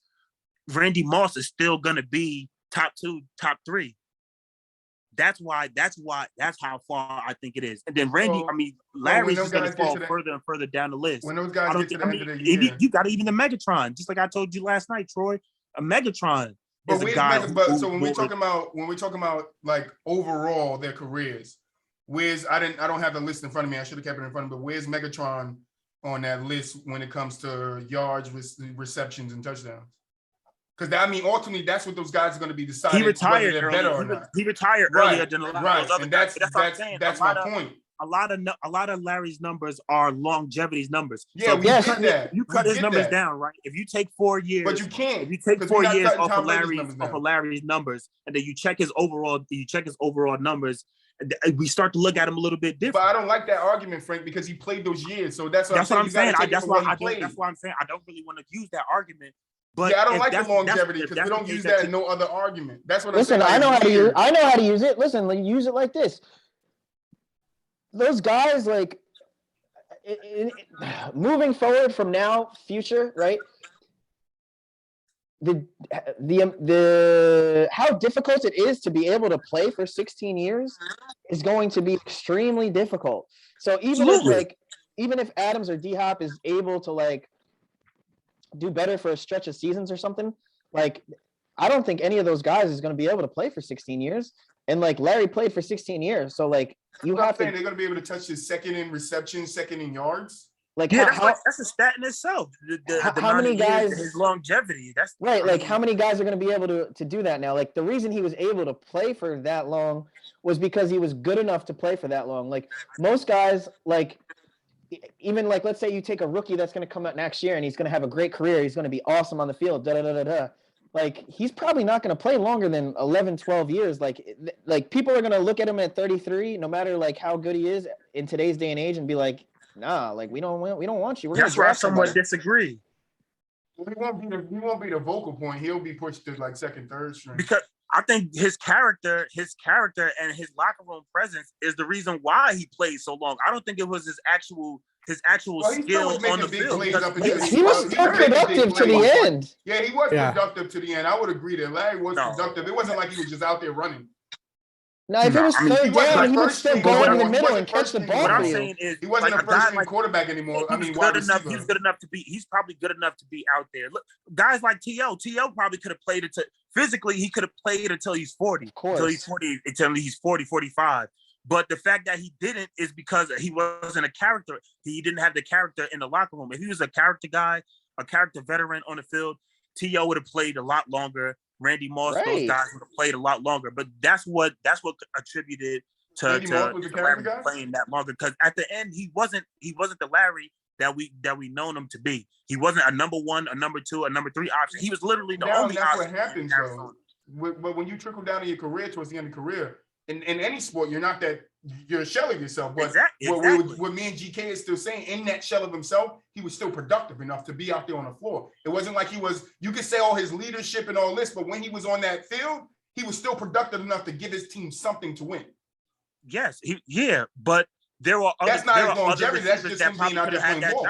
Randy Moss is still going to be top 2, top 3. That's how far I think it is. And then Larry's just going to fall further and further down the list. When those guys get to the end of the year, you got even the Megatron, just like I told you last night, Troy. A Megatron is a guy. So when we're talking about like overall their careers, I don't have the list in front of me. I should have kept it in front of me. But where's Megatron on that list when it comes to yards, receptions, and touchdowns? Because I mean, ultimately, that's what those guys are going to be deciding. He retired whether they're better or not. He retired earlier than a lot of those other and guys. That's what I'm saying. That's my point. A lot of Larry's numbers are longevity's numbers. Yeah, so we get that. You cut his numbers down, right? If you take 4 years, but you can't. If you take 4 years off of Larry's numbers, and then you check his overall numbers, we start to look at him a little bit different. But I don't like that argument, Frank, because he played those years. So that's what I'm saying. That's why I'm saying I don't really want to use that argument. But yeah, I don't like the longevity because we don't use that in no other argument. That's what I'm saying. Listen, I know how to use it. Listen, use it like this. Those guys, like, moving forward from now, future, right? The how difficult it is to be able to play for 16 years is going to be extremely difficult. So even if Adams or D-Hop is able to like do better for a stretch of seasons or something, like I don't think any of those guys is going to be able to play for 16 years. And like Larry played for 16 years, so like they're going to be able to touch his second in receptions, second in yards. Like that's a stat in itself. How many guys? His longevity. That's right. Like how many guys are going to be able to do that now? Like the reason he was able to play for that long was because he was good enough to play for that long. Like most guys, like even like let's say you take a rookie that's going to come out next year and he's going to have a great career. He's going to be awesome on the field. Like he's probably not going to play longer than 11, 12 years. Like people are going to look at him at 33, no matter like how good he is in today's day and age, and be like, nah, like we don't want you. That's where I somewhat disagree. He won't be the vocal point. He'll be pushed to like second, third string. Because I think his character and his locker room presence is the reason why he played so long. I don't think it was his actual skill on the field. He was still productive to the end. Yeah, he was productive to the end. I would agree that Larry was productive. It wasn't like he was just out there running. No, if it was third down, he would still go in the middle and catch the ball. What I'm saying is, he wasn't a first-string quarterback anymore. He's good enough to be. He's probably good enough to be out there. Look, guys like T.O. probably could have played it physically. He could have played until he's 40. Until he's 40, 45. But the fact that he didn't is because he wasn't a character. He didn't have the character in the locker room. If he was a character guy, a character veteran on the field, T.O. would have played a lot longer. Randy Moss, those guys would have played a lot longer. But that's what attributed to Larry playing that longer. Because at the end, he wasn't the Larry that we known him to be. He wasn't a number one, a number two, a number three option. He was literally the only that's option. What happens though. But when you trickle down in your career towards the end of your career, in any sport, you're a shell of yourself. But exactly. What me and GK is still saying, in that shell of himself, he was still productive enough to be out there on the floor. It wasn't like you could say all his leadership and all this, but when he was on that field, he was still productive enough to give his team something to win. Yes, but there were other. That's not his longevity. That's just him being out there playing ball.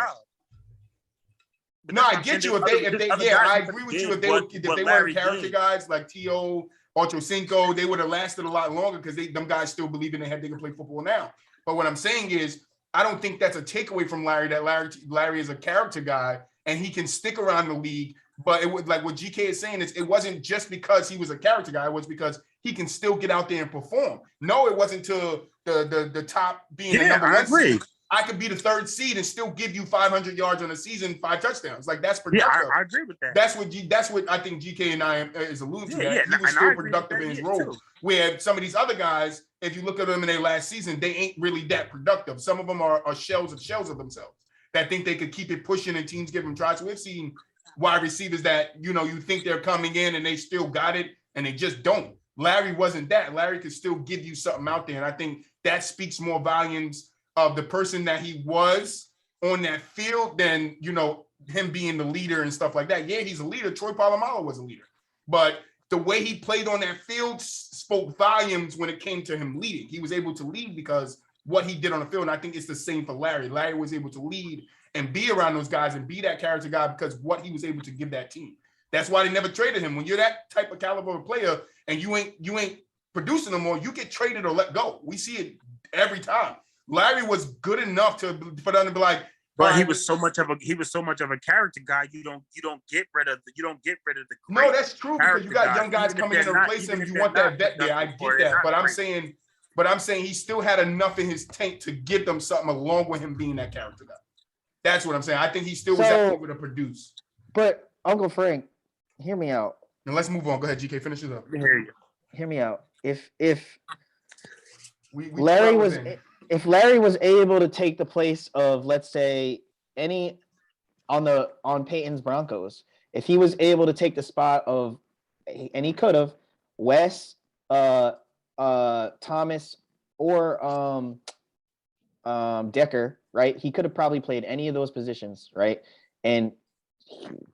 No, I get you. I agree with you. If they weren't character guys like T.O., Ocho Cinco, they would have lasted a lot longer because them guys still believe in they can play football now. But what I'm saying is, I don't think that's a takeaway from Larry, that Larry is a character guy and he can stick around the league. But it was like what GK is saying is it wasn't just because he was a character guy, it was because he can still get out there and perform. No, it wasn't to the top being the number one seed. I could be the third seed and still give you 500 yards on a season, 5 touchdowns. Like that's productive. Yeah, I agree with that. That's what I think GK and I is alluding to. He was still productive in his role. Where some of these other guys, if you look at them in their last season, they ain't really that productive. Some of them are shells of themselves that think they could keep it pushing and teams give them tries. So we've seen wide receivers that, you think they're coming in and they still got it and they just don't. Larry wasn't that. Larry could still give you something out there. And I think that speaks more volumes of the person that he was on that field than, him being the leader and stuff like that. Yeah, he's a leader. Troy Polamalu was a leader. But the way he played on that field spoke volumes when it came to him leading. He was able to lead because what he did on the field. And I think it's the same for Larry. Larry was able to lead and be around those guys and be that character guy because what he was able to give that team. That's why they never traded him. When you're that type of caliber of player and you ain't producing no more, you get traded or let go. We see it every time. Larry was good enough for them to be like, but he was so much of a character guy. You don't get rid of the. No, that's true because you got young guys coming in to replace him. You want that vet there. I get that, but I'm saying he still had enough in his tank to give them something along with him being that character guy. That's what I'm saying. I think he still was able to produce. But Uncle Frank, hear me out. And let's move on. Go ahead, GK. Finish it up. Hear me out. If We Larry throw was in. if Larry was able to take the place of, let's say, any on Peyton's Broncos, if he was able to take the spot of, and he could have, Wes, Thomas, or Decker, right? He could have probably played any of those positions, right? And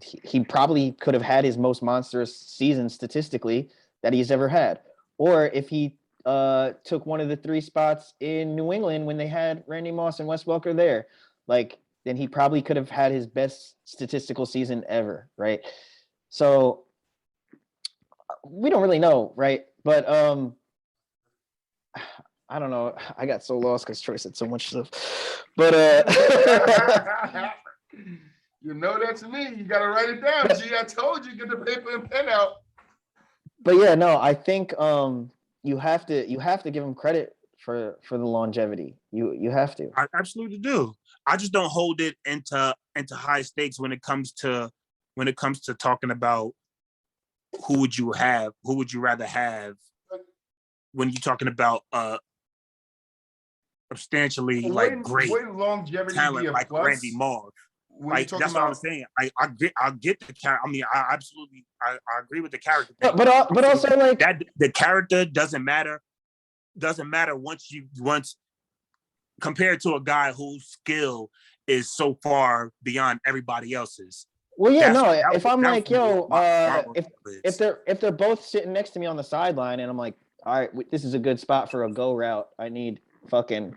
he probably could have had his most monstrous season statistically that he's ever had. Or if he took one of the 3 spots in New England when they had Randy Moss and Wes Welker there, like, then he probably could have had his best statistical season ever, right? So we don't really know, right? But I don't know. I got so lost because Troy said so much stuff. But you know that's me. You gotta write it down. G, I told you, get the paper and pen out. But yeah, no, I think you have to give him credit for the longevity. You have to. I absolutely do. I just don't hold it into high stakes when it comes to talking about who would you rather have when you're talking about substantially like great longevity talent like Randy Moss. Like that's what I'm saying. I get the character. I mean, I absolutely agree with the character thing. But also like that the character doesn't matter once compared to a guy whose skill is so far beyond everybody else's. Well, yeah, if I'm like, yo, if they're both sitting next to me on the sideline and I'm like, all right, this is a good spot for a go route. I need fucking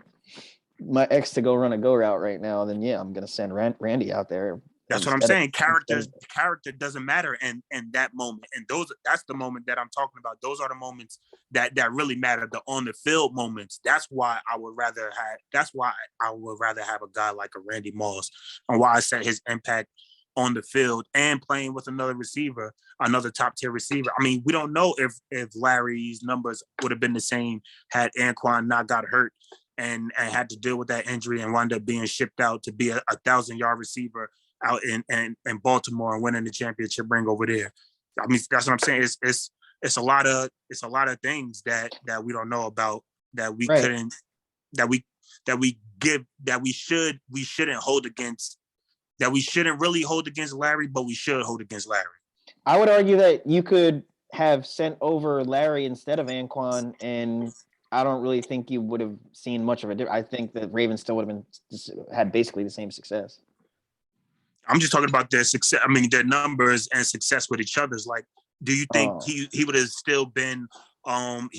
my ex to go run a go route right now. Then yeah, I'm gonna send Randy out there. That's what I'm saying. Character doesn't matter in that moment, and that's the moment that I'm talking about. Those are the moments that really matter. The on the field moments. That's why I would rather have a guy like a Randy Moss, and why I said his impact on the field and playing with another receiver, another top tier receiver. I mean, we don't know if Larry's numbers would have been the same had Anquan not got hurt and had to deal with that injury and wound up being shipped out to be a 1,000-yard receiver out in Baltimore and winning the championship ring over there. I mean, that's what I'm saying. It's a lot of things that we don't know about, that we couldn't, we shouldn't hold against, that we shouldn't really hold against Larry, but we should hold against Larry. I would argue that you could have sent over Larry instead of Anquan, and I don't really think you would have seen much of a difference. I think the Ravens still would have had basically the same success. I'm just talking about their success. I mean, their numbers and success with each other's. Like, do you think he would have still been top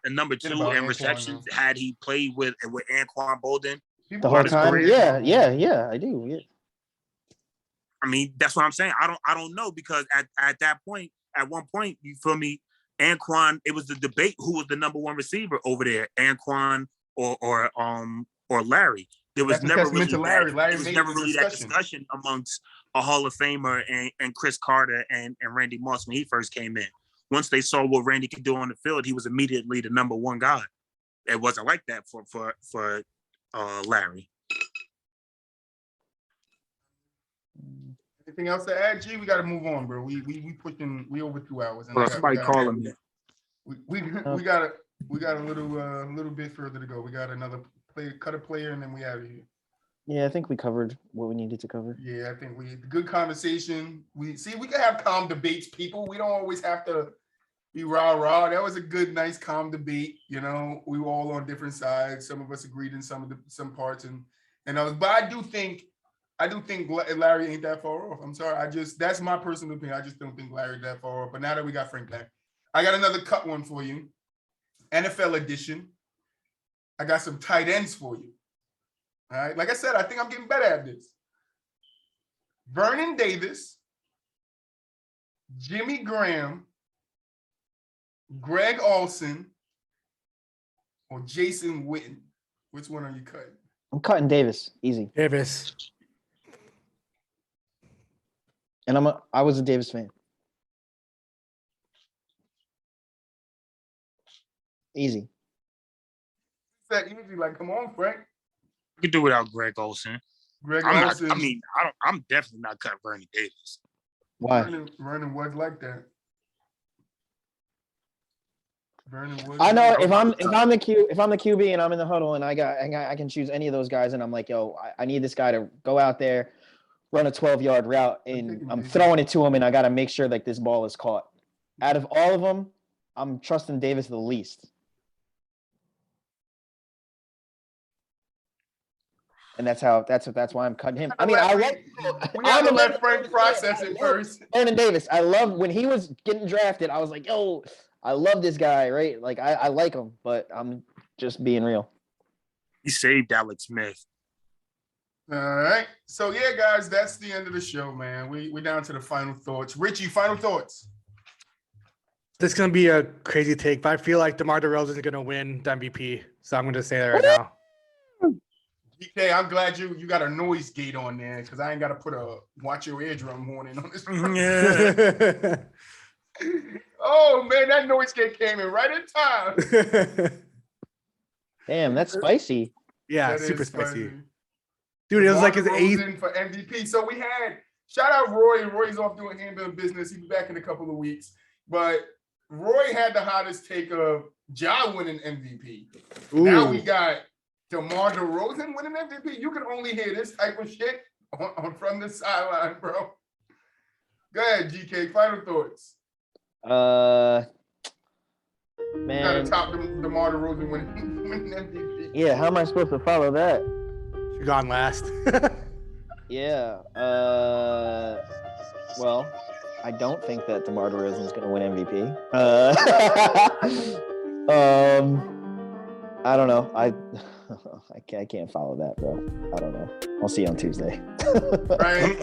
number 2 in receptions had he played with Anquan Bolden the whole time? Yeah, I do. Yeah. I mean, that's what I'm saying. I don't know, because at that point, at one point, you feel me, Anquan, it was the debate who was the number 1 receiver over there, Anquan or Larry. There was never really that discussion amongst a Hall of Famer and Chris Carter and Randy Moss when he first came in. Once they saw what Randy could do on the field, he was immediately the number 1 guy. It wasn't like that for Larry. Anything else to add, G? We got to move on, bro. We pushing. We over 2 hours. And somebody calling me. We got a little bit further to go. We got another player, and then we out of here. Yeah, I think we covered what we needed to cover. Yeah, I think good conversation. We can have calm debates, people. We don't always have to be rah-rah. That was a good, nice, calm debate. You know, we were all on different sides. Some of us agreed in some parts and others. But I do think Larry ain't that far off. I'm sorry. That's my personal opinion. I just don't think Larry's that far off. But now that we got Frank back, I got another cut one for you. NFL edition. I got some tight ends for you. All right. Like I said, I think I'm getting better at this. Vernon Davis, Jimmy Graham, Greg Olsen, or Jason Witten. Which one are you cutting? I'm cutting Davis. Easy. Davis. And I was a Davis fan. Easy. That easy, like, come on, Frank. We could do without Greg Olsen. Greg I'm not. Olsen. I mean, I'm definitely not cutting Bernie Davis. Why? Vernon was like that. Vernon was. I know if I'm the QB and I'm in the huddle and I can choose any of those guys and I'm like, yo, I need this guy to go out there, run a 12-yard route, and I'm throwing it to him, and I got to make sure like this ball is caught. Out of all of them, I'm trusting Davis the least. And that's why I'm cutting him. I mean, we have to let Frank process it first. Vernon Davis, I love when he was getting drafted. I was like, yo, I love this guy, right? Like I like him, but I'm just being real. He saved Alex Smith. All right. So yeah, guys, that's the end of the show, man. We're down to the final thoughts. Richie, final thoughts. This is gonna be a crazy take, but I feel like DeMar DeRozan is gonna win the MVP. So I'm gonna say that right now. DK, I'm glad you got a noise gate on there because I ain't got to put a watch your eardrum warning on this. Yeah. Oh man, that noise gate came in right in time. Damn, that's spicy. Yeah, That super is spicy. funny. Dude, it was DeMar like his DeRozan eighth. for MVP. So we had shout out Roy. Roy's off doing handling business. He'll be back in a couple of weeks. But Roy had the hottest take of Ja winning MVP. Ooh. Now we got DeMar DeRozan winning MVP. You can only hear this type of shit on From the Sideline, bro. Go ahead, GK. Final thoughts. Man. Gotta top DeMar DeRozan winning MVP. Yeah, how am I supposed to follow that? You're gone last. Yeah. Well, I don't think that DeMar DeRozan is going to win MVP. I don't know. I can't follow that, bro. I don't know. I'll see you on Tuesday. Right.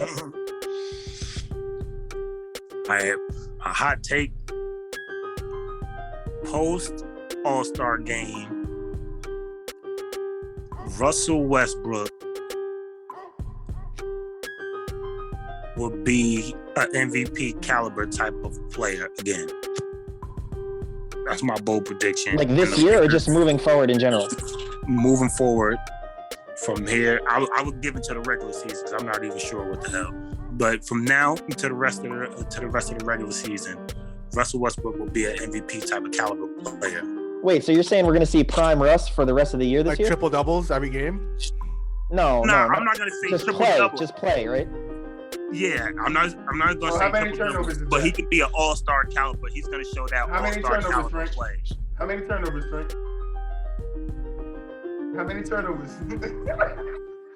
A hot take. Post All-Star game, Russell Westbrook will be an MVP caliber type of player again. That's my bold prediction. Like this year or just moving forward in general? Moving forward from here, I would give it to the regular season because I'm not even sure what the hell. But from now to the rest of the regular season, Russell Westbrook will be an MVP type of caliber player. Wait, so you're saying we're going to see prime Russ for the rest of the year this like year? triple doubles every game? No, I'm not going to say just triple play, double. Just play, right? Yeah, I'm not going to say how many triple turnovers double, is but that? he could be an all-star caliber. He's going to show that How many all-star turnovers, caliber Frank? play. How many turnovers, Frank? How many turnovers?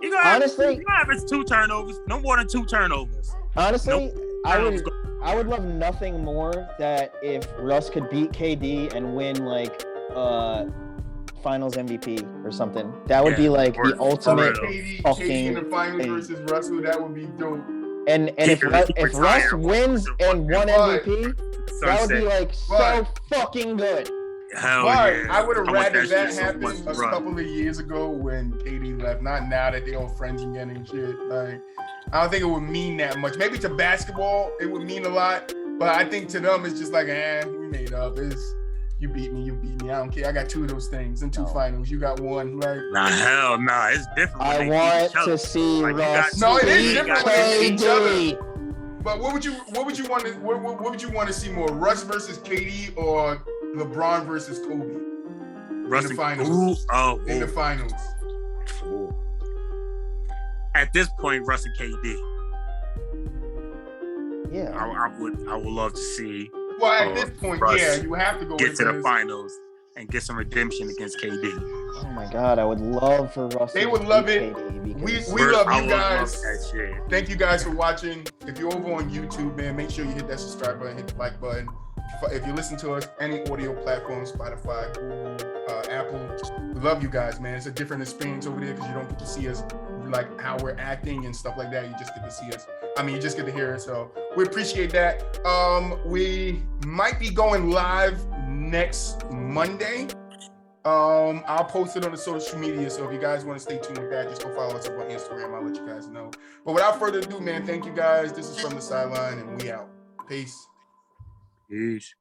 You're gonna Honestly, have it's 2 turnovers. No more than 2 turnovers. honestly, Turnovers. I would love nothing more that if Russ could beat KD and win like Finals MVP or something. That would be like the ultimate KD in the finals versus Russell. That would be dope. And if Russ wins and won MVP, that would be like so fucking good. Hell But yeah. I would have I want rather that shit so happen much, a bro. couple of years ago when KD left. Not now that they're all friends again and shit. Like, I don't think it would mean that much. Maybe to basketball it would mean a lot, but I think to them it's just like, we made up. It's you beat me. I don't care. I got 2 of those things in 2 finals. You got 1. Like, Hell nah. It's different. I want to see Russ. No, it is beat different when they beat each other. KD. But what would you want to see more? Russ versus KD or LeBron versus Kobe? Russ in the and- finals. In the ooh. finals. At this point, Russ and KD. Yeah. I would love to see Well, at this point, Russ yeah, you have to go get with to the this. finals and get some redemption against KD. Oh my God, I would love for Russ. They to would love beat it. KD We because- love I you would guys. love that shit. Thank you guys for watching. If you're over on YouTube, man, make sure you hit that subscribe button, hit the like button. If you listen to us, any audio platform, Spotify, Google, Apple, we love you guys, man. It's a different experience over there because you don't get to see us like how we're acting and stuff like that. You just get to see us. You just get to hear it. So we appreciate that. We might be going live next Monday. I'll post it on the social media. So if you guys want to stay tuned with that, just go follow us up on Instagram. I'll let you guys know. But without further ado, man, thank you guys. This is From the Sideline, and we out. Peace. Peace.